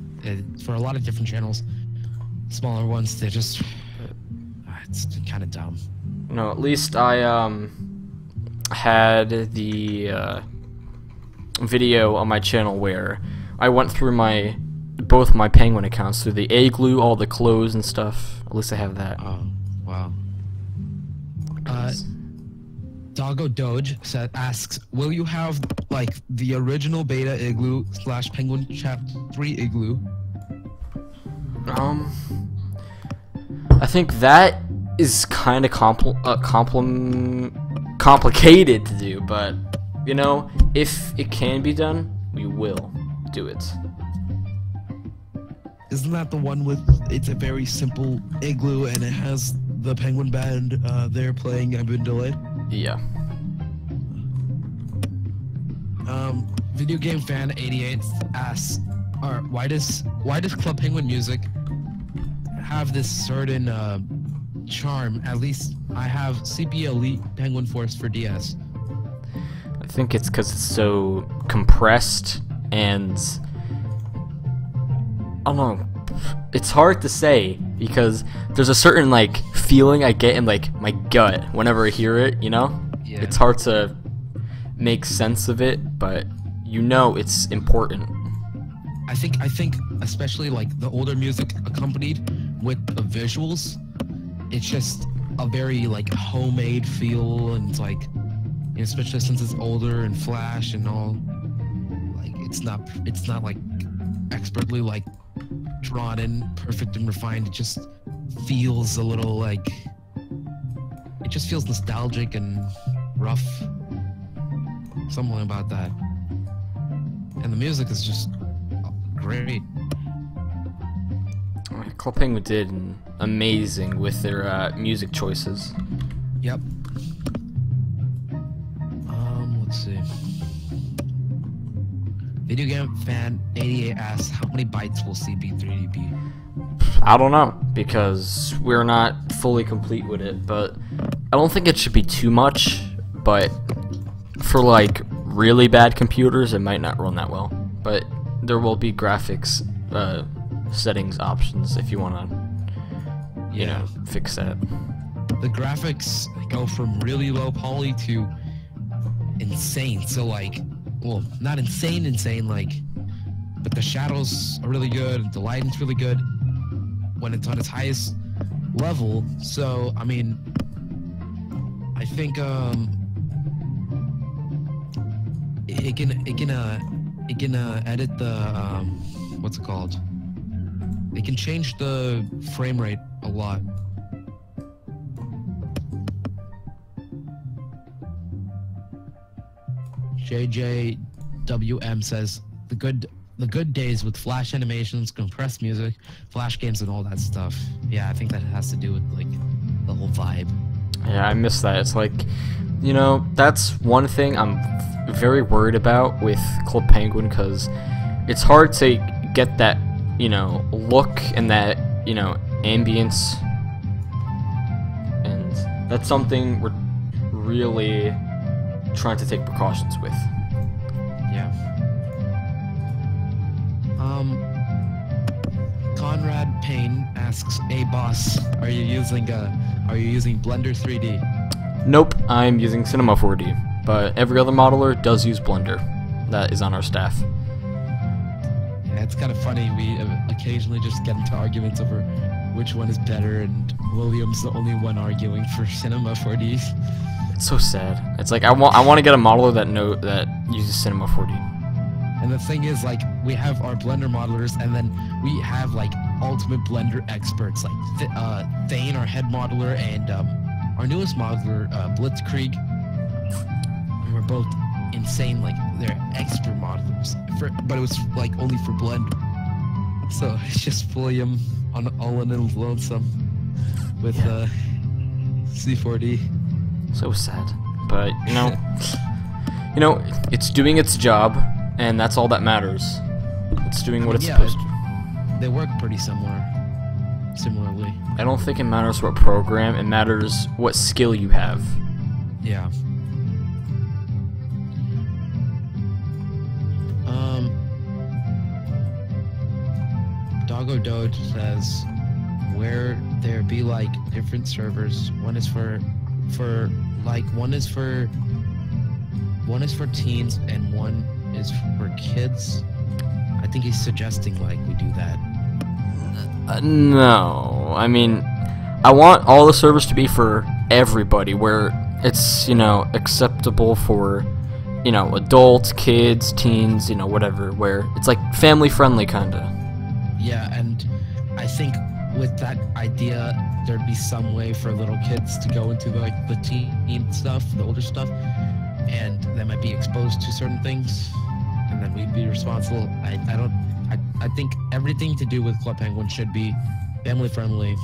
for a lot of different channels. Smaller ones, they just it's kind of dumb. No, at least I had the video on my channel where I went through both my Penguin accounts through the Igloo, all the clothes and stuff. At least I have that. Oh, wow. Doggo Doge asks, will you have like the original beta Igloo / Penguin Chapter 3 Igloo? I think that is kind of complicated to do, but you know, if it can be done, we will do it. Isn't that the one with, it's a very simple igloo and it has the Penguin Band there playing I've Been Delayed? Yeah. Video Game Fan 88 asks, why does Club Penguin music have this certain charm? At least I have CP Elite Penguin Force for DS. I think it's because it's so compressed and I don't know. It's hard to say because there's a certain like feeling I get in like my gut whenever I hear it. You know, Yeah. it's hard to make sense of it, but you know it's important. I think especially like the older music accompanied with the visuals, it's just a very like homemade feel, and it's like, you know, especially since it's older and Flash and all, like it's not like expertly like drawn in, perfect and refined. It just feels a little like, it just feels nostalgic and rough. Something about that. And the music is just great. Club Penguin did amazing with their music choices. Yep. Let's see. Video Game Fan 88 asks, how many bytes will CP3D be? I don't know, because we're not fully complete with it, but I don't think it should be too much, but for like really bad computers it might not run that well. But there will be graphics settings options if you want to, you know, fix that. The graphics go from really low poly to insane. So like, well, not insane like, but the shadows are really good, the lighting's really good when it's on its highest level. So I mean, I think it can edit the what's it called? It can change the frame rate a lot. JJWM says the good days with Flash animations, compressed music, Flash games, and all that stuff. Yeah, I think that has to do with like the whole vibe. Yeah, I miss that. It's like, you know, that's one thing I'm very worried about with Club Penguin, because it's hard to get that, you know, look and that, you know, ambience, and that's something we're really trying to take precautions with. Yeah. Conrad Payne asks, "Hey boss, are you using Blender 3D?" Nope, I'm using Cinema 4D, but every other modeler does use Blender that is on our staff. Yeah, it's kind of funny. We occasionally just get into arguments over which one is better, and William's the only one arguing for Cinema 4D. It's so sad. It's like I want to get a modeler that uses Cinema 4D. And the thing is, like, we have our Blender modelers, and then we have like ultimate Blender experts, like Thane, our head modeler, and our newest modeler, Blitzkrieg. We're both insane, like they're expert modelers. But it was like only for Blender. So it's just William all in his lonesome with C4D. So sad, but you know, it's doing its job, and that's all that matters. It's doing what it's supposed to. They work pretty similarly. I don't think it matters what program, it matters what skill you have. Yeah. Doggo Doge says, where there be like different servers. One is for teens and one is for kids. I think he's suggesting like we do that. No, I mean, I want all the servers to be for everybody, where it's, acceptable for, adults, kids, teens, whatever, where it's like family friendly kinda. Yeah, and I think with that idea, there'd be some way for little kids to go into like the teen stuff, the older stuff, and they might be exposed to certain things, and then we'd be responsible. I think everything to do with Club Penguin should be family friendly.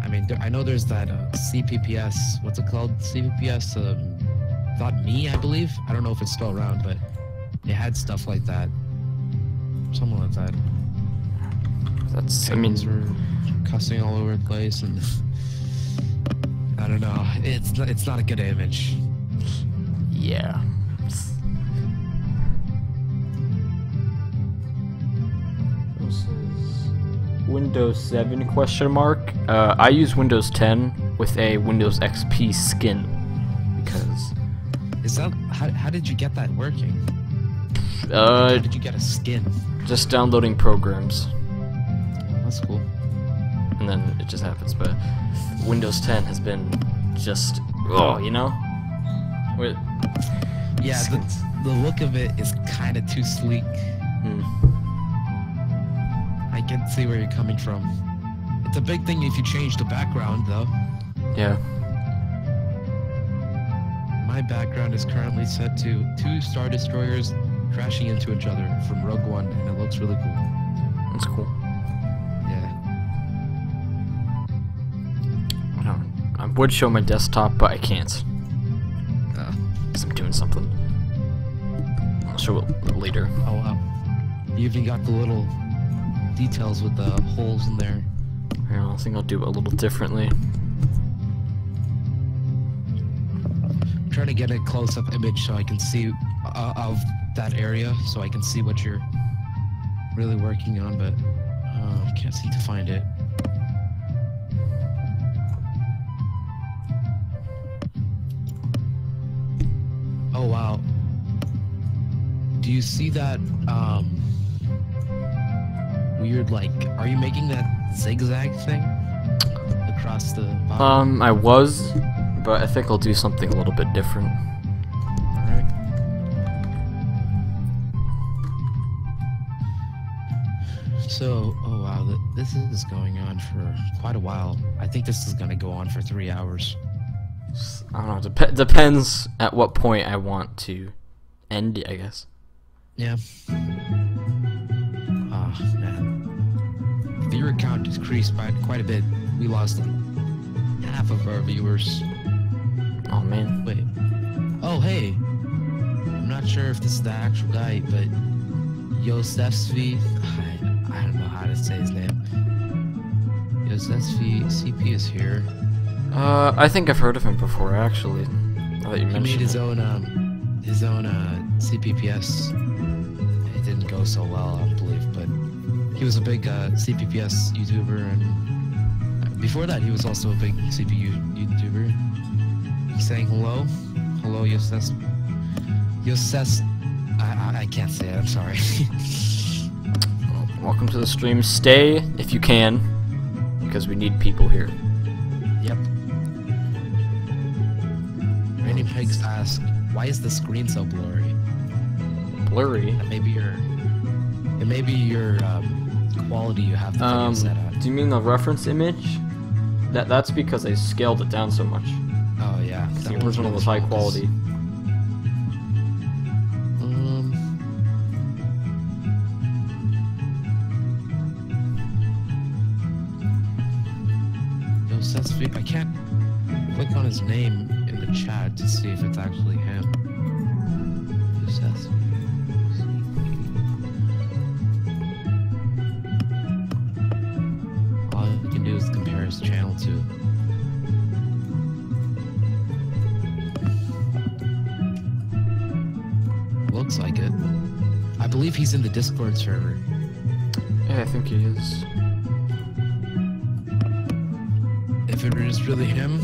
I mean, I know there's that CPPS. What's it called? CPPS. Not me, I believe. I don't know if it's still around, but it had stuff like that. Something like that. That's. Penguins were cussing all over the place, and I don't know. It's not a good image. Yeah. This is Windows 7 question mark. I use Windows 10 with a Windows XP skin because. Is that how did you get that working? How did you get a skin? Just downloading programs, That's cool. and then it just happens. But Windows 10 has been just with Yeah, skins. the look of it is kind of too sleek. I can see where you're coming from. It's a big thing if you change the background, though. Yeah. My background is currently set to 2 Star Destroyers crashing into each other from Rogue One, and it looks really cool. That's cool. Yeah. I would show my desktop, but I can't. Because I'm doing something. I'll show it later. Oh, wow. You even got the little details with the holes in there. Yeah, I think I'll do it a little differently. I'm trying to get a close-up image so I can see of that area, so I can see what you're really working on, but I can't seem to find it. Oh wow. Do you see that weird, like, are you making that zigzag thing across the bottom? I was, but I think I'll do something a little bit different. Alright. So, oh wow, this is going on for quite a while. I think this is gonna go on for 3 hours. I don't know, depends at what point I want to end it, I guess. Yeah. Ah, man. The viewer count decreased by quite a bit. We lost half of our viewers. Oh man. Wait. Oh, hey. I'm not sure if this is the actual guy, but Yosefsv. I don't know how to say his name. Yosefsv CP is here. I think I've heard of him before, actually. Now that you He mentioned made his it. own CPPS. It didn't go so well, I believe, but he was a big CPPS YouTuber, and before that, he was also a big CPU YouTuber. He's saying hello. Hello, Yoses. I can't say it, I'm sorry. Welcome to the stream. Stay if you can, because we need people here. Yep. Raining Pigs asked, why is the screen so blurry? Blurry. It may be your quality you have the video set at. Do you mean the reference image? That's because I scaled it down so much. Oh yeah. The that original was high quality. I can't click on his name in the chat to see if it's actually him. All you can do is compare his channel to. Looks like it. I believe he's in the Discord server. Yeah, I think he is. If it is really him,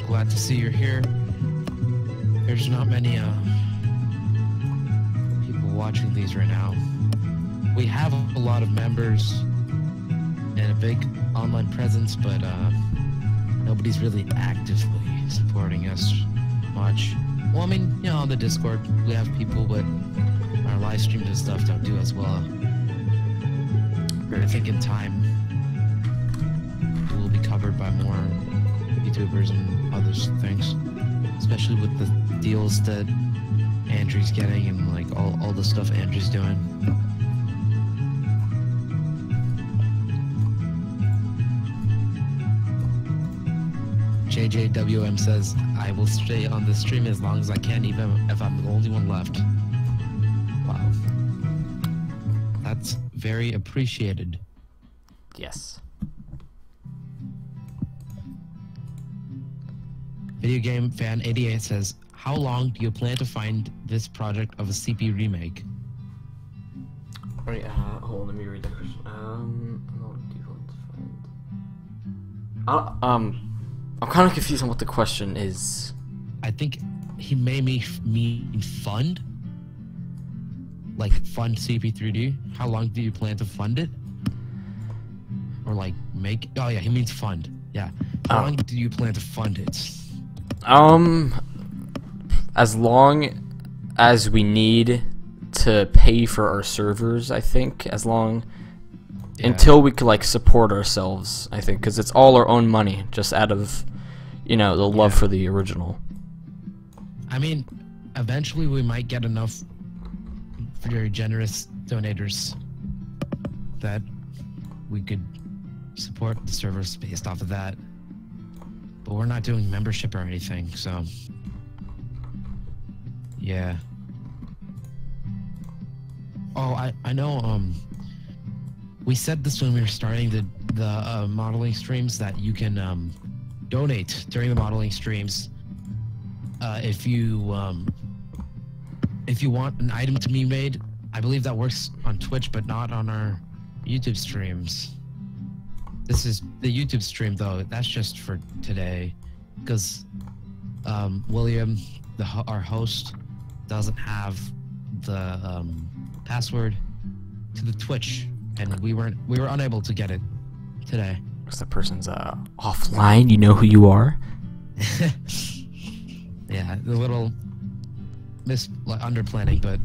glad to see you're here. There's not many people watching these right now. We have a lot of members and a big online presence, but nobody's really actively supporting us much. Well, I mean, you know, on the Discord we have people, but our live streams and stuff don't do as well. But I think in time we'll be covered by more YouTubers and other things, especially with the deals that Andrew's getting and like all the stuff Andrew's doing. JJWM says, I will stay on the stream as long as I can, even if I'm the only one left. Wow. That's very appreciated. Yes. Video Game Fan 88 says, how long do you plan to find this project of a CP remake? Wait, hold on, let me read that question. How long do you want to find? I'm kind of confused on what the question is. I think he may mean fund? Like fund CP3D? How long do you plan to fund it? Or like make... Oh yeah, he means fund. Yeah. How long do you plan to fund it? As long as we need to pay for our servers, I think. Until we could like support ourselves, I think, because it's all our own money, just out of, you know, the love for the original. I mean, eventually we might get enough very generous donators that we could support the servers based off of that. But we're not doing membership or anything, so yeah. Oh, I know. We said this when we were starting the modeling streams, that you can donate during the modeling streams if you want an item to be made. I believe that works on Twitch, but not on our YouTube streams. This is the YouTube stream, though. That's just for today, because William, our host, doesn't have the password to the Twitch, and we were unable to get it today. Because the person's offline. You know who you are. Yeah, the little under planning, but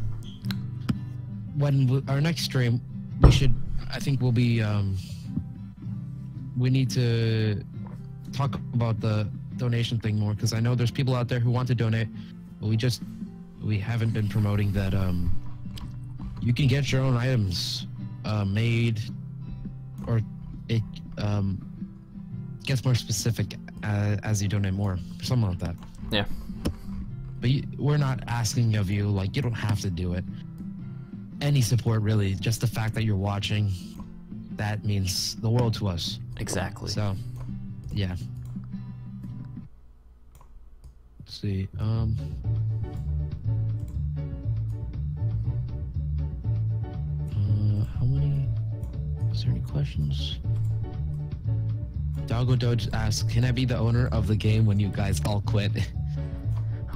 when our next stream, I think we'll be we need to talk about the donation thing more, because I know there's people out there who want to donate, but we haven't been promoting that you can get your own items made, or it gets more specific as you donate more, something like that. Yeah. But we're not asking of you, like, you don't have to do it. Any support, really, just the fact that you're watching, that means the world to us. Exactly. So, yeah. Let's see. How many? Is there any questions? Doggo Doge asks, can I be the owner of the game when you guys all quit?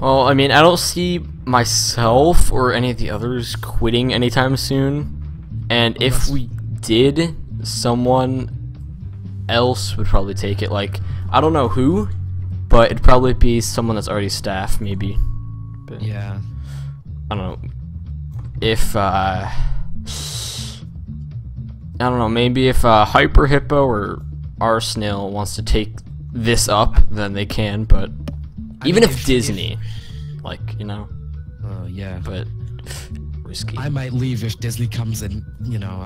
Well, I mean, I don't see myself or any of the others quitting anytime soon. And if we did, someone else would probably take it. Like, I don't know who, but it'd probably be someone that's already staff, maybe. But Yeah. I don't know. If, I don't know, maybe if Hyper Hippo or Arsnil wants to take this up, then they can, but even if Disney, like, you know. Yeah. But risky. I might leave if Disney comes and, you know,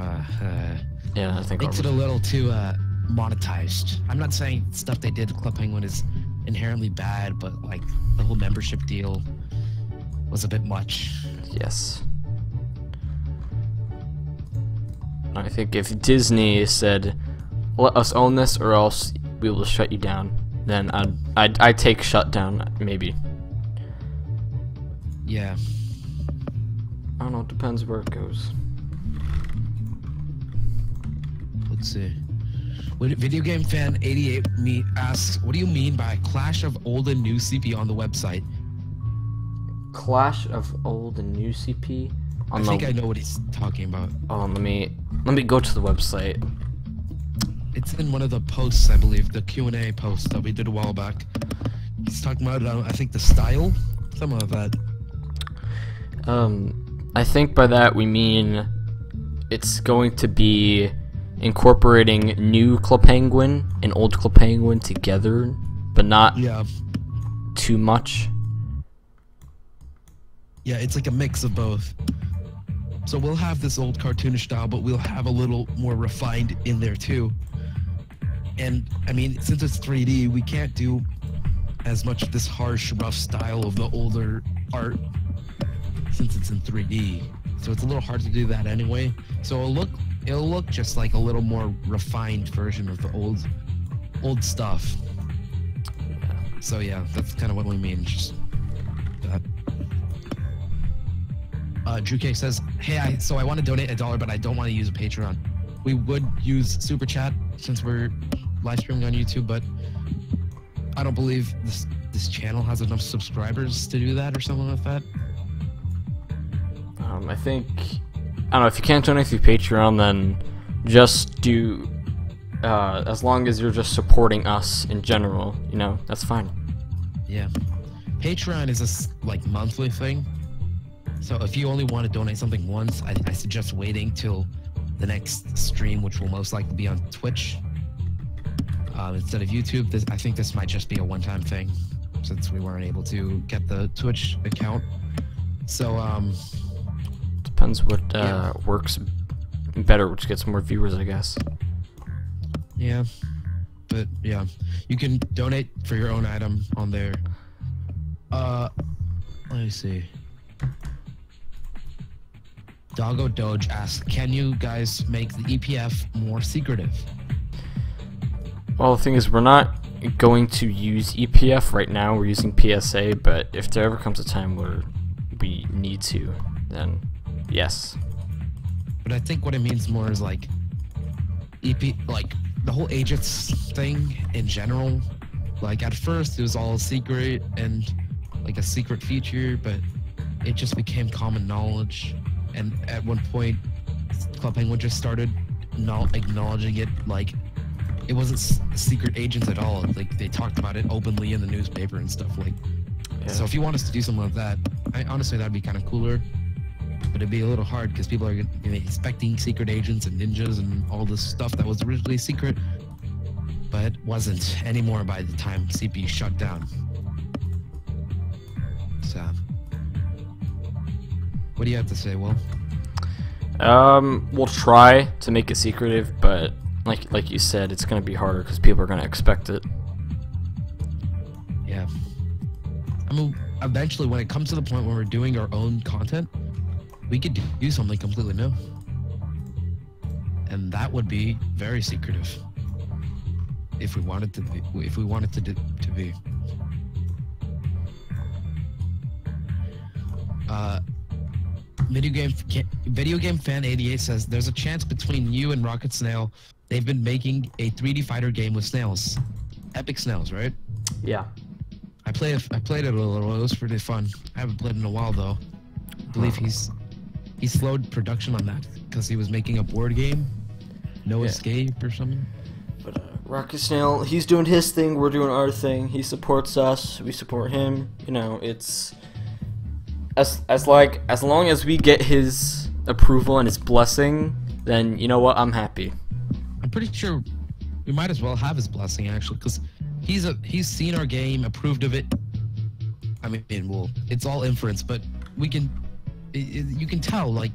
Yeah, I think makes it a little too monetized. I'm not saying stuff they did to Club Penguin is inherently bad, but like the whole membership deal was a bit much. Yes. I think if Disney said, "Let us own this, or else we will shut you down," then I'd take shutdown, maybe. Yeah. I don't know. It depends where it goes. Let's see. Video Game Fan 88 asks, what do you mean by clash of old and new CP on the website? Clash of old and new CP. I on think the. I know what he's talking about. Oh, let me go to the website. It's in one of the posts, I believe, the Q&A post that we did a while back. He's talking about, I think, the style, some of that. I think by that we mean it's going to be incorporating new Clopenguin and old Clopenguin together, but not Yeah. too much. Yeah, it's like a mix of both. So we'll have this old cartoonish style, but we'll have a little more refined in there too. And I mean, since it's 3D, we can't do as much of this harsh, rough style of the older art since it's in 3D. So it's a little hard to do that anyway. So it'll look just like a little more refined version of the old stuff. So yeah, that's kind of what we mean. Just that. Drew K says, "Hey, so I want to donate $1, but I don't want to use a Patreon. We would use Super Chat since we're live streaming on YouTube, but I don't believe this channel has enough subscribers to do that or something like that." I think, I don't know, if you can't donate through Patreon, then just do, as long as you're just supporting us in general, you know, that's fine. Yeah, Patreon is a like monthly thing. So if you only want to donate something once, I suggest waiting till the next stream, which will most likely be on Twitch instead of YouTube. I think this might just be a one-time thing since we weren't able to get the Twitch account. So Depends what Yeah. works better, which gets more viewers, I guess. yeah, but yeah, you can donate for your own item on there. Let me see. Doggo Doge asks, "Can you guys make the EPF more secretive?" Well, the thing is, we're not going to use EPF right now. We're using PSA, but if there ever comes a time where we need to, then yes. But I think what it means more is like like the whole agents thing in general. Like at first it was all secret and like a secret feature, but it just became common knowledge. And at one point, Club Penguin just started not acknowledging it like it wasn't secret agents at all. Like they talked about it openly in the newspaper and stuff. Like, Yeah. so if you want us to do something like that, honestly that'd be kind of cooler. But it'd be a little hard because people are gonna be expecting secret agents and ninjas and all this stuff that was originally secret, but wasn't anymore by the time CP shut down. So, what do you have to say, Will? We'll try to make it secretive, but like you said, it's gonna be harder because people are gonna expect it. Yeah. I mean, eventually, when it comes to the point where we're doing our own content, we could do something completely new, and that would be very secretive if we wanted to be. If we wanted to be. Video game fan 88 says there's a chance between you and Rocket Snail. They've been making a 3D fighter game with snails, epic snails, right? Yeah. I played it a little. It was pretty fun. I haven't played it in a while though. I believe he slowed production on that because he was making a board game, No Yeah. Escape or something. But Rocket Snail, he's doing his thing, we're doing our thing. He supports us, we support him. You know, it's as long as we get his approval and his blessing, then you know what, I'm happy. I'm pretty sure we might as well have his blessing actually, because he's seen our game, approved of it. I mean, well, it's all inference, but we can you can tell like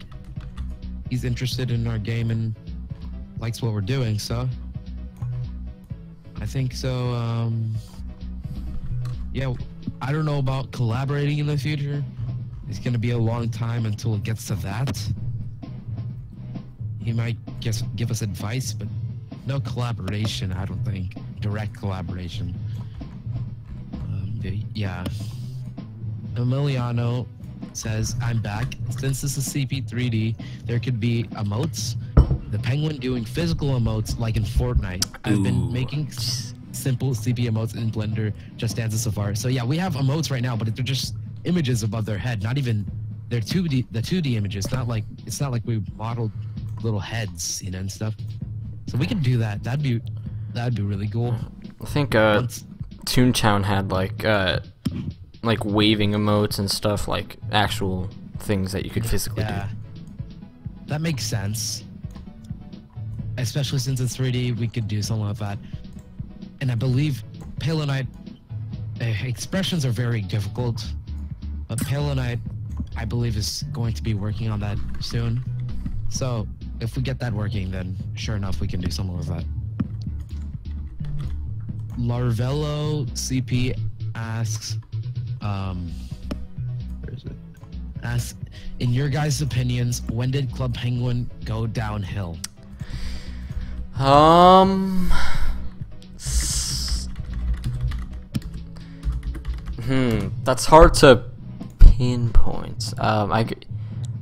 he's interested in our game and likes what we're doing. So I think so. Yeah, I don't know about collaborating in the future. It's gonna be a long time until it gets to that. He might give us advice, but no collaboration. I don't think direct collaboration. Yeah. Emiliano says, I'm back. Since this is CP3D, there could be emotes. The Penguin doing physical emotes like in Fortnite. I've been making simple CP emotes in Blender, Just Dance and Safari. So yeah, we have emotes right now, but they're just images above their head, not even they're 2D, the 2D images. It's not like we modeled little heads, you know, and stuff. So we can do that. That'd be really cool. I think Once- Toontown had like waving emotes and stuff, like actual things that you could physically Yeah, that makes sense. Especially since it's 3D, we could do something like that. And I believe Pale Knight expressions are very difficult, but Pale Knight, I believe, is going to be working on that soon. So if we get that working, then sure enough, we can do something with that. Larvello CP asks, where is it? Asks, in your guys' opinions, when did Club Penguin go downhill? do. That's hard to pinpoint. I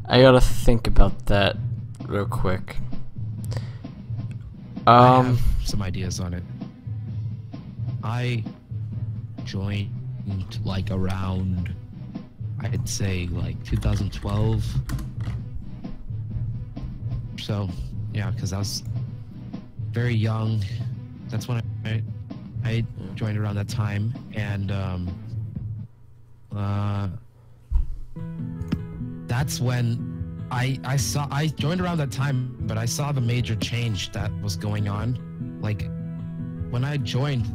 gotta think about that real quick. I have some ideas on it. I joined like around, I'd say like 2012. So yeah, because I was very young. That's when I joined around that time, and that's when I joined around that time, but I saw the major change that was going on. Like when I joined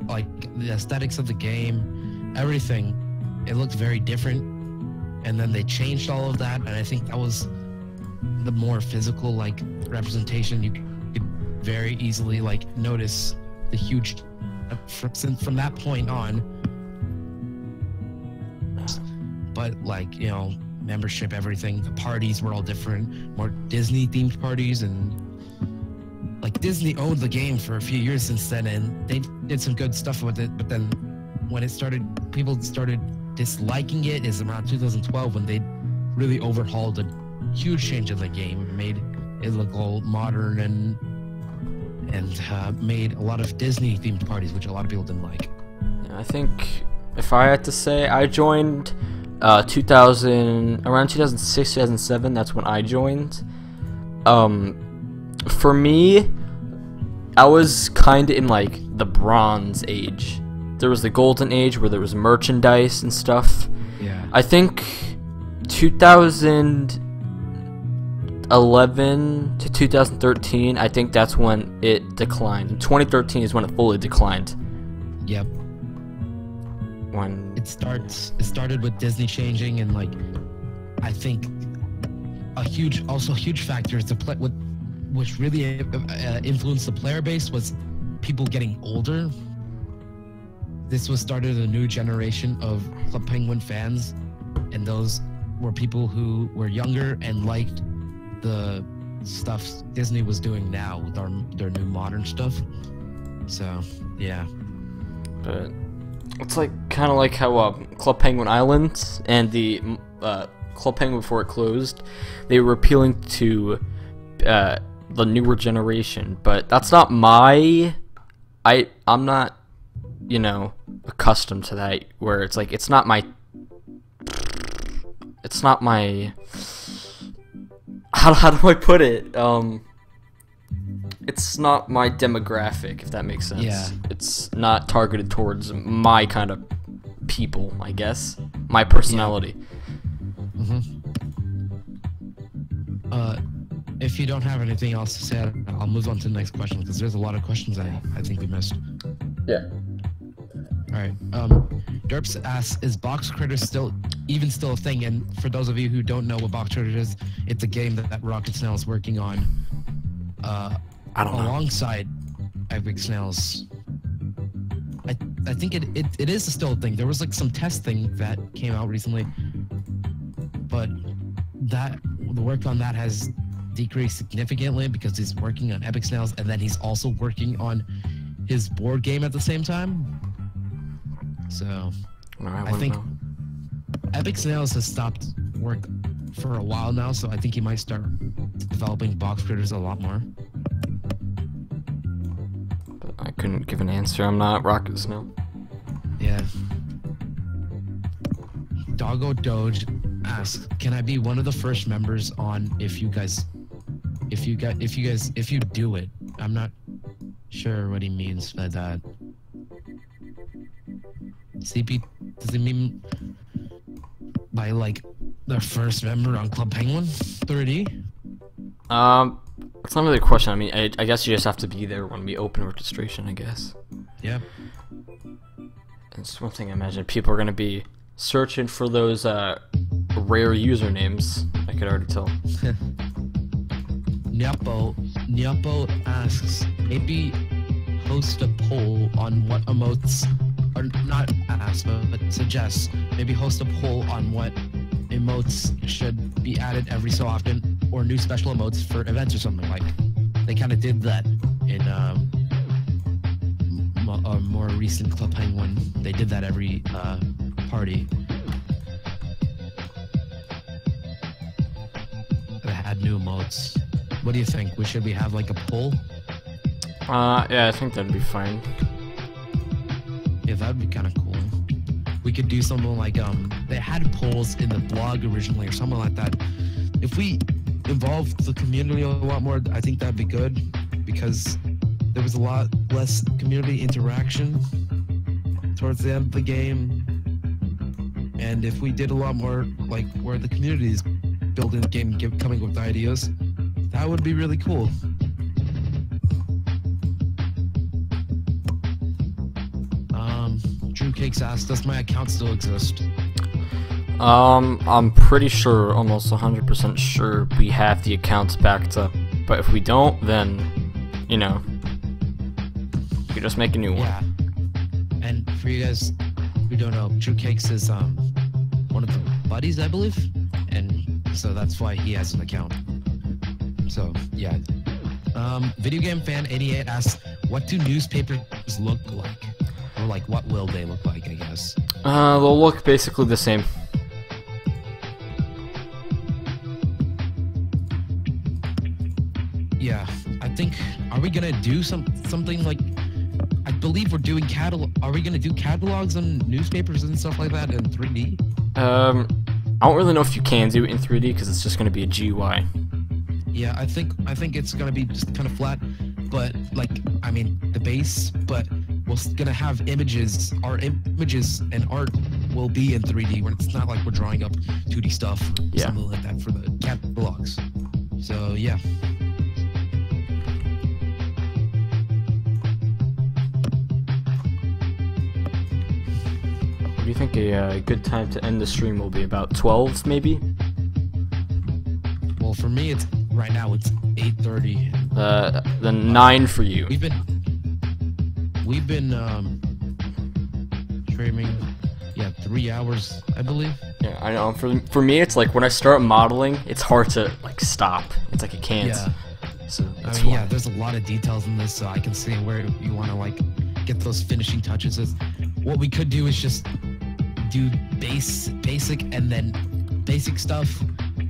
like the aesthetics of the game, everything, it looked very different. And then they changed all of that, and I think that was the more physical like representation. You could very easily like notice the huge from that point on. But like, you know, membership, everything, the parties were all different, more Disney themed parties, and like Disney owned the game for a few years since then, and they did some good stuff with it. But then when it started, people started disliking it is around 2012 when they really overhauled a huge change of the game, made it look all modern and made a lot of Disney themed parties, which a lot of people didn't like. I think if I had to say, I joined around 2006, 2007. That's when I joined. For me, I was kind of in like the Bronze Age. There was the Golden Age where there was merchandise and stuff. Yeah. I think 2011 to 2013, I think that's when it declined. 2013 is when it fully declined. Yep. When It started with Disney changing, and like I think a huge factor is which really influenced the player base was people getting older. This was started a new generation of Club Penguin fans, and those were people who were younger and liked the stuff Disney was doing now with their new modern stuff. So yeah. but it's like kind of like how Club Penguin Island and the Club Penguin before it closed, they were appealing to the newer generation, but that's not I'm not, you know, accustomed to that, where it's like it's not my how do I put it, it's not my demographic, if that makes sense. Yeah. It's not targeted towards my kind of people, I guess, my personality. If you don't have anything else to say, I'll move on to the next question, because there's a lot of questions I think we missed. Yeah. All right. Derps asks, is Box Critters still a thing? And for those of you who don't know what Box Critters is, it's a game that Rocket Snail is working on I don't know. alongside Epic Snails. I think it is still a thing. There was like some testing that came out recently, but the work on that has decreased significantly because he's working on Epic Snails, and then he's also working on his board game at the same time. So I think Epic Snails has stopped work for a while now, so I think he might start developing Box Critters a lot more. But I couldn't give an answer. I'm not Rocket Snail. Yeah. Doggo Doge asks, can I be one of the first members on if you do it? I'm not sure what he means by that. CP, does it mean by like the first member on Club Penguin 3D? It's not really a question. I mean, I guess you just have to be there when we open registration, I guess. Yep. It's one thing I imagine people are gonna be searching for those rare usernames. I could already tell. Nyapo asks, maybe host a poll on what emotes, or not ask, but suggests, maybe host a poll on what emotes should be added every so often, or new special emotes for events or something. Like, they kind of did that in a more recent Club Penguin. They did that every party. They had new emotes. What do you think? Should we have like a poll? Yeah, I think that'd be fine. Yeah, that'd be kind of cool. We could do something like they had polls in the blog originally or something like that. If we involved the community a lot more, I think that'd be good, because there was a lot less community interaction towards the end of the game. And if we did a lot more, like, where the community is building the game and coming up with ideas, that would be really cool. Drew Cakes asked, does my account still exist? I'm pretty sure, almost 100% sure, we have the accounts backed up. But if we don't, then, you know, you just make a new one. Yeah. And for you guys who don't know, Drew Cakes is one of the buddies, I believe, and so that's why he has an account. So yeah. Video Game Fan 88 asks, what do newspapers look like? Or like, what will they look like, I guess? They'll look basically the same. Yeah, I think, are we gonna do something like, I believe we're doing are we gonna do catalogs on newspapers and stuff like that in 3D? I don't really know if you can do it in 3D because it's just gonna be a GUI. Yeah, I think it's gonna be just kind of flat, but like, I mean, the base, but we're gonna have images. Our images and art will be in 3D, when it's not like we're drawing up 2D stuff, Yeah. something like that for the catalogs. So yeah. What do you think a good time to end the stream will be? About 12, maybe? Well, for me, right now it's 8:30. Then 9 for you. We've been streaming, 3 hours, I believe. Yeah, I know. For me, it's like when I start modeling, it's hard to like stop. It's like I can't. Yeah. So that's I mean, why. yeah, there's a lot of details in this, so I can see where you want to like get those finishing touches. What we could do is just do basic and then basic stuff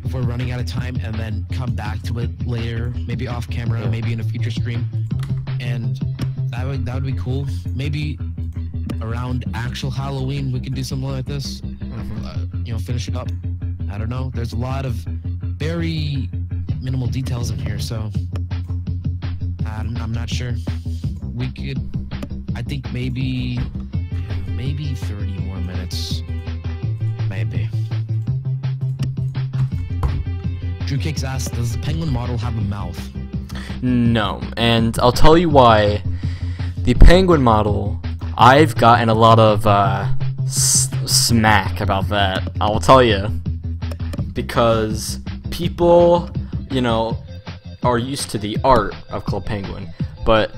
if we're running out of time, and then come back to it later, maybe off camera, Yeah. maybe in a future stream, and that would be cool. Maybe around actual Halloween we could do something like this. Finish it up. I don't know. There's a lot of very minimal details in here, so I'm not sure. We could, I think maybe 30 more minutes, maybe. Drew Cakes asks, does the penguin model have a mouth? No, and I'll tell you why. The penguin model, I've gotten a lot of smack about that. I'll tell you, because people, are used to the art of Club Penguin, but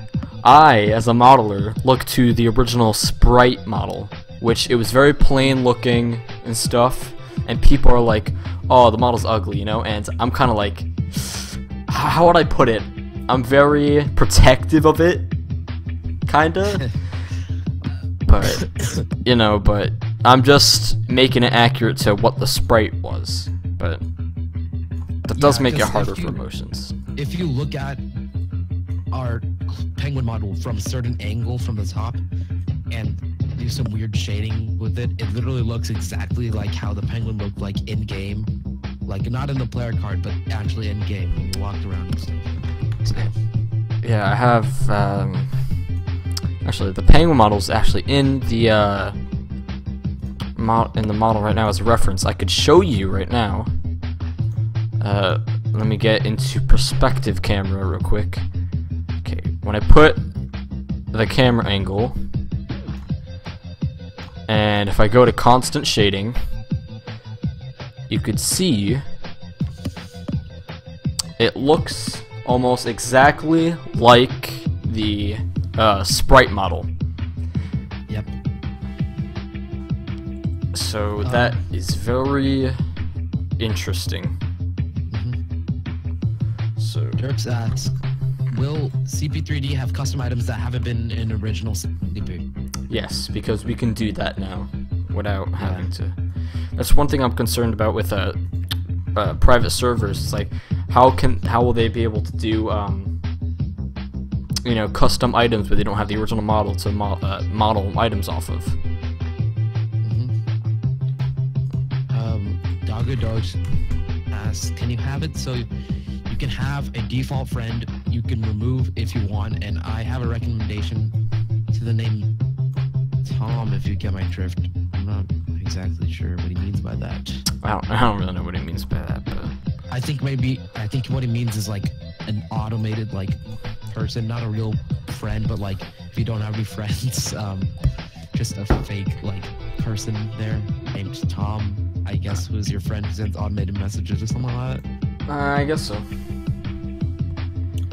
I, as a modeler, look to the original sprite model, which it was very plain looking and stuff, and people are like, oh, the model's ugly, and I'm kind of like, how would I put it? I'm very protective of it, kinda, but, but I'm just making it accurate to what the sprite was, but that does make it 'cause harder for emotions. If you look at our penguin model from a certain angle from the top, and do some weird shading with it, it literally looks exactly like how the penguin looked like in game, like not in the player card, but actually in game when you walked around and stuff. So, Yeah, I have actually the penguin model's actually in the model right now as a reference. I could show you right now. Let me get into perspective camera real quick. Okay, when I put the camera angle, and if I go to constant shading, you could see it looks almost exactly like the sprite model. yep. So that is very interesting. So Dirks asks, will CP3D have custom items that haven't been in original CP? yes, because we can do that now without having to. That's one thing I'm concerned about with private servers. It's like how will they be able to do you know, custom items, but they don't have the original model to model items off of. Doggo Doge asks, can you have it so you can have a default friend you can remove if you want? And I have a recommendation to the name Tom, if you get my drift. I'm not exactly sure what he means by that. I don't really know what he means by that, but I think what he means is like an automated like person, not a real friend, but like if you don't have any friends, just a fake like person there named Tom, I guess, who's your friend who sends automated messages or something like that. I guess so.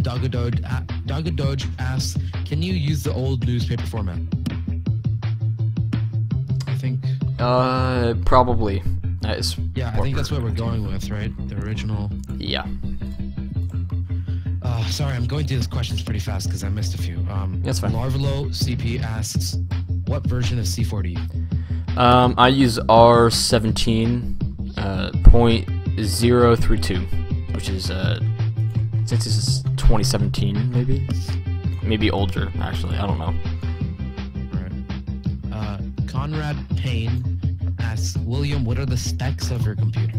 Doggo Doge asks, can you use the old newspaper format? I think. Probably. That is. Yeah, I think that's what we're going with, right? The original. Yeah. Sorry, I'm going through these questions pretty fast because I missed a few. That's fine. Larvalo CP asks, what version of C4 do you? I use R17.0 through 2, which is since this is 2017, maybe older actually. I don't know. Right. Conrad Payne asks, William, what are the specs of your computer?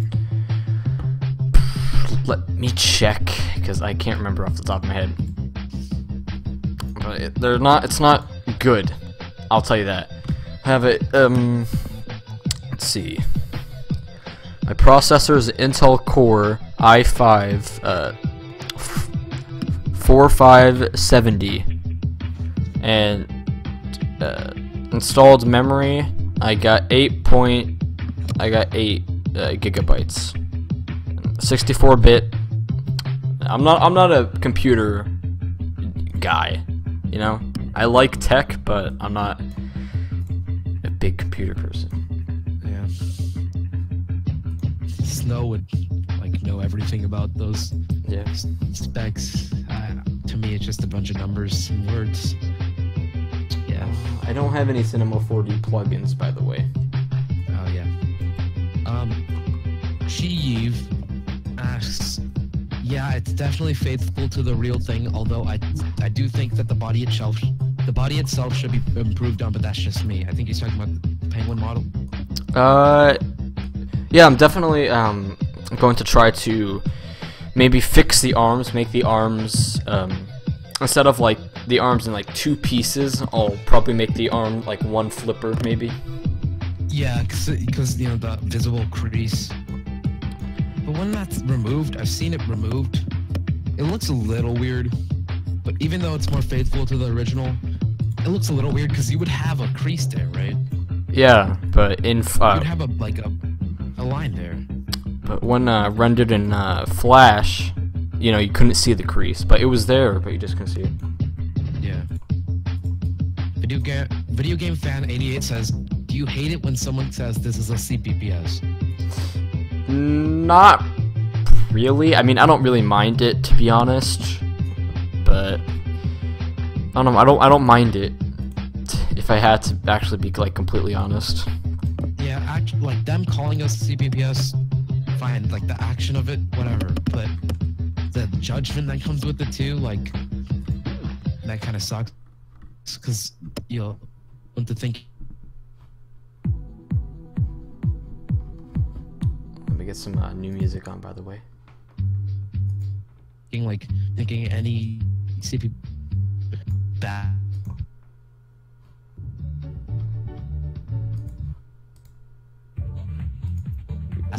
Let me check, because I can't remember off the top of my head. But they're not. It's not good. I'll tell you that. I have it. Let's see. My processor is an Intel Core i5 4570, and installed memory. I got 8 gigabytes. 64-bit. I'm not a computer guy, you know. I like tech, but I'm not a big computer person. Yeah. Snow would like know everything about those specs. To me, it's just a bunch of numbers and words. Yeah. I don't have any Cinema 4D plugins, by the way. Oh yeah. Sheev asks, yeah, it's definitely faithful to the real thing, although I do think that the body itself should be improved on, but that's just me. I think he's talking about the penguin model. Yeah, I'm definitely going to try to maybe fix the arms, make the arms instead of like the arms in like 2 pieces, I'll probably make the arm like 1 flipper maybe. Yeah, because you know the visible crease. But when that's removed, I've seen it removed. It looks a little weird, but even though it's more faithful to the original, it looks a little weird because you would have a crease there, right? Yeah, but in you'd have a line there. But when rendered in Flash, you know, you couldn't see the crease, but it was there, but you just couldn't see it. Yeah. Video game fan 88 says, do you hate it when someone says this is a CPPS? Not really. I mean, I don't really mind it, to be honest. But I don't know. I don't mind it if I had to actually be like completely honest. Yeah, like them calling us CPPS, fine. Like the action of it, whatever. But the judgment that comes with it too, like that kind of sucks. Because you know, want to think get some new music on, by the way. Thinking any CP that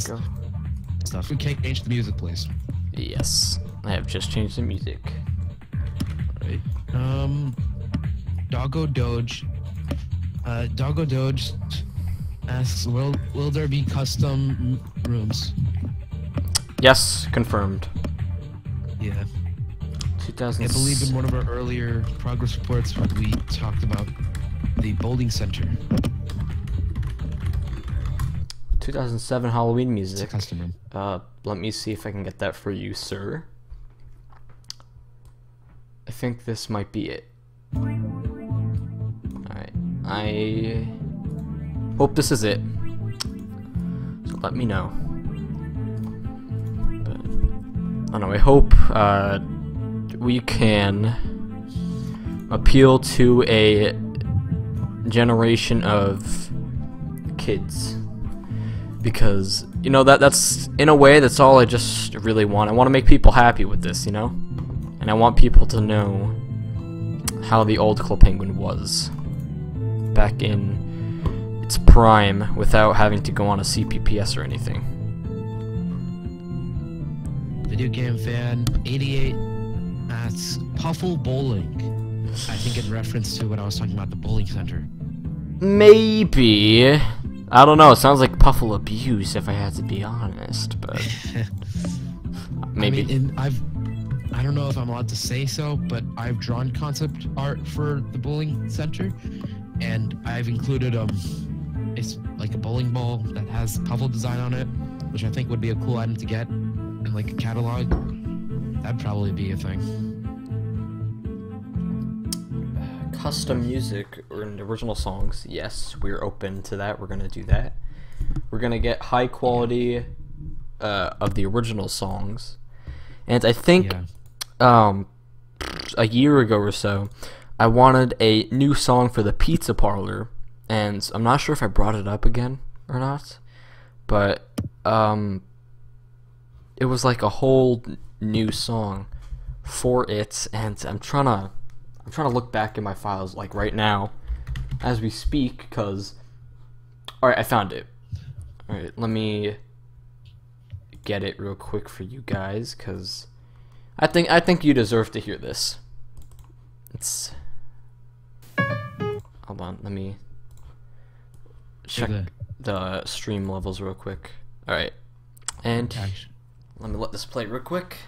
Go. stuff. We can't change the music, please. Yes, I have just changed the music. Right. Doggo Doge. Doggo Doge asks, will there be custom rooms? Yes, confirmed. Yeah. 2000. I believe in one of our earlier progress reports we talked about the bowling center. 2007 Halloween It's a music. custom room. Let me see if I can get that for you, sir. I think this might be it. Alright, I hope this is it. So let me know. But, I don't know, I hope we can appeal to a generation of kids. Because, you know, that's in a way, that's all I just really want. I want to make people happy with this, you know? And I want people to know how the old Club Penguin was back in its prime without having to go on a CPPS or anything. Video game fan 88 asks Puffle Bowling. I think in reference to what I was talking about, the bowling center. Maybe. I don't know, it sounds like Puffle abuse if I had to be honest, but maybe. I mean, I don't know if I'm allowed to say so, but I've drawn concept art for the bowling center, and I've included it's like a bowling ball that has Puffle design on it, which I think would be a cool item to get in like a catalog. That'd probably be a thing. Custom music or original songs, yes, we're open to that. We're gonna do that. We're gonna get high quality of the original songs, and I think a year ago or so I wanted a new song for the Pizza Parlor, and I'm not sure if I brought it up again or not, but it was like a whole new song for it, and I'm trying to look back in my files like right now as we speak, because alright, I found it. Alright, let me get it real quick for you guys, because I think you deserve to hear this. It's hold on, let me check the stream levels real quick. Alright, and let me let this play real quick.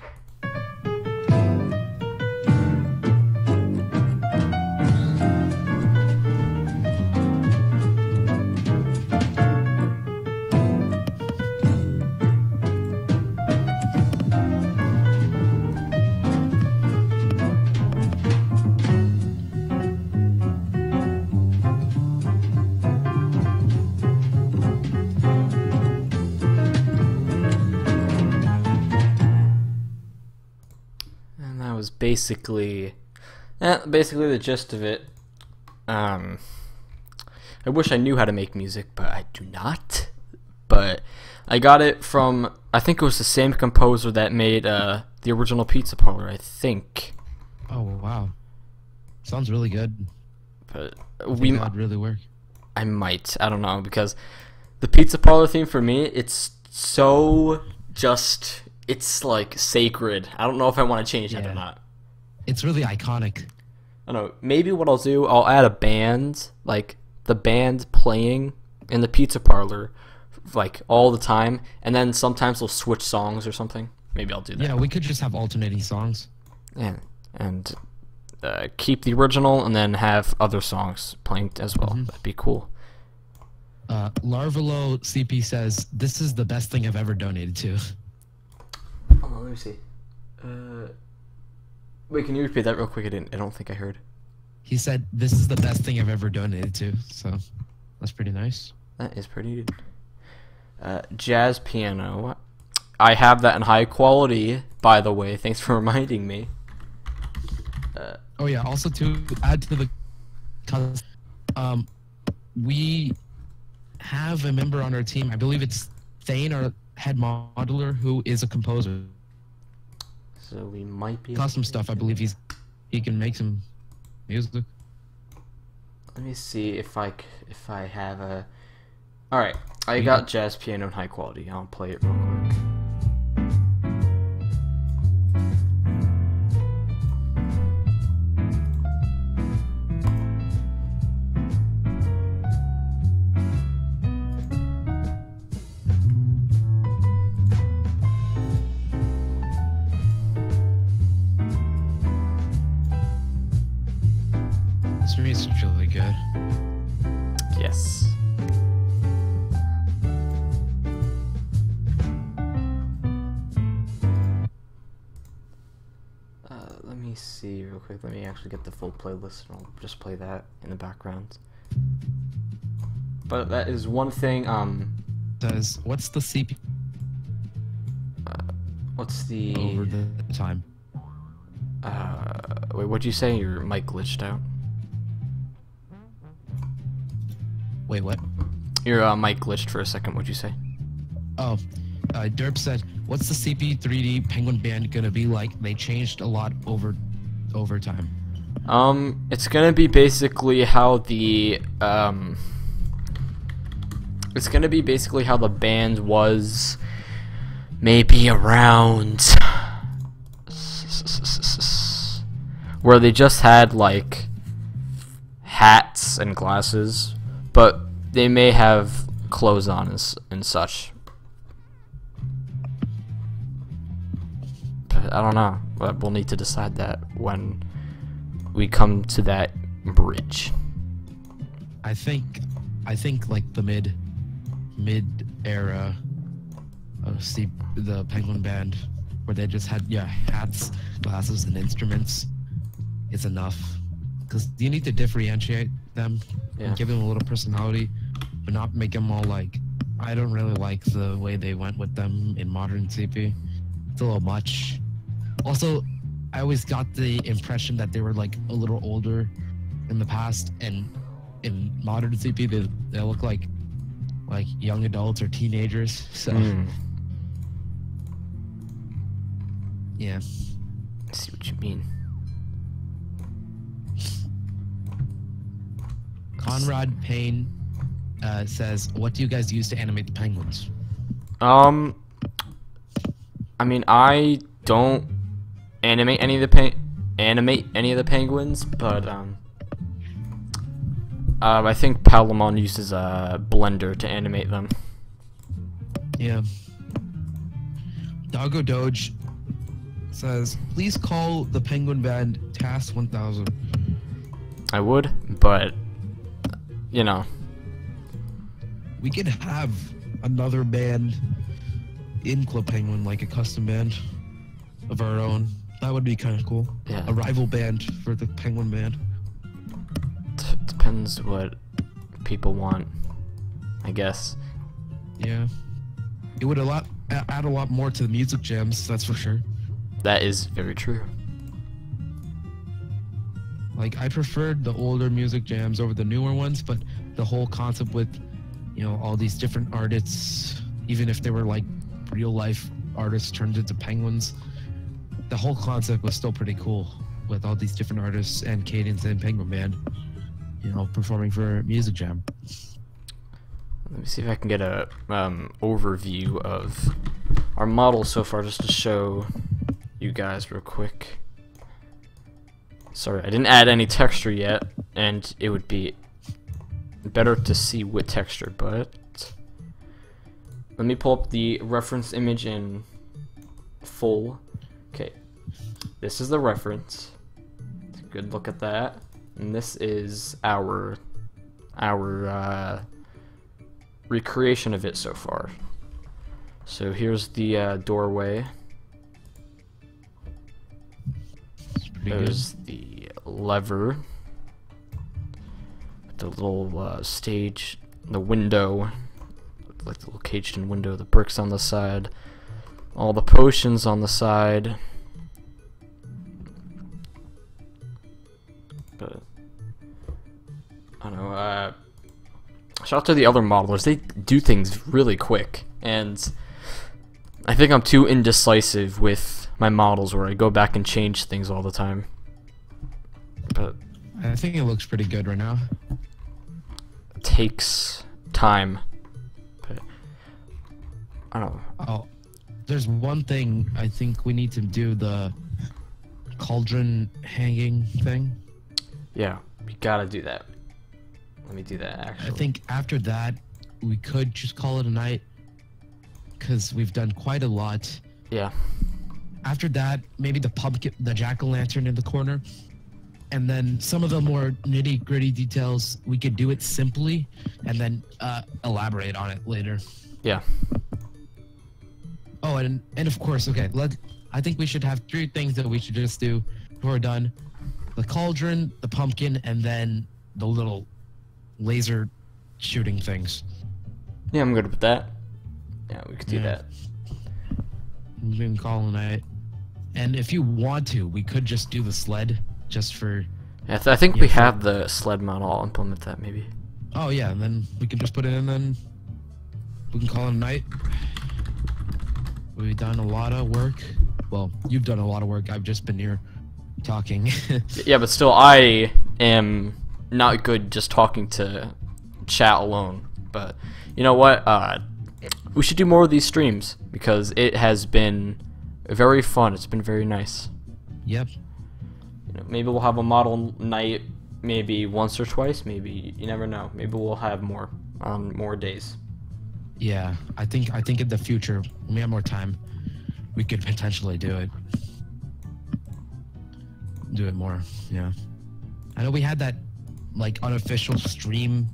Basically the gist of it. I wish I knew how to make music, but I do not. But I got it from, I think it was the same composer that made the original Pizza Parlor, I think. Oh wow, sounds really good. But we might really work. I don't know, because the Pizza Parlor theme for me, it's so just, it's like sacred. I don't know if I want to change that or not. It's really iconic. I don't know, maybe what I'll do, I'll add a band, like the band playing in the Pizza Parlor like all the time, and then sometimes they'll switch songs or something. Maybe I'll do that. Yeah, we could just have alternating songs. Yeah, and keep the original and then have other songs playing as well. That'd be cool. Larvalo CP says, this is the best thing I've ever donated to. Hold on, let me see. Wait, can you repeat that real quick? I don't think I heard. He said, this is the best thing I've ever donated to, so that's pretty nice. That is pretty good. Jazz piano. I have that in high quality, by the way. Thanks for reminding me. Oh yeah, also to add to the... we have a member on our team, I believe it's Thane, our head modeler who is a composer. So we might be Custom stuff. I believe he can make some music. Let me see if I have a. All right, I got jazz piano in high quality. I'll play it real quick. This music's really good. Yes. Let me see real quick. Let me actually get the full playlist and I'll just play that in the background. But that is one thing, Says, what's the CPU what's the... over the time? Wait, what'd you say? Your mic glitched out? Wait, what? Your mic glitched for a second, what'd you say? Oh, Derp said, what's the CP 3D Penguin Band gonna be like? They changed a lot over time. It's gonna be basically how the, it's gonna be basically how the band was maybe around where they just had like hats and glasses, but they may have clothes on and such. But I don't know. But we'll need to decide that when we come to that bridge. I think like the mid era of the Penguin Band, where they just had hats, glasses, and instruments, is enough. Because you need to differentiate them and give them a little personality, but not make them all like. I don't really like the way they went with them in modern CP. It's a little much. Also, I always got the impression that they were like a little older in the past, and in modern CP they look like young adults or teenagers. So yeah. I see what you mean. Conrad Payne says, "What do you guys use to animate the penguins?" I mean, I don't animate any of the penguins, but I think Palamon uses a Blender to animate them. Yeah. Doggo Doge says, "Please call the Penguin Band TAS 1000." I would, but you know, we could have another band in Club Penguin, like a custom band of our own. That would be kind of cool. Yeah. A rival band for the Penguin Band. Depends what people want, I guess. Yeah. It would add a lot more to the music jams, that's for sure. That is very true. Like, I preferred the older music jams over the newer ones, but the whole concept with, all these different artists, even if they were like real life artists turned into penguins, the whole concept was still pretty cool with all these different artists and Cadence and Penguin Band, performing for Music Jam. Let me see if I can get a overview of our model so far, just to show you guys real quick. Sorry, I didn't add any texture yet, and it would be better to see with texture, but let me pull up the reference image in full. Okay, this is the reference. It's a good look at that, and this is our recreation of it so far. So here's the doorway. There's the lever, the little stage, the window, like the little caged-in window, the bricks on the side, all the potions on the side. But I don't know. Shout out to the other modelers. They do things really quick, and I think I'm too indecisive with my models where I go back and change things all the time. But I think it looks pretty good right now. it takes time. But I don't know. Oh, there's one thing I think we need to do, the cauldron hanging thing. Yeah, we gotta do that. Let me do that actually. I think after that, we could just call it a night, because we've done quite a lot. Yeah. After that, maybe the pumpkin, the jack-o'-lantern in the corner, and then some of the more nitty-gritty details, we could do it simply, and then elaborate on it later. Yeah. Oh, and of course, okay, I think we should have 3 things that we should just do before we're done. The cauldron, the pumpkin, and then the little laser shooting things. Yeah, I'm good with that. Yeah, we could do Yeah. that. We can call it a night. And if you want to, we could just do the sled, just for... Yeah, I think Yeah, we for- have the sled model. I'll implement that maybe. Oh yeah, and then we can just put it in, and we can call it a night. We've done a lot of work. Well, you've done a lot of work. I've just been here talking. Yeah, but still, I am not good just talking to chat alone. But you know what? We should do more of these streams because it has been very fun. It's been very nice. Yep. You know, maybe we'll have a model night, maybe once or twice. Maybe you never know. Maybe we'll have more on more days. Yeah, I think in the future, when we have more time, we could potentially do it. Do it more, yeah. I know we had that, like, unofficial stream,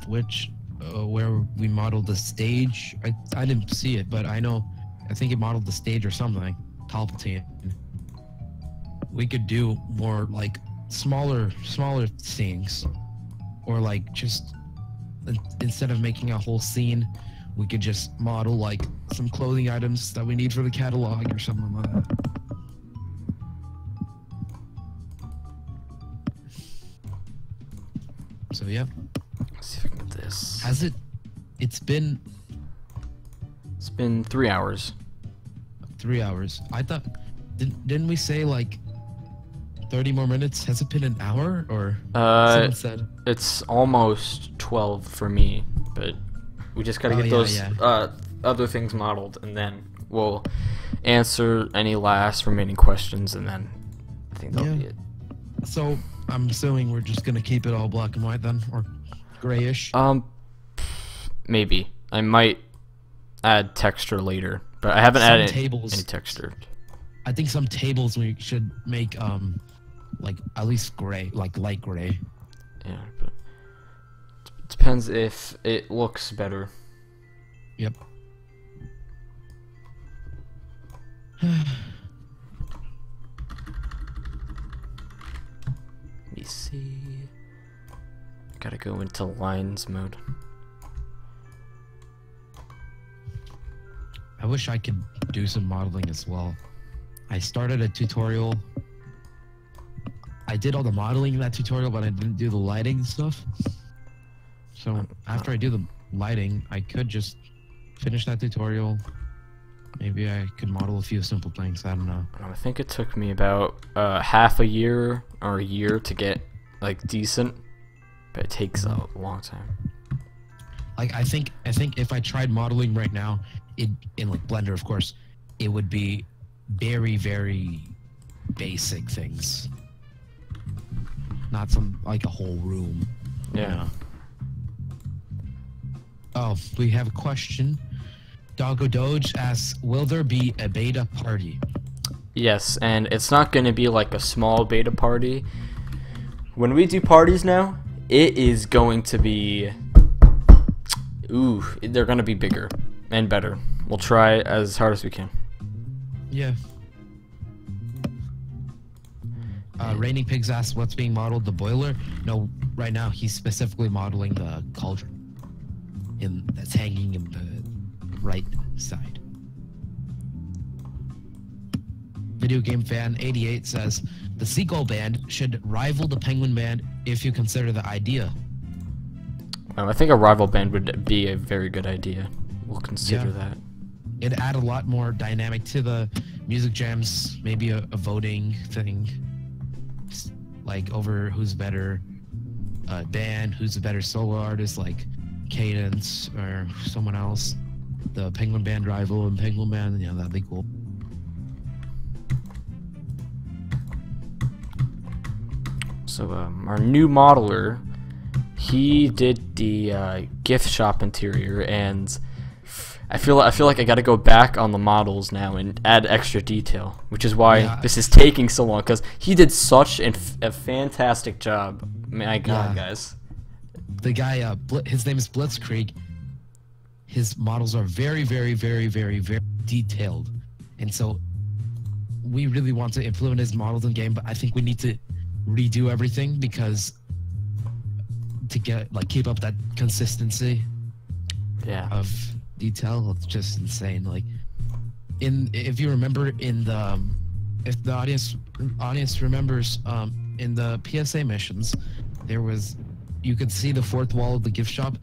which, where we modeled the stage. I didn't see it, but I think it modeled the stage or something. Palpatine. We could do more, like, smaller things. Or, like, just... instead of making a whole scene, we could just model like some clothing items that we need for the catalog or something like that. So yeah, Let's see if I can get this. It's been It's been 3 hours. 3 hours. I thought, didn't we say like 30 more minutes? Has it been an hour, or someone said? It's almost 12 for me, but we just gotta Oh, get yeah, those yeah. other things modeled, and then we'll answer any last remaining questions, and then I think that'll Yeah. be it. So I'm assuming we're just gonna keep it all black and white then, or grayish. Maybe I might add texture later, but I haven't Some added tables- any texture. I think some tables we should make like at least gray, like light gray. Yeah, but it depends if it looks better. Yep. Let me see. Gotta go into lines mode. I wish I could do some modeling as well. I started a tutorial. I did all the modeling in that tutorial, but I didn't do the lighting stuff. So after I do the lighting, I could just finish that tutorial. Maybe I could model a few simple things. I don't know. I think it took me about half a year or a year to get like decent, but it takes a long time. Like I think if I tried modeling right now, in like Blender, of course, it would be very, very basic things. Not some like a whole room. you Yeah. know. Oh, we have a question. Doggo Doge asks, will there be a beta party? Yes, and it's not going to be like a small beta party. When we do parties now, it is going to be... Ooh, they're going to be bigger and better. We'll try as hard as we can. Yeah. Raining Pigs asks, what's being modeled? The boiler? No, right now he's specifically modeling the cauldron. That's hanging in the right side. Video Game Fan 88 says, the Seagull Band should rival the Penguin Band if you consider the idea. I think a rival band would be a very good idea. We'll consider Yeah. that. it add a lot more dynamic to the music jams. Maybe a voting thing, like over who's better band, who's a better solo artist, like Cadence or someone else. The Penguin Band rival and Penguin Band, yeah, that'd be cool. So our new modeler, he did the gift shop interior, and I feel like I got to go back on the models now and add extra detail, which is why this is taking so long, because he did such a fantastic job. My God, guys. The guy, his name is Blitzkrieg. His models are very, very, very, very, very detailed, and so we really want to implement his models in game. But I think we need to redo everything because to get keep up that consistency of detail. It's just insane. Like if you remember in the if the audience remembers in the PSA missions, you could see the fourth wall of the gift shop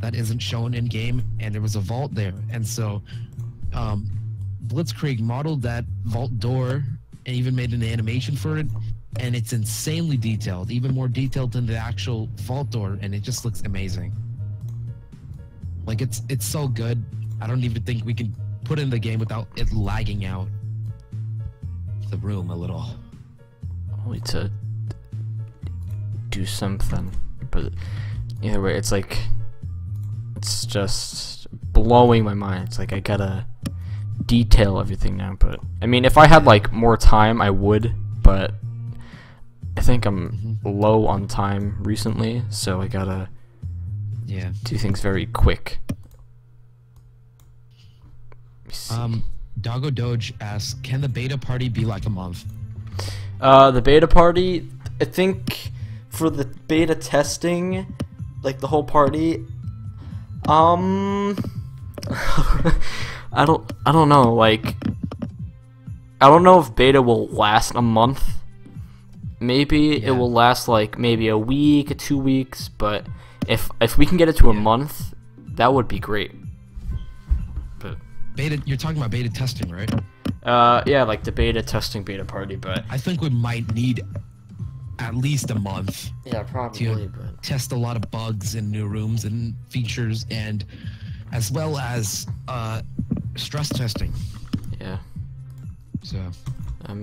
that isn't shown in game, and there was a vault there, and so Blitzkrieg modeled that vault door and even made an animation for it. And it's insanely detailed, even more detailed than the actual vault door, and it just looks amazing. Like it's so good. I don't even think we can put it in the game without it lagging out the room a little. Only to do something, but either way, it's just blowing my mind. It's like I gotta detail everything now. But I mean, if I had more time, I would, but I think I'm low on time recently, so I gotta do things very quick. Doggo Doge asks, can the beta party be like a month? The beta party, I think for the beta testing, the whole party, I don't know, I don't know if beta will last a month. Maybe it will last maybe a week, 2 weeks, but if we can get it to a month, that would be great. But beta, you're talking about beta testing, right? Yeah, the beta testing beta party, but I think we might need at least a month. Yeah, probably. To test a lot of bugs in new rooms and features, and as well as stress testing. Yeah. So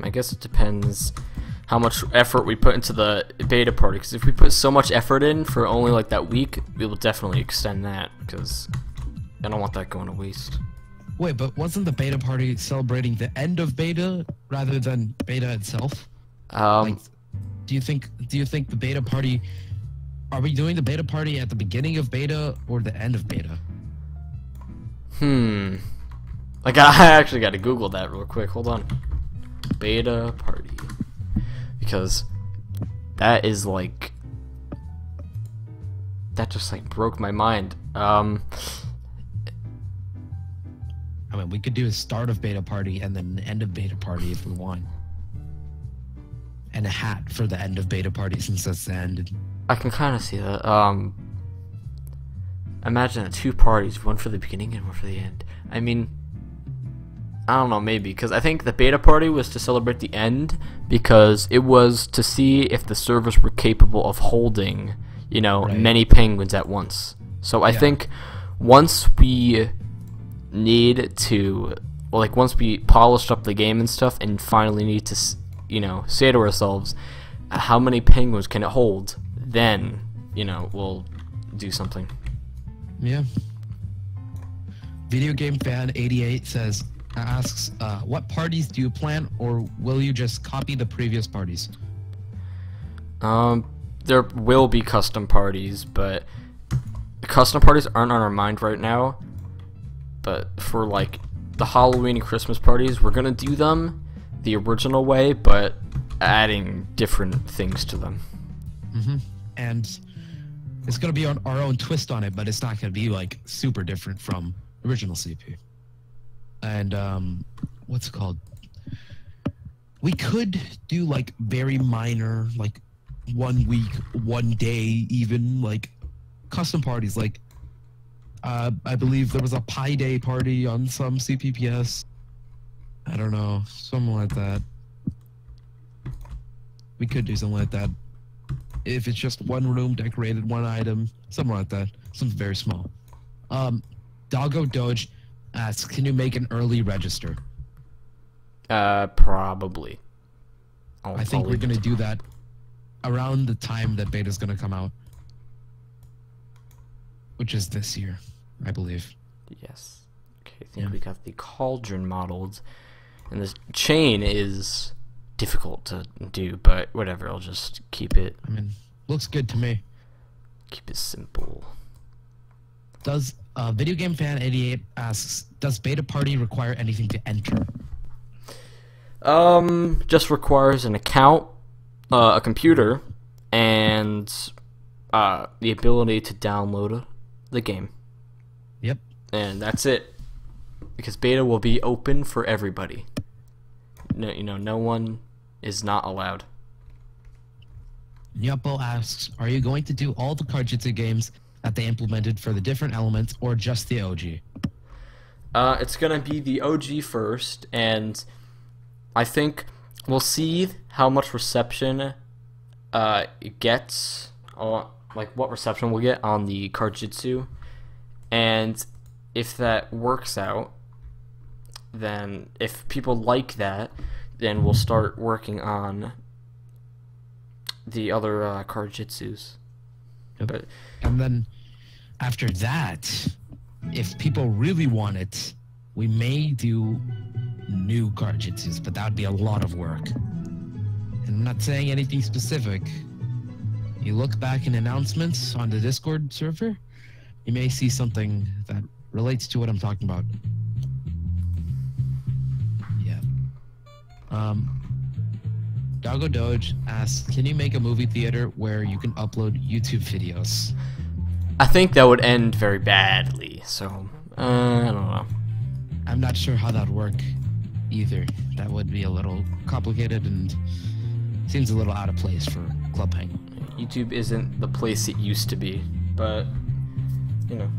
I guess it depends how much effort we put into the beta party, because if we put so much effort in for only that week, we will definitely extend that, because I don't want that going to waste. Wait, but wasn't the beta party celebrating the end of beta rather than beta itself? Do you think the beta party, are we doing the beta party at the beginning of beta or the end of beta? I actually got to Google that real quick. Hold on. Beta party. Because that is that just broke my mind. I mean, we could do a start of beta party and then an end of beta party if we want. And a hat for the end of beta party since that's the end. I can kind of see that. Imagine 2 parties, one for the beginning and one for the end. I mean, I don't know, maybe, because I think the beta party was to celebrate the end, because it was to see if the servers were capable of holding, many penguins at once. So I think once we need to, once we polished up the game and stuff, and finally need to, say to ourselves, how many penguins can it hold, then, we'll do something. Yeah. Video Game Fan 88 asks, what parties do you plan, or will you just copy the previous parties? There will be custom parties, but custom parties aren't on our mind right now. But for the Halloween and Christmas parties, we're gonna do them the original way, but adding different things to them. And it's gonna be our own twist on it, but it's not gonna be super different from original CP. And what's it called? We could do very minor, 1 week, 1 day, even custom parties. I believe there was a Pi Day party on some CPPS. I don't know, something like that. We could do something like that. If it's just one room decorated, one item, something like that. Something very small. Doggo Doge asks, can you make an early register? Probably. I think we're gonna do that around the time that beta's gonna come out. Which is this year, I believe. Yes. Okay, I think we got the cauldron modeled. And this chain is difficult to do, but whatever, I'll just keep it. I mean, looks good to me. Keep it simple. Does Video Game Fan 88 asks, does beta party require anything to enter? Just requires an account, a computer, and the ability to download the game. Yep. And that's it. Because beta will be open for everybody. No, no one is not allowed. Nyappo asks, are you going to do all the Karjitsu games that they implemented for the different elements, or just the OG? It's gonna be the OG first, and I think we'll see how much reception it gets, like what reception we'll get on the Karjitsu, and if that works out, then if people like that, then we'll start working on the other Karjitsus. Yep. But And then after that, if people really want it, we may do new Karjitsus, but that would be a lot of work. And I'm not saying anything specific. You look back in announcements on the Discord server, you may see something that relates to what I'm talking about. Yeah. Doggo Doge asks, can you make a movie theater where you can upload YouTube videos? I think that would end very badly, so I don't know. I'm not sure how that'd work either. That would be a little complicated and seems a little out of place for Club Penguin. YouTube isn't the place it used to be, but you know.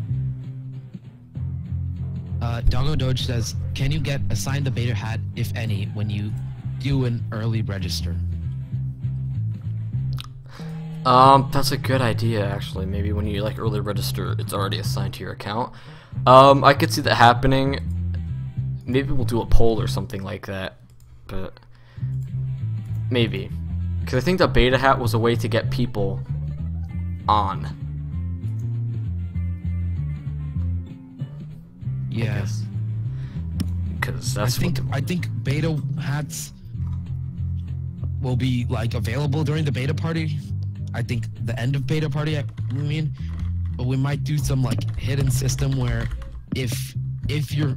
Doggo Doge says, can you get assigned the beta hat, if any, when you do an early register? That's a good idea, actually. Maybe when you like early register, it's already assigned to your account. I could see that happening. Maybe we'll do a poll or something like that, but maybe. Because I think the beta hat was a way to get people on. Yeah. Because that's I think beta hats will be like available during the beta party. I think the end of beta party, I mean, but we might do some like hidden system where if your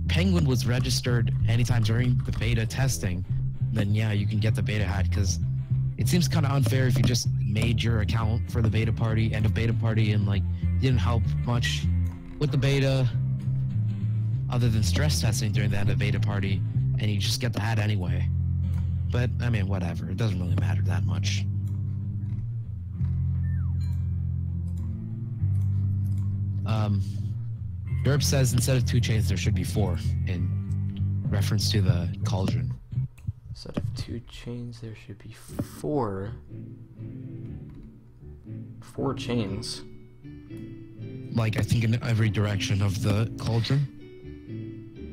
Penguin was registered anytime during the beta testing, then yeah, you can get the beta hat, because it seems kind of unfair if you just made your account for the beta party, end of beta party, and like didn't help much with the beta other than stress testing during the end of beta party, and you just get the hat anyway. But I mean, whatever, it doesn't really matter that much. Derp says instead of 2 chains there should be 4, in reference to the cauldron. Instead of 2 chains, there should be 4. 4 chains. Like, I think in every direction of the cauldron.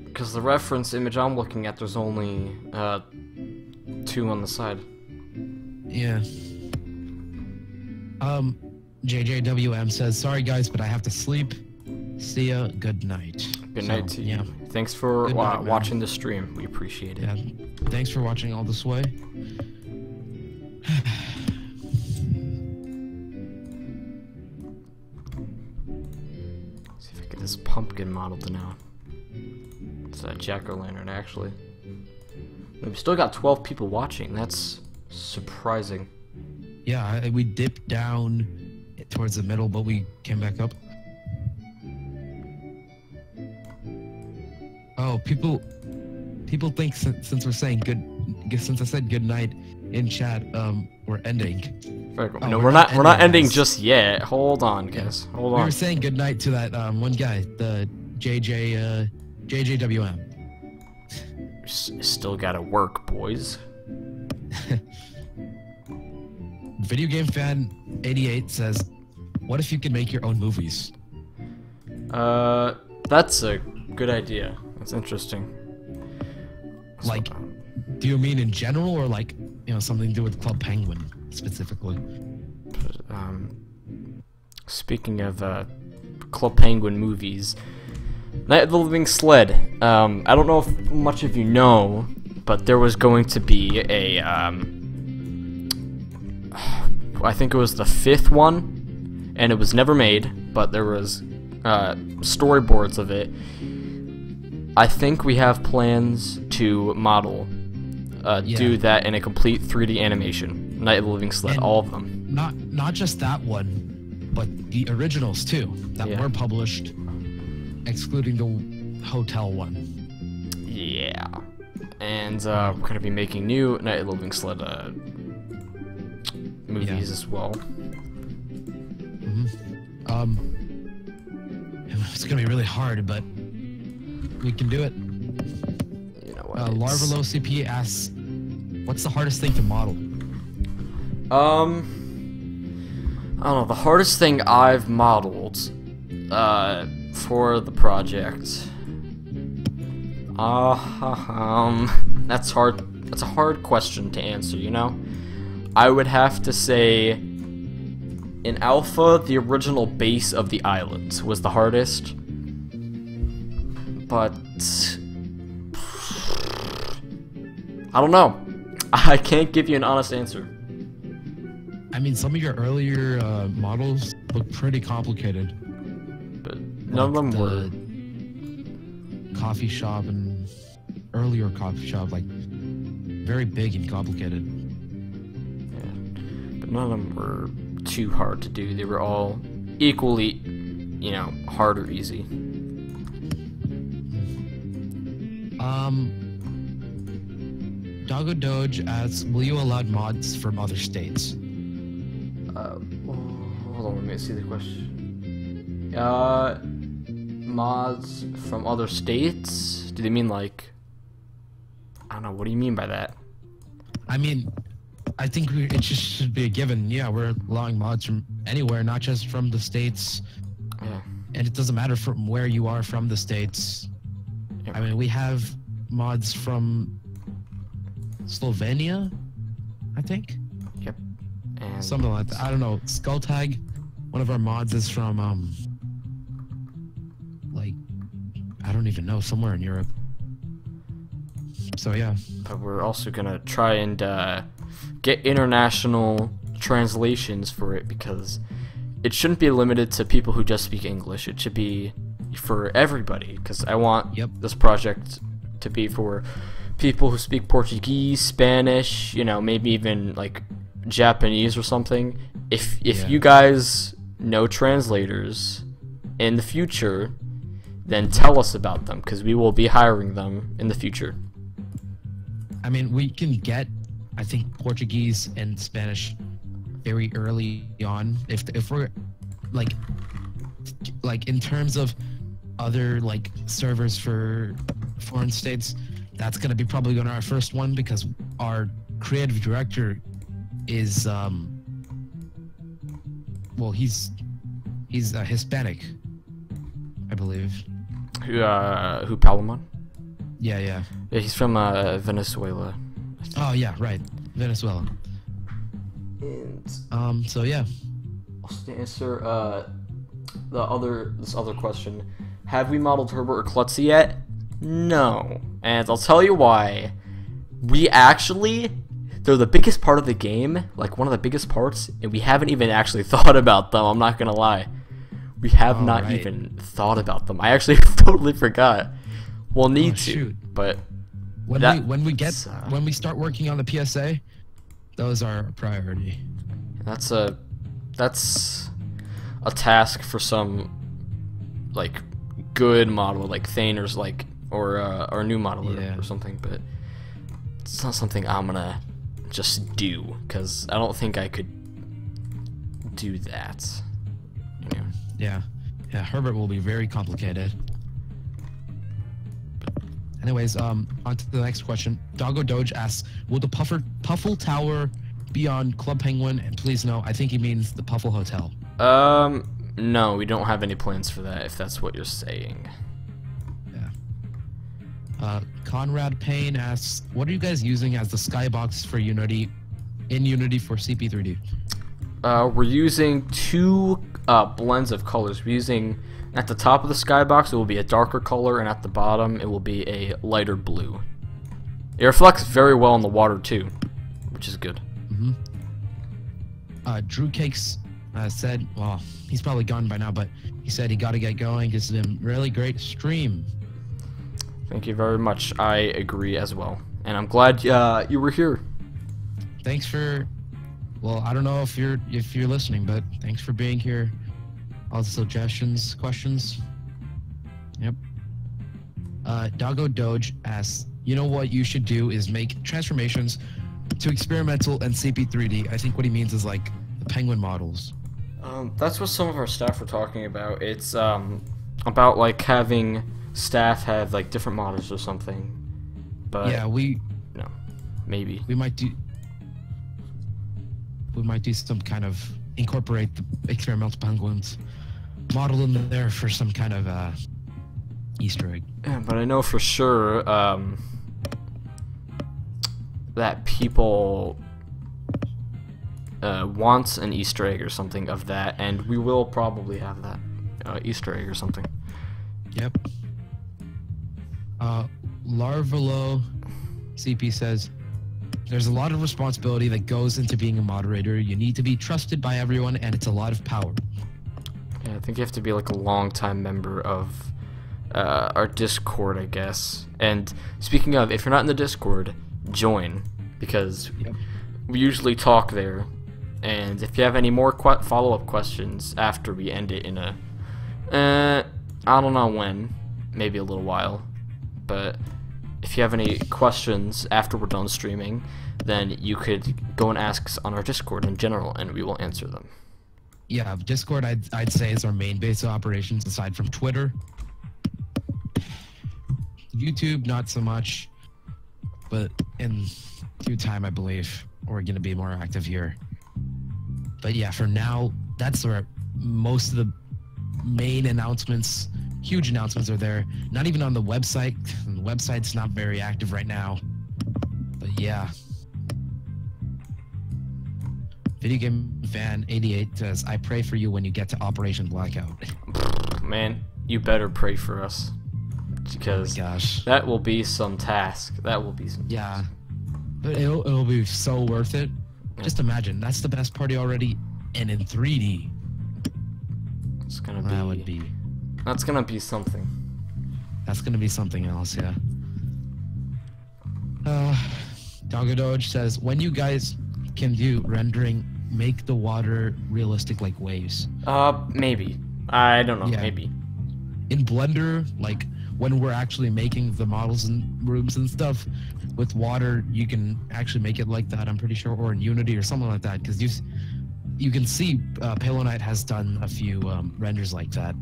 Because the reference image I'm looking at, there's only 2 on the side. Yeah. JJWM says, sorry guys, but I have to sleep. See ya. Good night. Good night to you. Yeah. Thanks for watching the stream. We appreciate it. Yeah. Thanks for watching all this way. See if I get this pumpkin modeled now. It's a jack-o'-lantern, actually. We've still got 12 people watching. That's surprising. Yeah, we dipped down towards the middle, but we came back up. Oh, people think since we're saying since I said good night in chat, we're ending. Oh, No, we're we're not not. We're not ending, ending guys. just yet. Hold on, guys. Hold We on. were saying goodnight to that one guy, the JJWM. Still gotta work, boys. Video Game Fan 88 says, "What if you could make your own movies?" That's a good idea. That's interesting. Like, do you mean in general, or like, something to do with Club Penguin specifically? Speaking of Club Penguin movies, Night of the Living Sled. I don't know if much of you know, but there was going to be a I think it was the 5th one, and it was never made, but there was storyboards of it. I think we have plans to model, do that in a complete 3D animation. Night of the Living Sled, And all of them. Not just that one, but the originals too that Yeah. were published, excluding the hotel one. Yeah. And we're gonna be making new Night of the Living Sled movies as well. It's gonna be really hard, but we can do it. You know what? Larvalo CP asks, "What's the hardest thing to model?" I don't know. The hardest thing I've modeled for the project. That's hard. That's a hard question to answer, you know? I would have to say in Alpha, the original base of the island was the hardest. But I don't know. I can't give you an honest answer. I mean, some of your earlier models look pretty complicated. But none of them were. Coffee shop and earlier coffee shop, like very big and complicated. Yeah. But none of them were too hard to do. They were all equally, hard or easy. Doggo Doge asks, "Will you allow mods from other states?" Hold on, let me see the question. Mods from other states? Do they mean like? I don't know. What do you mean by that? I mean, I think it just should be a given. Yeah, we're allowing mods from anywhere, not just from the states. Yeah. And it doesn't matter from where you are from the states. Yep. I mean, we have mods from Slovenia, I think. Yep. And Something like that. I don't know. Skulltag, one of our mods is from, like, I don't even know, somewhere in Europe. So, yeah. But we're also gonna try and get international translations for it, because it shouldn't be limited to people who just speak English. It should be for everybody, because I want this project to be for people who speak Portuguese, Spanish, maybe even like Japanese or something. If you guys know translators in the future, then tell us about them, because we will be hiring them in the future. I mean, we can get, I think, Portuguese and Spanish very early on. If we're like in terms of other like servers for foreign states, that's gonna be probably gonna our first one, because our creative director is well, he's Hispanic, I believe. Who Palomon? Yeah. Yeah, he's from Venezuela. Oh yeah, right, Venezuela. And So yeah. to answer this other question, have we modeled Herbert or Klutzy yet? No, and I'll tell you why. They're the biggest part of the game, like one of the biggest parts, and we haven't even actually thought about them. I'm not gonna lie, we have not even thought about them. I actually totally forgot. We'll need to, but when we start working on the PSA, those are a priority. That's a task for some like good model, like Thaner's, like or a new modeler or something. But it's not something I'm gonna just do, because I don't think I could do that. You know. Yeah. Yeah, Herbert will be very complicated. Anyways, on to the next question. Doggo Doge asks, will the Puffle Tower be on Club Penguin? And please no, I think he means the Puffle Hotel. No, we don't have any plans for that, if that's what you're saying. Yeah. Conrad Payne asks, what are you guys using as the skybox for Unity, in Unity for CP3D? We're using two blends of colors. We're using, at the top of the skybox, it will be a darker color, and at the bottom, it will be a lighter blue. It reflects very well in the water, too, which is good. Drew Cakes said, well, he's probably gone by now, but he said he got to get going. It's a really great stream. Thank you very much. I agree as well. And I'm glad you were here. Thanks for, well, I don't know if you're listening, but thanks for being here. All the suggestions, questions. Yep. Doggo Doge asks, you know what you should do is make transformations to experimental and CP3D. I think what he means is like the penguin models. That's what some of our staff were talking about. It's about like having staff have like different models or something. But yeah, maybe we might do some kind of incorporate the experimental penguins model in there for some kind of Easter egg. Yeah, but I know for sure that people wants an Easter egg or something of that, and we will probably have that Easter egg or something. Yep. Larvalo CP says, there's a lot of responsibility that goes into being a moderator. You need to be trusted by everyone, and it's a lot of power. Yeah, I think you have to be like a long-time member of our Discord, I guess. And speaking of, if you're not in the Discord, join, because we usually talk there. And if you have any more follow-up questions after we end it in a, I don't know when, maybe a little while, but if you have any questions after we're done streaming, then you could go and ask us on our Discord in general, and we will answer them. Yeah, Discord I'd say is our main base of operations aside from Twitter. YouTube, not so much, but in due time, I believe we're going to be more active here. But yeah, for now, that's where most of the main announcements, huge announcements are there. Not even on the website. The website's not very active right now. But yeah. Video Game Fan 88 says, I pray for you when you get to Operation Blackout. Man, you better pray for us. Because oh my gosh, that will be some task. That will be some yeah. But it'll be so worth it. Just imagine, that's the best party already, and in 3D. It's gonna be. That would be. That's gonna be something. That's gonna be something else, yeah. Doggo Doge says, when you guys can do rendering, make the water realistic like waves. Maybe. I don't know. Yeah. Maybe. In Blender, like when we're actually making the models and rooms and stuff with water, you can actually make it like that, I'm pretty sure, or in Unity or something like that, because you can see Palo Knight has done a few renders like that.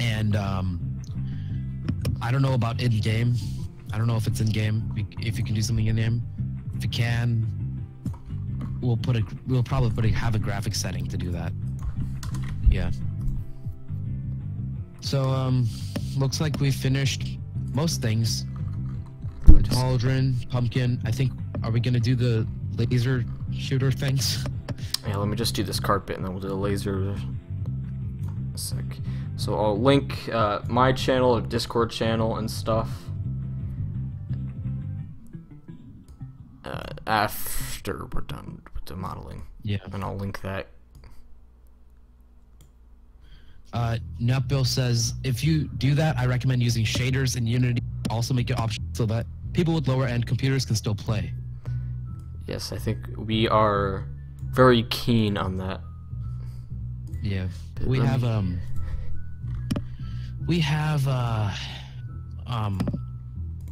And I don't know about in-game. I don't know if it's in-game, if you can do something in-game. If you can, we'll probably have a graphic setting to do that. Yeah. So, looks like we finished most things. Cauldron, pumpkin. I think, are we gonna do the laser shooter things? Yeah, let me just do this carpet and then we'll do the laser. A sec. So I'll link my channel, Discord channel, and stuff after we're done with the modeling. Yeah. And I'll link that. Nutbill says, if you do that, I recommend using shaders in Unity. Also make it optional so that people with lower end computers can still play. Yes, I think we are very keen on that. Yeah. We have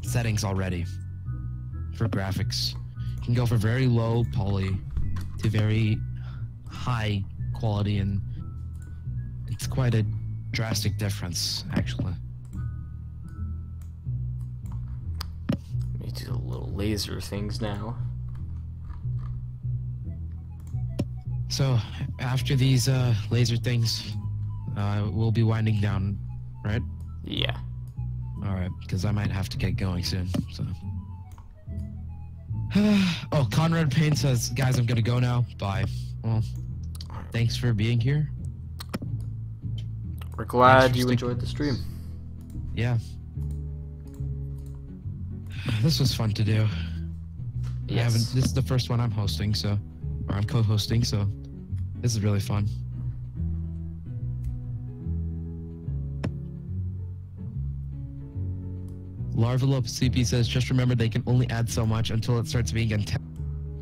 settings already for graphics. You can go for very low poly to very high quality, and it's quite a drastic difference, actually. Let me do the little laser things now. So, after these laser things, we'll be winding down, right? Yeah. Alright, because I might have to get going soon, so. Oh, Conrad Payne says, guys, I'm gonna go now. Bye. Well, thanks for being here. We're glad you Interesting. enjoyed the stream. Yeah. This was fun to do. Yes. This is the first one I'm hosting, so, or I'm co-hosting, so this is really fun. Larvalope CP says, just remember they can only add so much until it starts being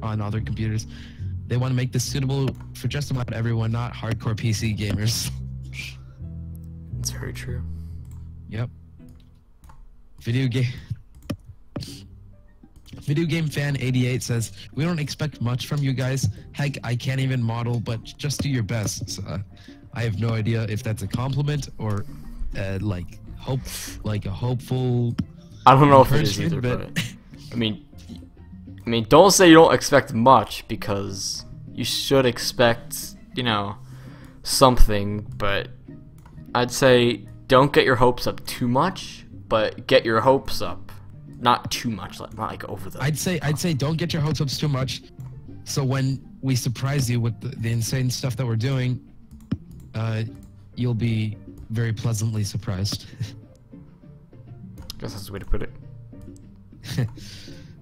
on other computers. They want to make this suitable for just about everyone, not hardcore PC gamers. It's very true. Yep. Video game fan 88 says, we don't expect much from you guys. Heck, I can't even model, but just do your best. So, I have no idea if that's a compliment or like a hopeful. I don't know if it is either, encouragement, but I mean, don't say you don't expect much, because you should expect, you know, something. But I'd say don't get your hopes up too much, but get your hopes up not too much, not like over the. I'd say don't get your hopes up too much. So when we surprise you with the insane stuff that we're doing, you'll be very pleasantly surprised. Guess that's the way to put it.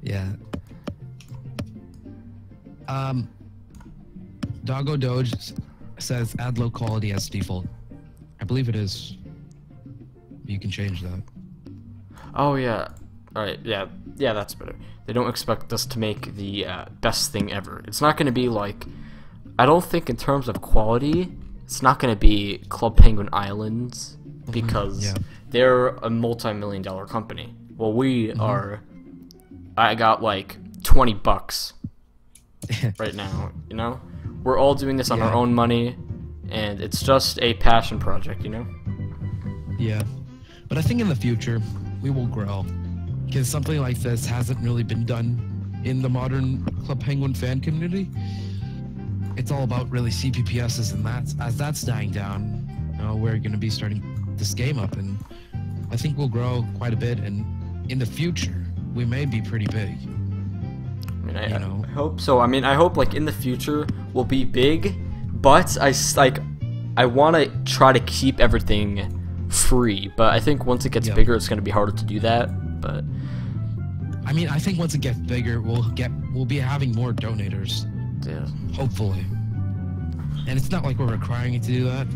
Yeah. Doggo Doge says add low quality as default. I believe it is. You can change that. Oh yeah. Alright, yeah, that's better. They don't expect us to make the best thing ever. It's not going to be like, I don't think in terms of quality, it's not going to be Club Penguin Islands, because yeah. they're a multi-million-dollar company. Well, we are, I got like $20 right now, you know? We're all doing this on our Yeah. own money, and it's just a passion project, you know? Yeah. But I think in the future, we will grow. Because something like this hasn't really been done in the modern Club Penguin fan community. It's all about really CPPSs, and as that's dying down, we're going to be starting this game up, and I think we'll grow quite a bit, and in the future, we may be pretty big. I mean, I hope so. I mean, I hope like in the future we'll be big, but I want to try to keep everything free. But I think once it gets bigger, it's going to be harder to do that. But I mean, I think once it gets bigger, we'll be having more donators. yeah, Hopefully. And it's not like we're requiring you to do that.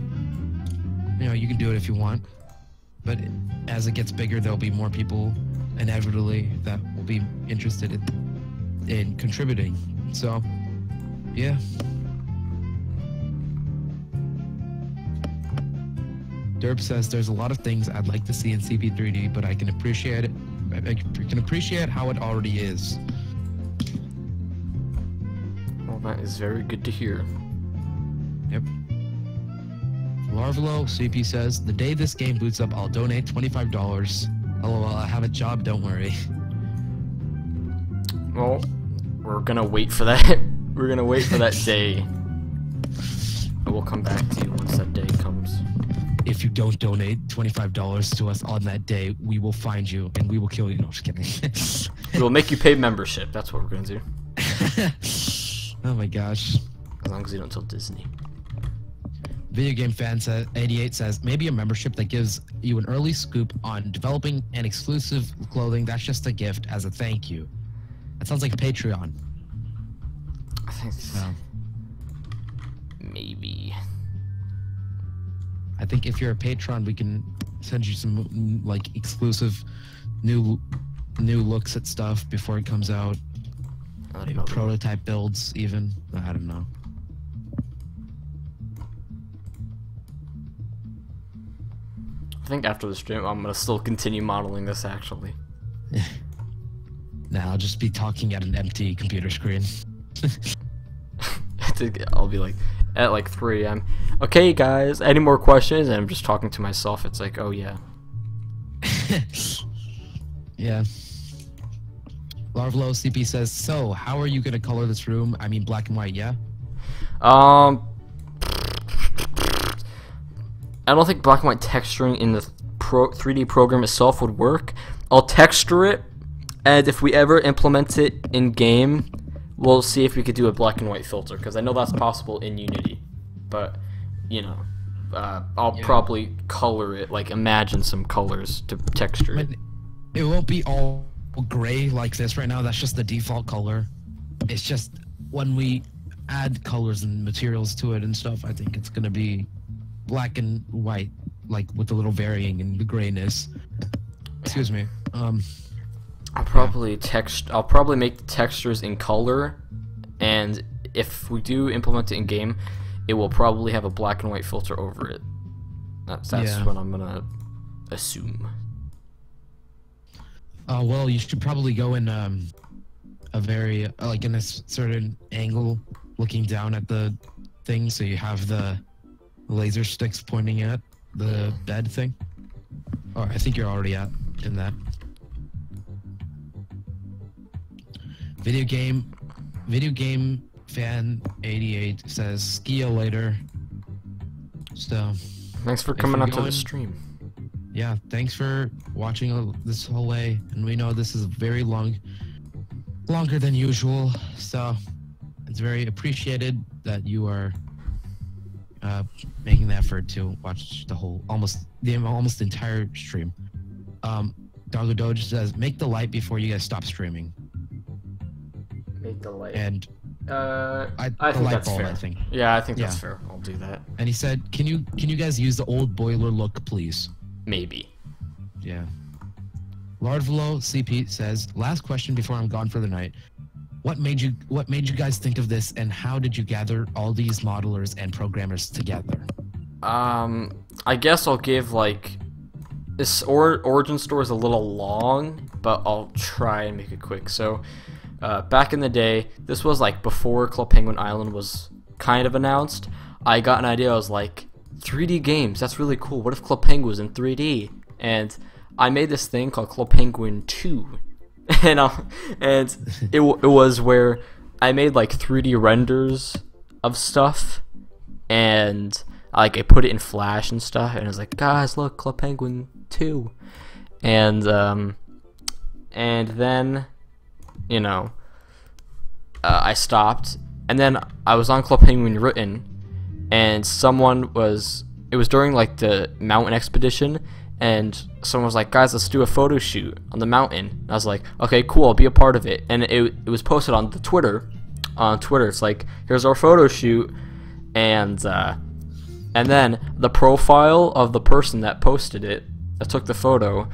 You can do it if you want. But as it gets bigger, there'll be more people inevitably that will be interested in contributing. So, yeah. Derp says there's a lot of things I'd like to see in CP3D, but I can appreciate it. I can appreciate how it already is. well, that is very good to hear. Yep. Larvalo CP says, the day this game boots up, I'll donate $25. LOL, I have a job, don't worry. Well, we're gonna wait for that. We're gonna wait for that day. I will come back to you once that day comes. If you don't donate $25 to us on that day, we will find you and we will kill you. No, just kidding. We'll make you pay membership. That's what we're gonna do. Oh my gosh. As long as you don't tell Disney. Video game fan 88 says, maybe a membership that gives you an early scoop on developing an exclusive clothing. That's just a gift as a thank you. That sounds like a Patreon. I think No. maybe. I think if you're a patron, we can send you some like exclusive new looks at stuff before it comes out. Maybe prototype builds even. I don't know. I think after the stream, I'm gonna still continue modeling this actually. Nah, I'll just be talking at an empty computer screen. I'll be like, at like 3 a.m. Okay, guys, any more questions? And I'm just talking to myself. It's like, oh yeah. Yeah. Larvlo CP says, so how are you gonna color this room? I mean, black and white, yeah? I don't think black and white texturing in the 3D program itself would work. I'll texture it, and if we ever implement it in game, we'll see if we could do a black and white filter, because I know that's possible in Unity. But, you know, I'll probably color it, like imagine some colors to texture it. It won't be all gray like this right now. That's just the default color. It's just when we add colors and materials to it and stuff, I think it's gonna be black and white, like with a little varying in the grayness. Excuse me. I'll probably make the textures in color, and if we do implement it in game, it will probably have a black and white filter over it. That's what I'm gonna assume. Well, you should probably go in a very like in a certain angle, looking down at the thing, so you have the laser sticks pointing at the bed thing. Oh, I think you're already in that. Video game fan 88 says ski you later. So thanks for coming out to the stream. Yeah, thanks for watching this whole way, and we know this is very longer than usual, so it's very appreciated that you are making the effort to watch the whole almost entire stream. Dargo Doge says, make the light before you guys stop streaming. Make the light. And I think that's fair. I think. Yeah, I think that's fair. I'll do that. And he said, can you guys use the old boiler look, please? Maybe. Yeah. Lardvelo CP says, last question before I'm gone for the night. What made you guys think of this, and how did you gather all these modelers and programmers together? I guess I'll give like this origin story is a little long, but I'll try and make it quick. So, back in the day, this was like before Club Penguin Island was kind of announced. I got an idea. I was like, 3D games, that's really cool. What if Club Penguin was in 3D? And I made this thing called Club Penguin 2. and it was where I made like 3D renders of stuff, and like I put it in Flash and stuff, and I was like, guys, look, Club Penguin 2. And then, you know, I stopped, and then I was on Club Penguin Written, and it was during like the mountain expedition, and someone was like, guys, let's do a photo shoot on the mountain. And I was like, okay, cool, I'll be a part of it. And it was posted on the Twitter. On Twitter, it's like, here's our photo shoot, and then the profile of the person that posted it, that took the photo,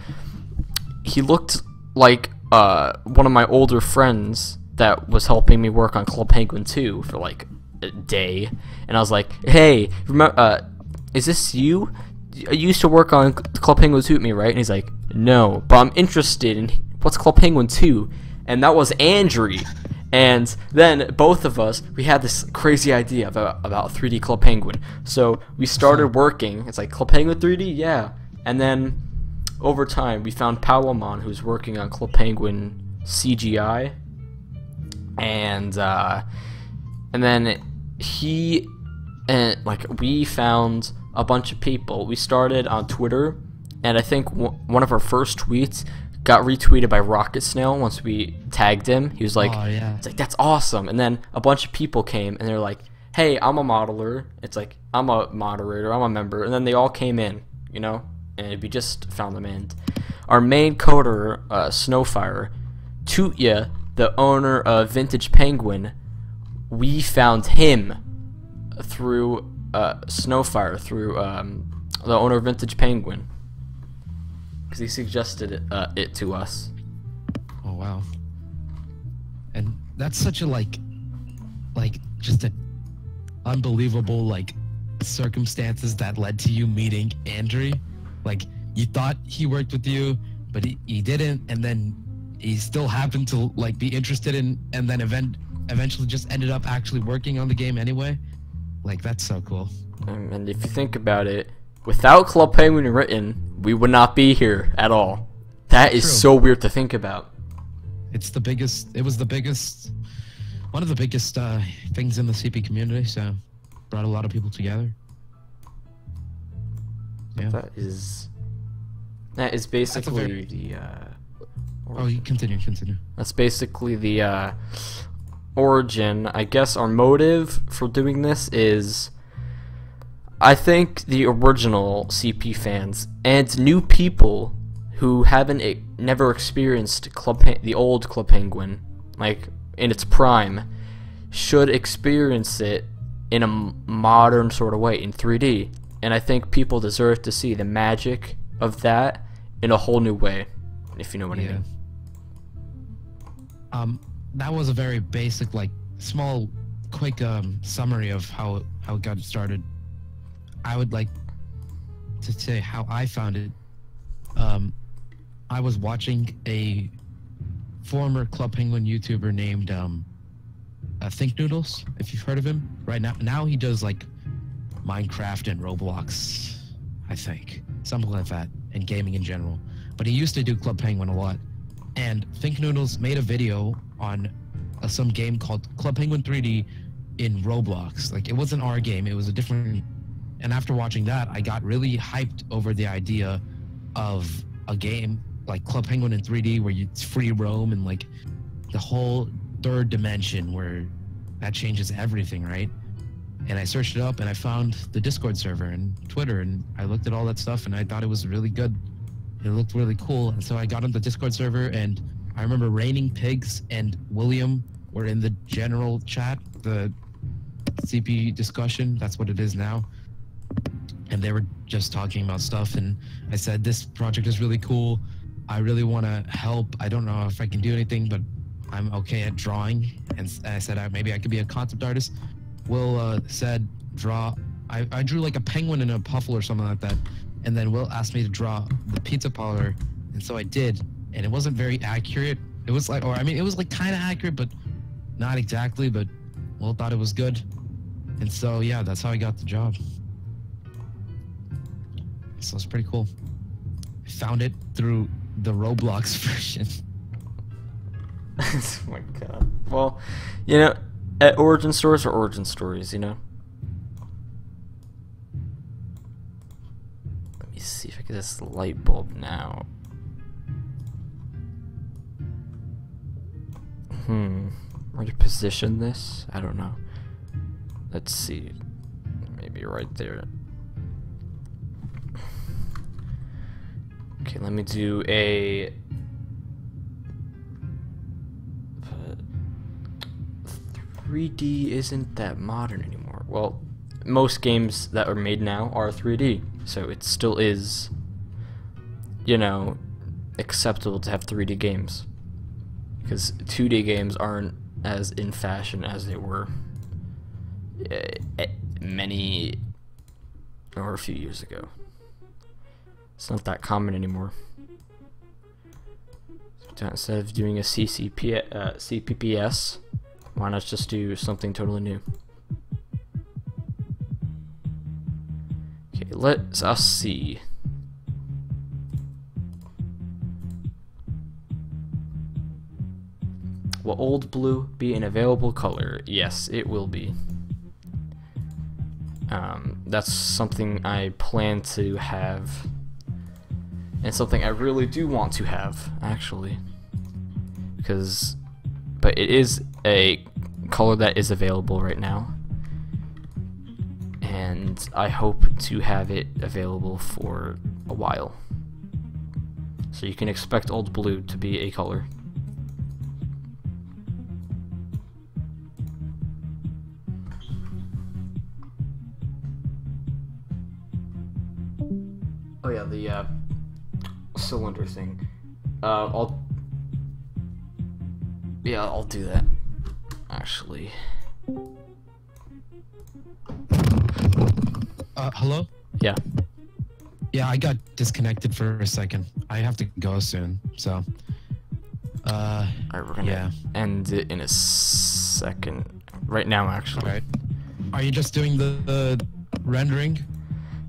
he looked like one of my older friends that was helping me work on Club Penguin 2 for like a day. And I was like, hey, remember, is this you? You used to work on Club Penguin 2 with me, right? And he's like, no, but I'm interested in what's Club Penguin 2? And that was Andrew. And then both of us, we had this crazy idea about 3D Club Penguin. So we started working. It's like, Club Penguin 3D? Yeah. And then over time, we found Palomon, who's working on Club Penguin CGI. And then we found a bunch of people. We started on Twitter, and I think one of our first tweets got retweeted by Rocket Snail once we tagged him. He was like, oh, yeah. It's like, that's awesome. And then a bunch of people came, and they're like, hey, I'm a modeler. It's like, I'm a moderator, I'm a member. And then they all came in, you know, and we just found them. And our main coder, Snowfire, Tootya, the owner of Vintage Penguin, we found him through Snowfire, through the owner of Vintage Penguin, because he suggested it to us. Oh wow! And that's such a like just an unbelievable like circumstances that led to you meeting Andrew. Like, you thought he worked with you, but he didn't, and then he still happened to like be interested in, and then eventually just ended up actually working on the game anyway. Like, that's so cool. And if you think about it, without Club Penguin written, we would not be here at all. That is True. so weird to think about. It's the biggest. It was the biggest. One of the biggest things in the CP community. So, brought a lot of people together. Yeah. That is basically the. Oh, you continue. That's basically the origin. I guess our motive for doing this is, I think the original CP fans and new people who never experienced the old Club Penguin, like in its prime, should experience it in a modern sort of way in 3D. And I think people deserve to see the magic of that in a whole new way, if you know what I mean. That was a very basic, like, small, quick summary of how it got started. I would like to say how I found it. I was watching a former Club Penguin YouTuber named Think Noodles, if you've heard of him. Right now he does like Minecraft and Roblox, I think, something like that, and gaming in general. But he used to do Club Penguin a lot. And Think Noodles made a video on some game called Club Penguin 3D in Roblox. Like, it wasn't our game, it was a different. And after watching that, I got really hyped over the idea of a game like Club Penguin in 3D where it's free roam and like the whole third dimension where that changes everything, right? And I searched it up and I found the Discord server and Twitter, and I looked at all that stuff and I thought it was really good. It looked really cool. And so I got on the Discord server, and I remember Raining Pigs and William were in the general chat, the CP discussion, that's what it is now. And they were just talking about stuff, and I said, this project is really cool. I really want to help. I don't know if I can do anything, but I'm okay at drawing. And I said, maybe I could be a concept artist. Will said, draw. I drew like a penguin and a puffle or something like that. And then Will asked me to draw the pizza parlor. And so I did. And it wasn't very accurate. It was like, it was like kind of accurate, but not exactly. But Will thought it was good. And so, yeah, that's how I got the job. So it's pretty cool. I found it through the Roblox version. Oh my god. Well, you know, at origin stories are origin stories, you know? Let me see if I get this light bulb now. Where to position this? I don't know. Let's see. Maybe right there. Okay, let me do a 3D isn't that modern anymore. Well, most games that are made now are 3D, so it still is, you know, acceptable to have 3D games, because 2D games aren't as in fashion as they were a few years ago. It's not that common anymore. So instead of doing a CPPS, why not just do something totally new? Okay, let us see. Will Old Blue be an available color? Yes, it will be. That's something I plan to have, and something I really do want to have, actually. But it is a color that is available right now, and I hope to have it available for a while. So you can expect Old Blue to be a color. Oh yeah, the cylinder thing. I'll do that, actually. Hello? Yeah. Yeah, I got disconnected for a second. I have to go soon, so. Alright, we're gonna end it in a second. Right now, actually. Alright. Are you just doing the rendering?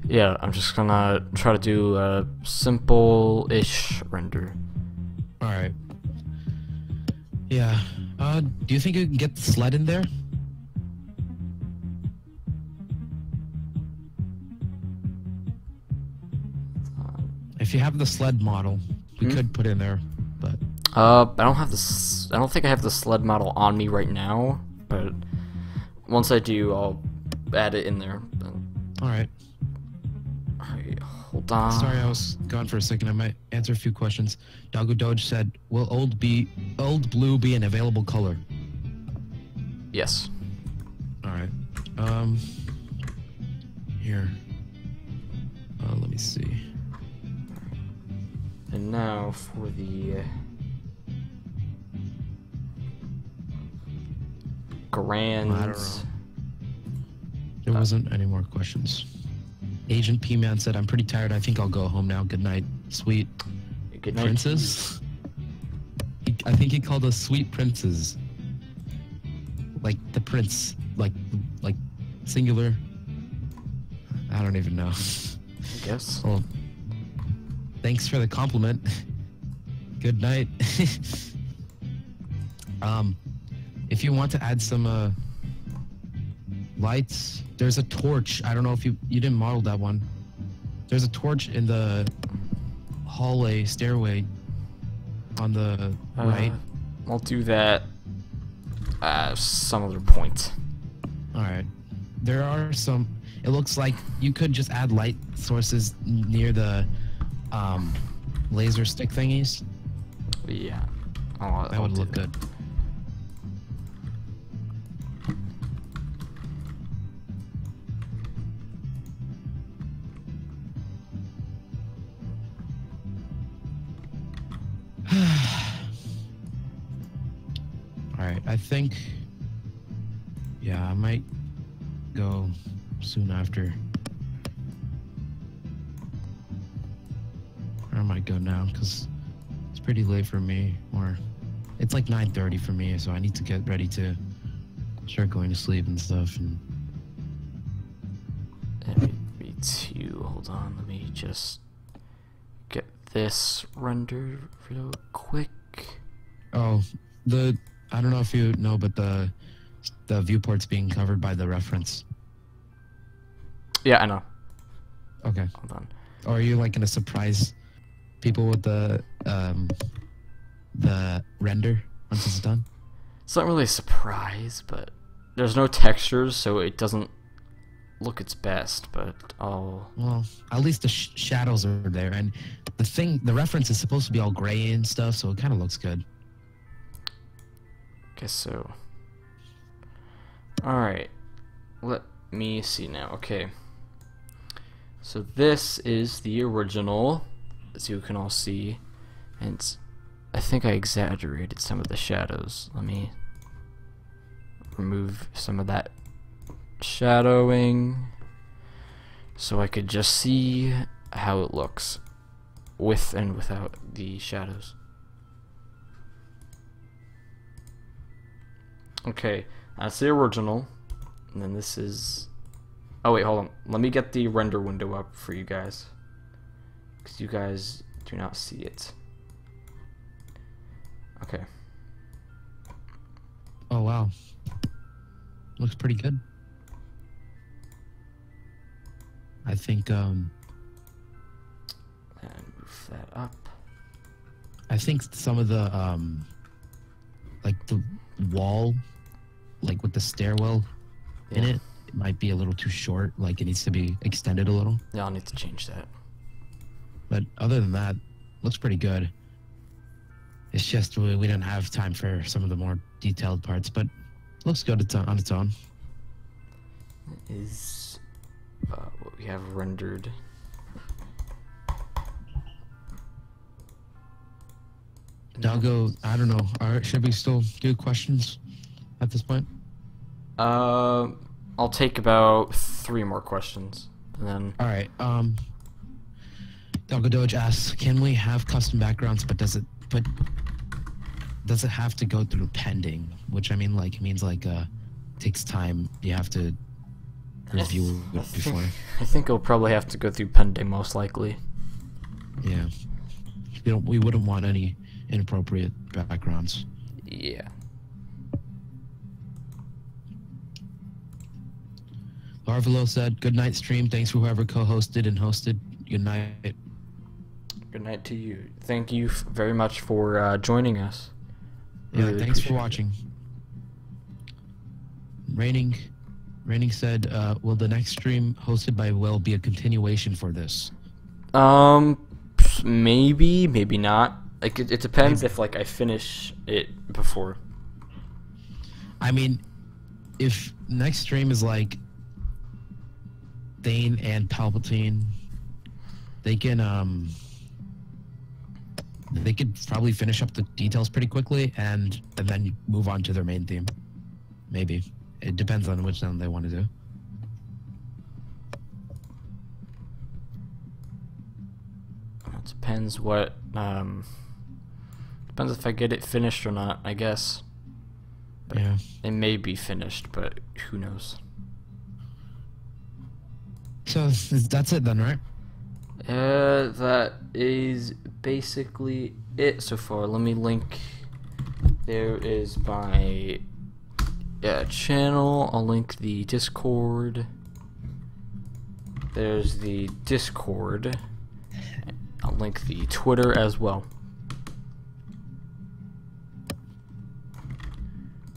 Yeah, I'm just gonna try to do a simple-ish render. All right. Yeah. Do you think you can get the sled in there? If you have the sled model, we could put in there, but I don't have I don't think I have the sled model on me right now, but once I do, I'll add it in there. all right. Alright, hold on. Sorry, I was gone for a second. I might answer a few questions. Doggo Doge said, "Will old blue be an available color?" Yes. All right. Here. Let me see. And now for the grand. I don't know. There wasn't any more questions. Agent P-Man said, "I'm pretty tired. I think I'll go home now. Good night, sweet Good night. princess." I think he called us sweet princes. Like the prince, like singular. I don't even know. I guess. Well, thanks for the compliment. Good night. If you want to add some lights, there's a torch. I don't know if you didn't model that one. There's a torch in the hallway stairway on the right. I'll do that some other point. All right. There are some. It looks like you could just add light sources near the laser stick thingies. Yeah. That would look good. Alright, I think, yeah, I might go soon after. Or I might go now, because it's pretty late for me, or it's like 9:30 for me, so I need to get ready to start going to sleep and stuff. And me too. Hold on, let me just get this rendered real quick. oh, I don't know if you know, but the viewport's being covered by the reference. Yeah, I know. Okay. Hold on. Or are you like gonna surprise people with the render once it's done? It's not really a surprise, but there's no textures, so it doesn't look its best. But I'll. Well, at least the shadows are there, and the reference is supposed to be all gray and stuff, so it kind of looks good. Guess so. Alright. Let me see now. Okay. So this is the original, as you can all see. And I think I exaggerated some of the shadows. Let me remove some of that shadowing so I could just see how it looks with and without the shadows. Okay, that's the original, and then this is... Oh wait, hold on. Let me get the render window up for you guys, because you guys do not see it. Okay. Oh wow, looks pretty good. I think And move that up. I think some of the like the wall, like with the stairwell in it might be a little too short. Like it needs to be extended a little. Yeah, I'll need to change that. But other than that, looks pretty good. It's just we didn't have time for some of the more detailed parts, but looks good on its own. Is what we have rendered. Doggo, I don't know. Should we still do questions at this point? I'll take about 3 more questions, and then. All right. Doggo Doge asks, "Can we have custom backgrounds? But does it have to go through pending?" Which I mean, like, it means like takes time. You have to review it before. I think it'll probably have to go through Pending most likely. Yeah. We wouldn't want any inappropriate backgrounds. Yeah. Larvalo said, "Good night, stream. Thanks for whoever co-hosted and hosted. Good night." Good night to you. Thank you very much for joining us. Yeah, Really thanks for appreciate it. watching. Raining said, "Will the next stream hosted by Will be a continuation for this?" Maybe, maybe not. Like it depends if like I finish it before. I mean, if next stream is like Thane and Palpatine, they could probably finish up the details pretty quickly and then move on to their main theme. Maybe. It depends on which one they want to do. It depends what depends if I get it finished or not, I guess. Yeah. It may be finished, but who knows. So that's it then, right? That is basically it so far. Let me link. There is my channel. I'll link the Discord. There's the Discord. I'll link the Twitter as well.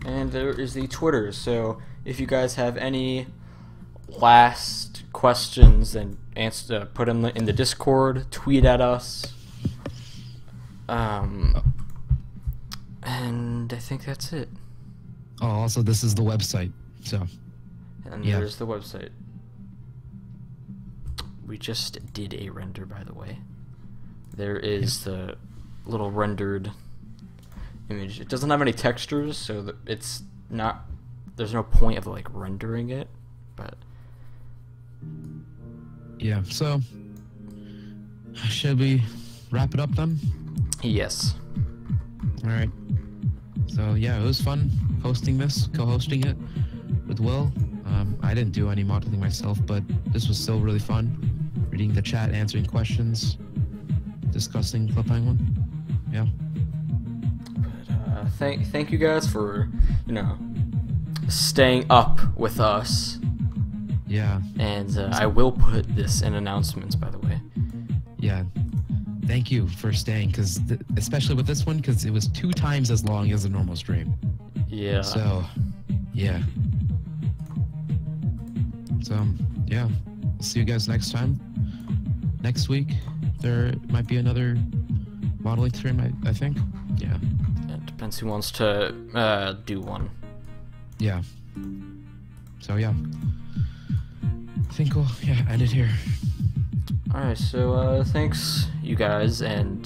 And there is the Twitter. So if you guys have any last questions, then answer, put them in the Discord, tweet at us. And I think that's it. Oh, also this is the website. So And yeah. there's the website. We just did a render, by the way. There is the little rendered image. It doesn't have any textures, so that it's not. There's no point of like rendering it, but yeah. So should we wrap it up then? yes. All right. So yeah, it was fun hosting this, co-hosting it with Will. I didn't do any modeling myself, but this was still really fun. Reading the chat, answering questions, discussing Club Penguin. Yeah. But thank you guys for staying up with us. Yeah. And I will put this in announcements, by the way. Yeah. Thank you for staying, because especially with this one, because it was 2 times as long as a normal stream. Yeah. So, yeah. So, yeah. We'll see you guys next time. Next week, there might be another modeling stream, I think. Yeah. It depends who wants to do one. Yeah. So, yeah. I think we'll, end it here. Alright, so thanks you guys, and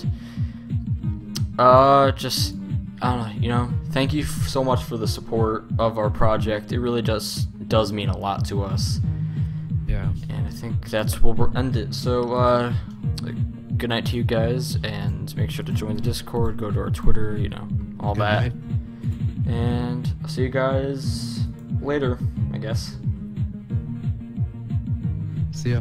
just I don't know, thank you so much for the support of our project. It really does mean a lot to us. Yeah. And I think that's where we'll end it. So good night to you guys, and make sure to join the Discord, go to our Twitter, all Good that. night. And I'll see you guys later, I guess. See ya.